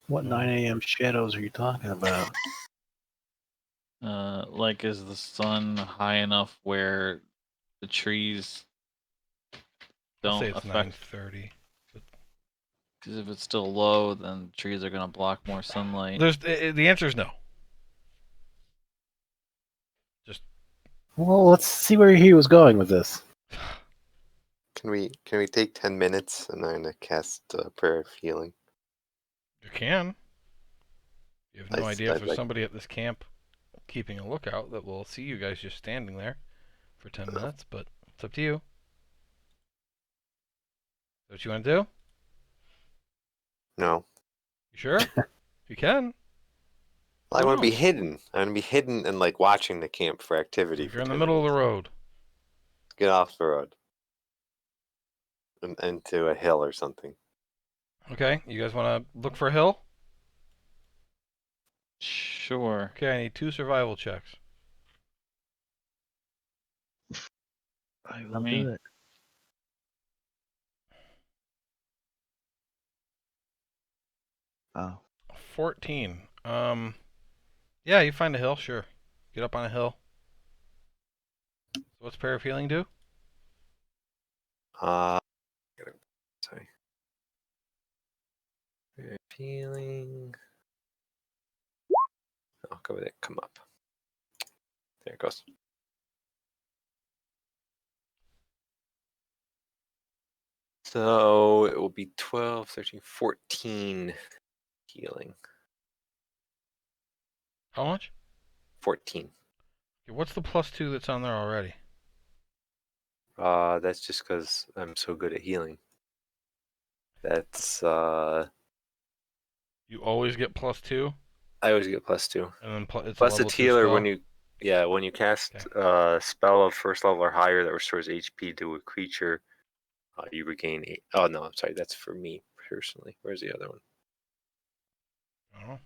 What No. 9 a.m. shadows are you talking about? Like, is the sun high enough where the trees I'll say don't it's affect? 9:30. Because if it's still low, then trees are gonna block more sunlight. The answer is no. Well, let's see where he was going with this. Can we take 10 minutes and I'm gonna cast prayer of healing? You can. You have no idea if I'd there's like. somebody at this camp keeping a lookout that will see you guys just standing there for 10 minutes, but it's up to you. What you want to do? No. You sure? You can. I Who want to be knows? hidden. I want to be hidden and like watching the camp for activity If for you're in the 10 middle of the minutes. road. Get off the road. And into a hill or something. Okay, you guys want to look for a hill? Sure. Okay, I need 2 survival checks. I will me. do it. Oh, 14. Yeah, you find a hill, sure. Get up on a hill. So what's prayer of healing do? Sorry. Feeling. Oh, go with it. Come up. There it goes. So it will be 12, 13, 14 healing. How much? 14. Okay, what's the +2 that's on there already? That's just because I'm so good at healing. That's You always get +2, I always get +2. and then it's a Plus level it's 2 healer spell. when you cast Okay. a spell of first level or higher that restores HP to a creature, you regain 8. Oh no, I'm sorry, that's for me personally. Where's the other one? I don't know.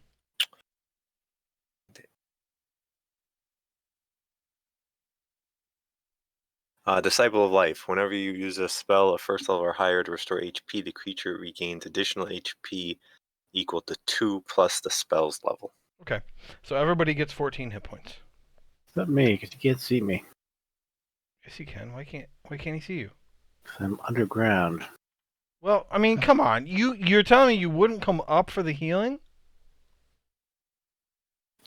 Disciple of Life. Whenever you use a spell of first level or higher to restore HP, the creature regains additional HP equal to 2 plus the spell's level. Okay, so everybody gets 14 hit points. Except me, because you can't see me. Yes, you can. Why can't he see you? I'm underground. Well, I mean, come on. You're telling me you wouldn't come up for the healing?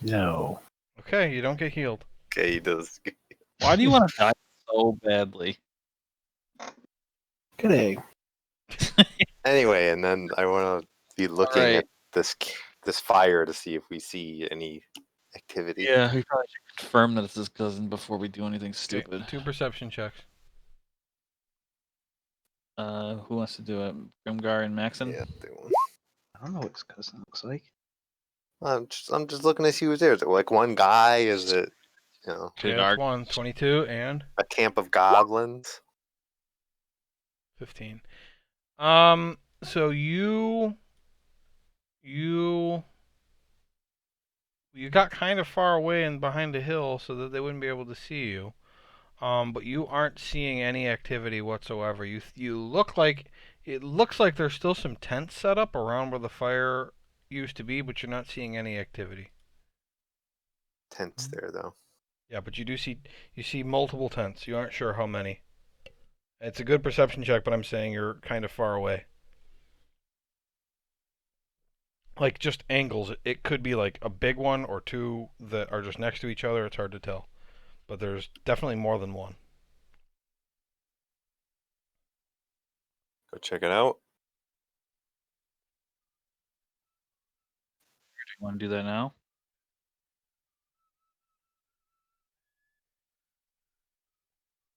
No. Okay, you don't get healed. Okay, he does. Why do you want to die so badly? Good egg. Anyway, and then I want to be looking Alright. at this fire to see if we see any activity. Yeah, we probably should confirm that it's his cousin before we do anything Okay, stupid. 2 perception checks. Who wants to do it? Grimgar and Maxon? Yeah, I don't know what his cousin looks like. I'm just looking to see who's there. Is it like one guy? Is it Okay, that's 1. 22 and a camp of goblins? 15. So you got kind of far away and behind a hill so that they wouldn't be able to see you. But you aren't seeing any activity whatsoever. You look like it looks like there's still some tents set up around where the fire used to be, but you're not seeing any activity. Tents there though. Yeah, but you see multiple tents. You aren't sure how many. It's a good perception check, but I'm saying you're kind of far away. Like just angles. It could be like a big one or 2 that are just next to each other. It's hard to tell, but there's definitely more than one. Go check it out. Do you want to do that now?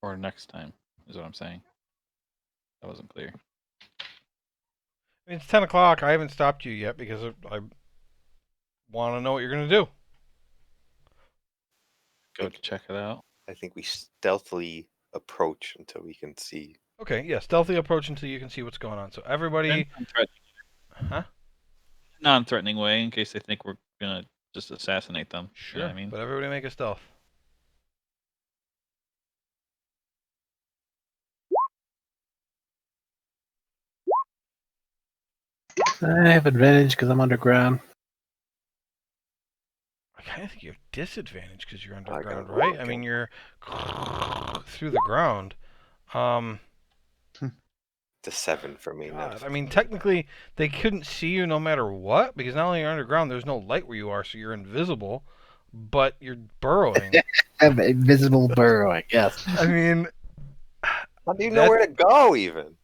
Or next time, is what I'm saying. That wasn't clear. mean, it's 10 o'clock. I haven't stopped you yet because I want to know what you're going to do. Go check it out. I think we stealthily approach until we can see. Okay, yeah, stealthy approach until you can see what's going on. So everybody, huh? Non-threatening way, in case they think we're gonna just assassinate them. Sure. You know what I mean? But everybody make a stealth. I have advantage because I'm underground. I kind of think you have disadvantage because you're got underground, it right? I working. mean, you're through the ground. The 7 for me. Not God, a I mean, 15. technically, they couldn't see you no matter what because not only are you underground, there's no light where you are, so you're invisible, but you're burrowing. I have invisible burrowing, yes. I mean, How do you know where to go? Even.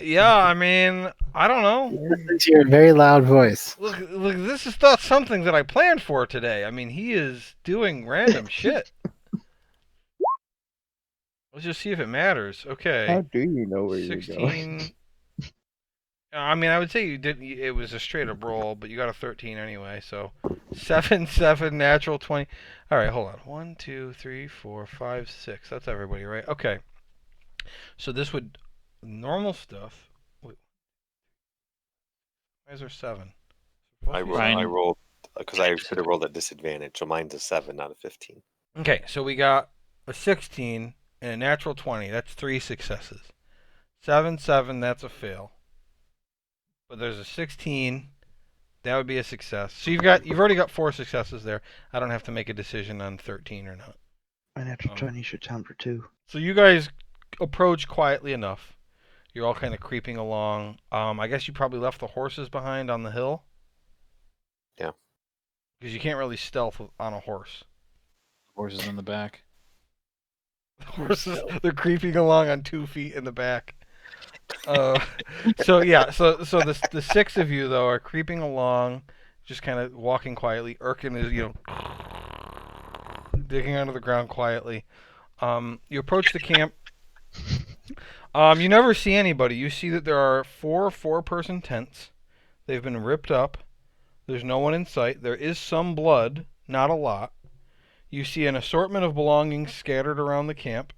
yeah, I mean, I don't know. Listen to your very loud voice. Look, this is not something that I planned for today. I mean, he is doing random shit. Let's just see if it matters. Okay. How do you know where you're going? 16. I mean, I would say you did. It was a straight up roll, but you got a 13 anyway. So 7, 7, natural 20. All right, hold on. 1, 2, 3, 4, 5, 6. That's everybody, right? Okay. So this would normal stuff. Wait, why is there 7? I rolled because I should have rolled at disadvantage, so mine's a 7, not a 15. Okay, so we got a 16 and a natural 20. That's 3 successes. 7, 7. That's a fail. But there's a 16. That would be a success. So you've already got 4 successes there. I don't have to make a decision on 13 or not. My natural 20 should count for 2. So you guys approach quietly enough. You're all kind of creeping along. I guess you probably left the horses behind on the hill. Yeah. Because you can't really stealth on a horse. Horses in the back. Horses, they're creeping along on 2 feet in the back. So the 6 of you though are creeping along, just kind of walking quietly. Erkin is digging under the ground quietly. You approach the camp. You never see anybody. You see that there are 4 4-person tents. They've been ripped up. There's no one in sight. There is some blood, not a lot. You see an assortment of belongings scattered around the camp,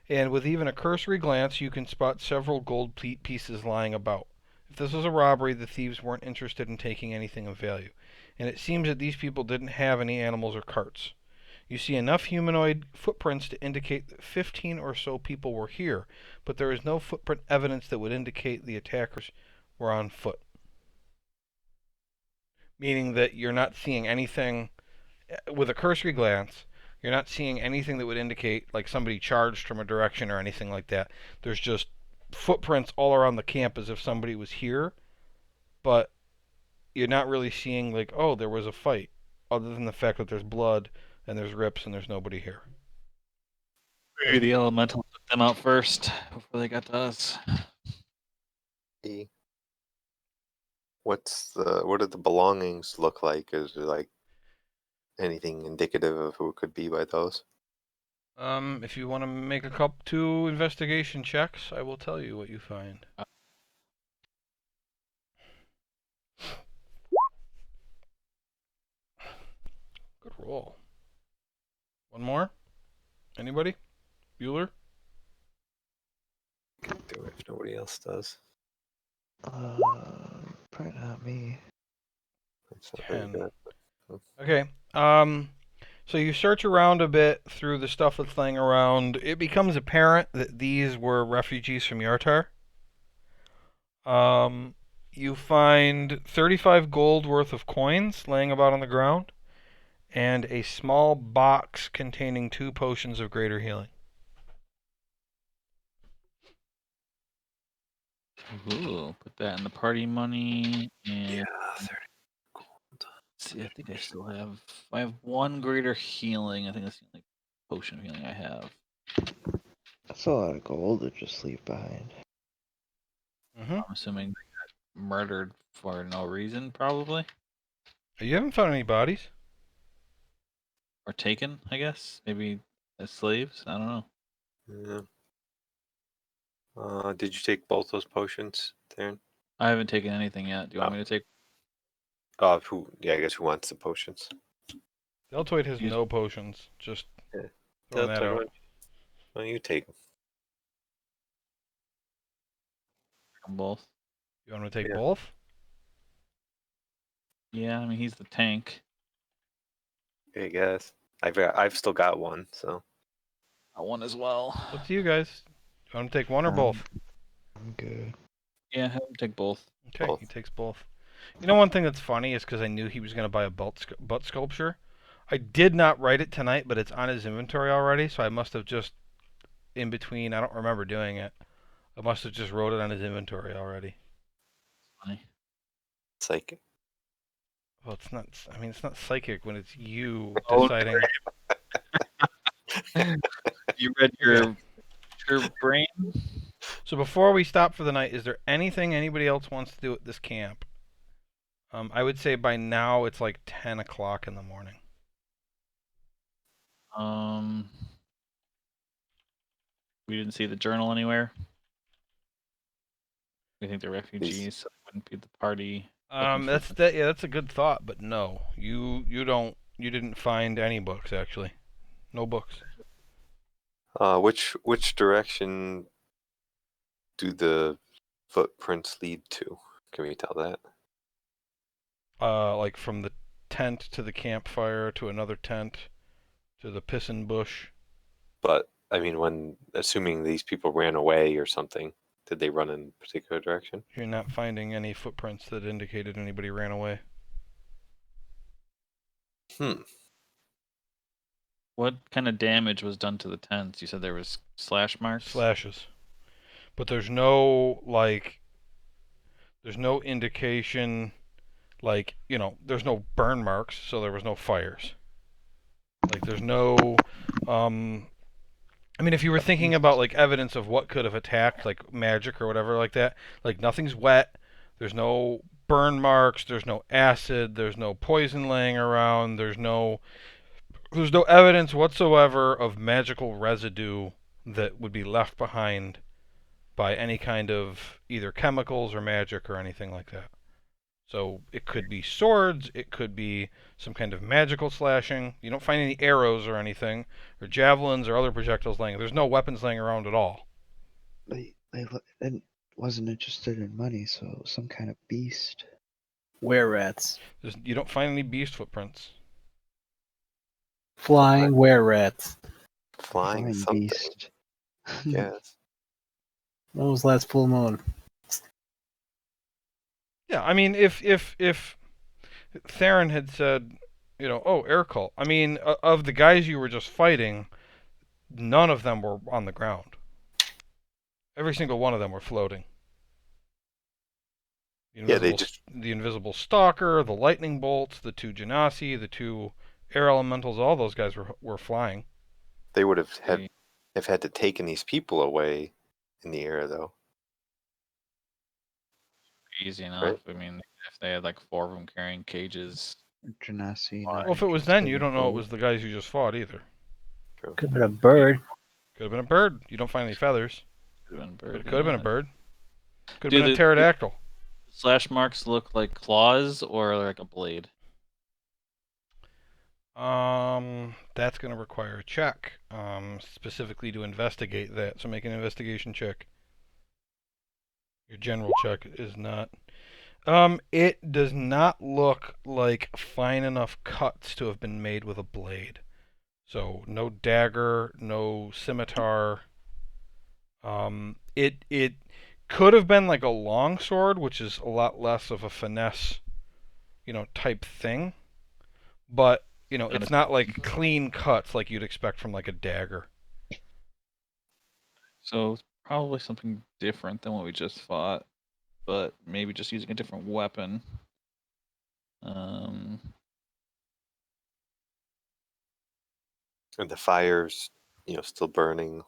and with even a cursory glance, you can spot several gold pieces lying about. If this was a robbery, the thieves weren't interested in taking anything of value, and it seems that these people didn't have any animals or carts. You see enough humanoid footprints to indicate that 15 or so people were here, but there is no footprint evidence that would indicate the attackers were on foot. Meaning that you're not seeing anything with a cursory glance. You're not seeing anything that would indicate like somebody charged from a direction or anything like that. There's just footprints all around the camp as if somebody was here, but you're not really seeing like, oh, there was a fight, other than the fact that there's blood and there's rips and there's nobody here. Maybe the elemental took them out first before they got to us. What do the belongings look like? Is there like anything indicative of who it could be by those? If you want to make a couple 2 investigation checks, I will tell you what you find. Good roll. One more? Anybody? Bueller? Can do it if nobody else does. Probably not me. That's not very 10. good. Okay. So you search around a bit through the stuff that's laying around. It becomes apparent that these were refugees from Yartar. You find 35 gold worth of coins laying about on the ground, and a small box containing 2 potions of greater healing. Ooh, put that in the party money. And Yeah, 30 gold. let's see, I think I have 1 greater healing. I think that's the only potion of healing I have. That's a lot of gold to just leave behind. Mm-hmm. I'm assuming they got murdered for no reason, probably. You haven't found any bodies. Or taken, I guess. Maybe as slaves. I don't know. Yeah. Did you take both those potions, Darren? I haven't taken anything yet. Do you want me to take? Who? Yeah, I guess who wants the potions? Deltoid has Use- no potions. Just Yeah. throwing that Delta, out. why don't you take them? them both? You want me to take Yeah. both? Yeah, I mean he's the tank. I guess I've still got one, so I one as well. It's up to you guys. You want to take one or both? I'm good. Yeah, have him take both. Okay, both. he takes both. You know, one thing that's funny is because I knew he was going to buy a butt sculpture. I did not write it tonight, but it's on his inventory already, so I must have just, in between, I don't remember doing it. I must have just wrote it on his inventory already. Funny. Psychic. Well, it's not, I mean, it's not psychic when it's you Oh, deciding. You read your brain? So before we stop for the night, is there anything anybody else wants to do at this camp? I would say by now it's like 10 o'clock in the morning. We didn't see the journal anywhere. We think they're refugees, so it wouldn't be the party. That's that. Yeah, that's a good thought, but no, you didn't find any books actually. No books. Which direction do the footprints lead to? Can we tell that? Like from the tent to the campfire to another tent to the pissin bush. But I mean, when assuming these people ran away or something, did they run in a particular direction? You're not finding any footprints that indicated anybody ran away. What kind of damage was done to the tents? You said there was slash marks. Slashes, but there's no there's no indication, there's no burn marks, so there was no fires. Like there's no I mean, if you were thinking about like evidence of what could have attacked, like magic or whatever like that, like nothing's wet. There's no burn marks. There's no acid. There's no poison laying around. There's no evidence whatsoever of magical residue that would be left behind by any kind of either chemicals or magic or anything like that. So it could be swords, it could be some kind of magical slashing. You don't find any arrows or anything, or javelins or other projectiles laying. There's no weapons laying around at all. They wasn't interested in money, so it was some kind of beast. Were rats. You don't find any beast footprints. Flying were rats. Flying something. beast. Yes. When was last full moon? Yeah, I mean, if Theron had said, oh, air cult. I mean, of the guys you were just fighting, none of them were on the ground. Every single one of them were floating. The invisible stalker, the lightning bolts, the two genasi, the two air elementals, all those guys were flying. They would have had to taken these people away in the air, though. Easy enough. Right. I mean, if they had like 4 of them carrying cages. Genasi. Well, if it was then, you don't know it was the guys you just fought either. True. Could have been a bird. Could have been a bird. You don't find any feathers. Could have been a bird. But it could have been a bird. Could Do have been a pterodactyl. Slash marks look like claws or like a blade? That's going to require a check, specifically to investigate that. So make an investigation check. Your general check is not. It does not look like fine enough cuts to have been made with a blade. So no dagger, no scimitar. It could have been like a long sword, which is a lot less of a finesse, type thing. But it's not like clean cuts like you'd expect from like a dagger. So it's probably something different than what we just fought, but maybe just using a different weapon. And the fire's, still burning,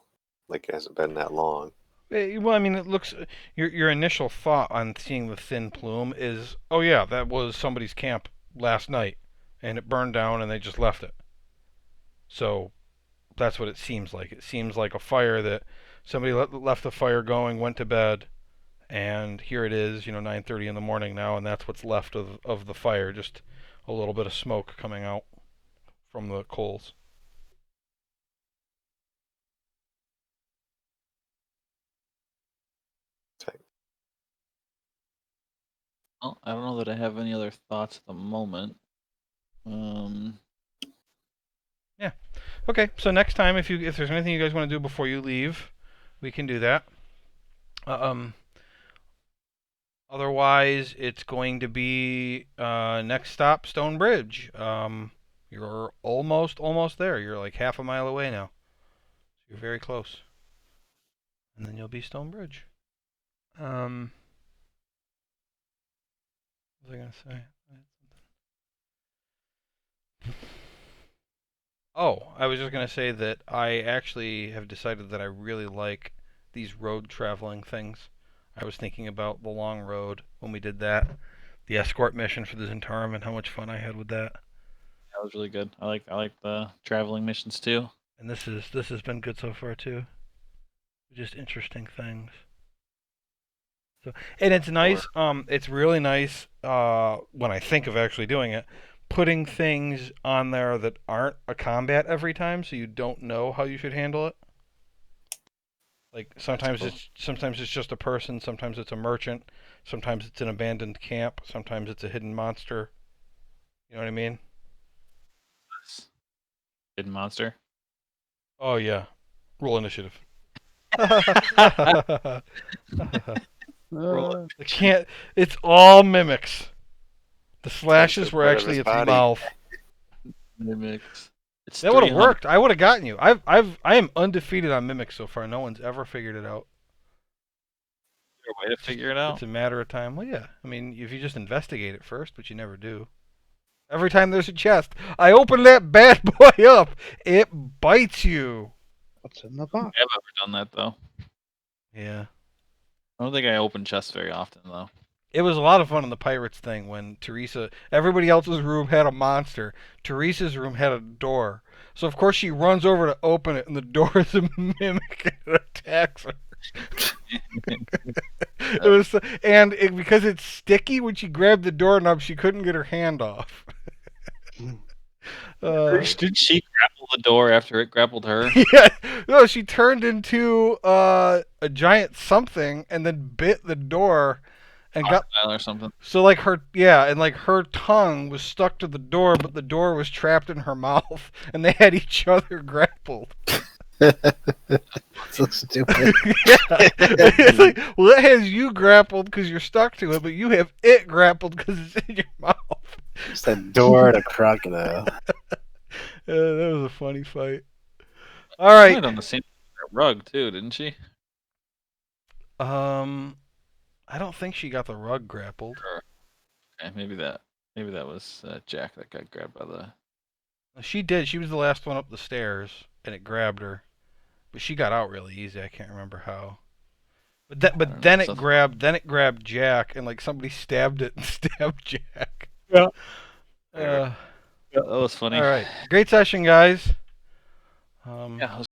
like it hasn't been that long. Well, I mean, it looks. Your initial thought on seeing the thin plume is, oh yeah, that was somebody's camp last night, and it burned down, and they just left it. So that's what it seems like. It seems like a fire that somebody left the fire going, went to bed, And here it is, 9:30 in the morning now, and that's what's left of the fire, just a little bit of smoke coming out from the coals. Well, I don't know that I have any other thoughts at the moment. Okay, so next time, if there's anything you guys want to do before you leave, we can do that. Otherwise, it's going to be next stop Stonebridge. You're almost there. You're like half a mile away now. You're very close, and then you'll be Stonebridge. What was I gonna say? Oh, I was just going to say that I actually have decided that I really like these road traveling things. I was thinking about the long road when we did that, the escort mission for the Zentarum, and how much fun I had with that. That was really good. I like the traveling missions too. And this has been good so far too. Just interesting things. So, and it's nice. It's really nice when I think of actually doing it, putting things on there that aren't a combat every time, so you don't know how you should handle it. Like sometimes it's just a person, sometimes it's a merchant, sometimes it's an abandoned camp, sometimes it's a hidden monster. You know what I mean? Hidden monster. Oh yeah. Roll initiative. Roll It can't. It's all mimics. The slashes were part of actually his its body. mouth. Mimics. It's That would have 300. worked. I would have gotten you. I am undefeated on mimics so far. No one's ever figured it out. Is there a way to figure it out? It's a matter of time. Well, yeah. I mean, if you just investigate it first, but you never do. Every time there's a chest, I open that bad boy up. It bites you. What's in the box? I've ever done that though. Yeah. I don't think I open chests very often though. It was a lot of fun in the Pirates thing when Teresa, everybody else's room had a monster. Teresa's room had a door. So, of course, she runs over to open it, and the door is a mimic and it attacks her. Because it's sticky, when she grabbed the doorknob, she couldn't get her hand off. Did she grapple the door after it grappled her? Yeah, no, she turned into a giant something and then bit the door and got Or something. so like her tongue was stuck to the door, but the door was trapped in her mouth, and they had each other grappled. So stupid. Yeah, it's like, well, it has you grappled because you're stuck to it, but you have it grappled because it's in your mouth. Just a door to crocodile. That was a funny fight. All right. She went on the same rug too, didn't she? I don't think she got the rug grappled. Okay, maybe that was Jack that got grabbed by the. She did. She was the last one up the stairs, and it grabbed her. But she got out really easy. I can't remember how. But then it grabbed Jack, and like somebody stabbed it and stabbed Jack. Yeah. Uh, That was funny. all right. Great session, guys. Yeah, it was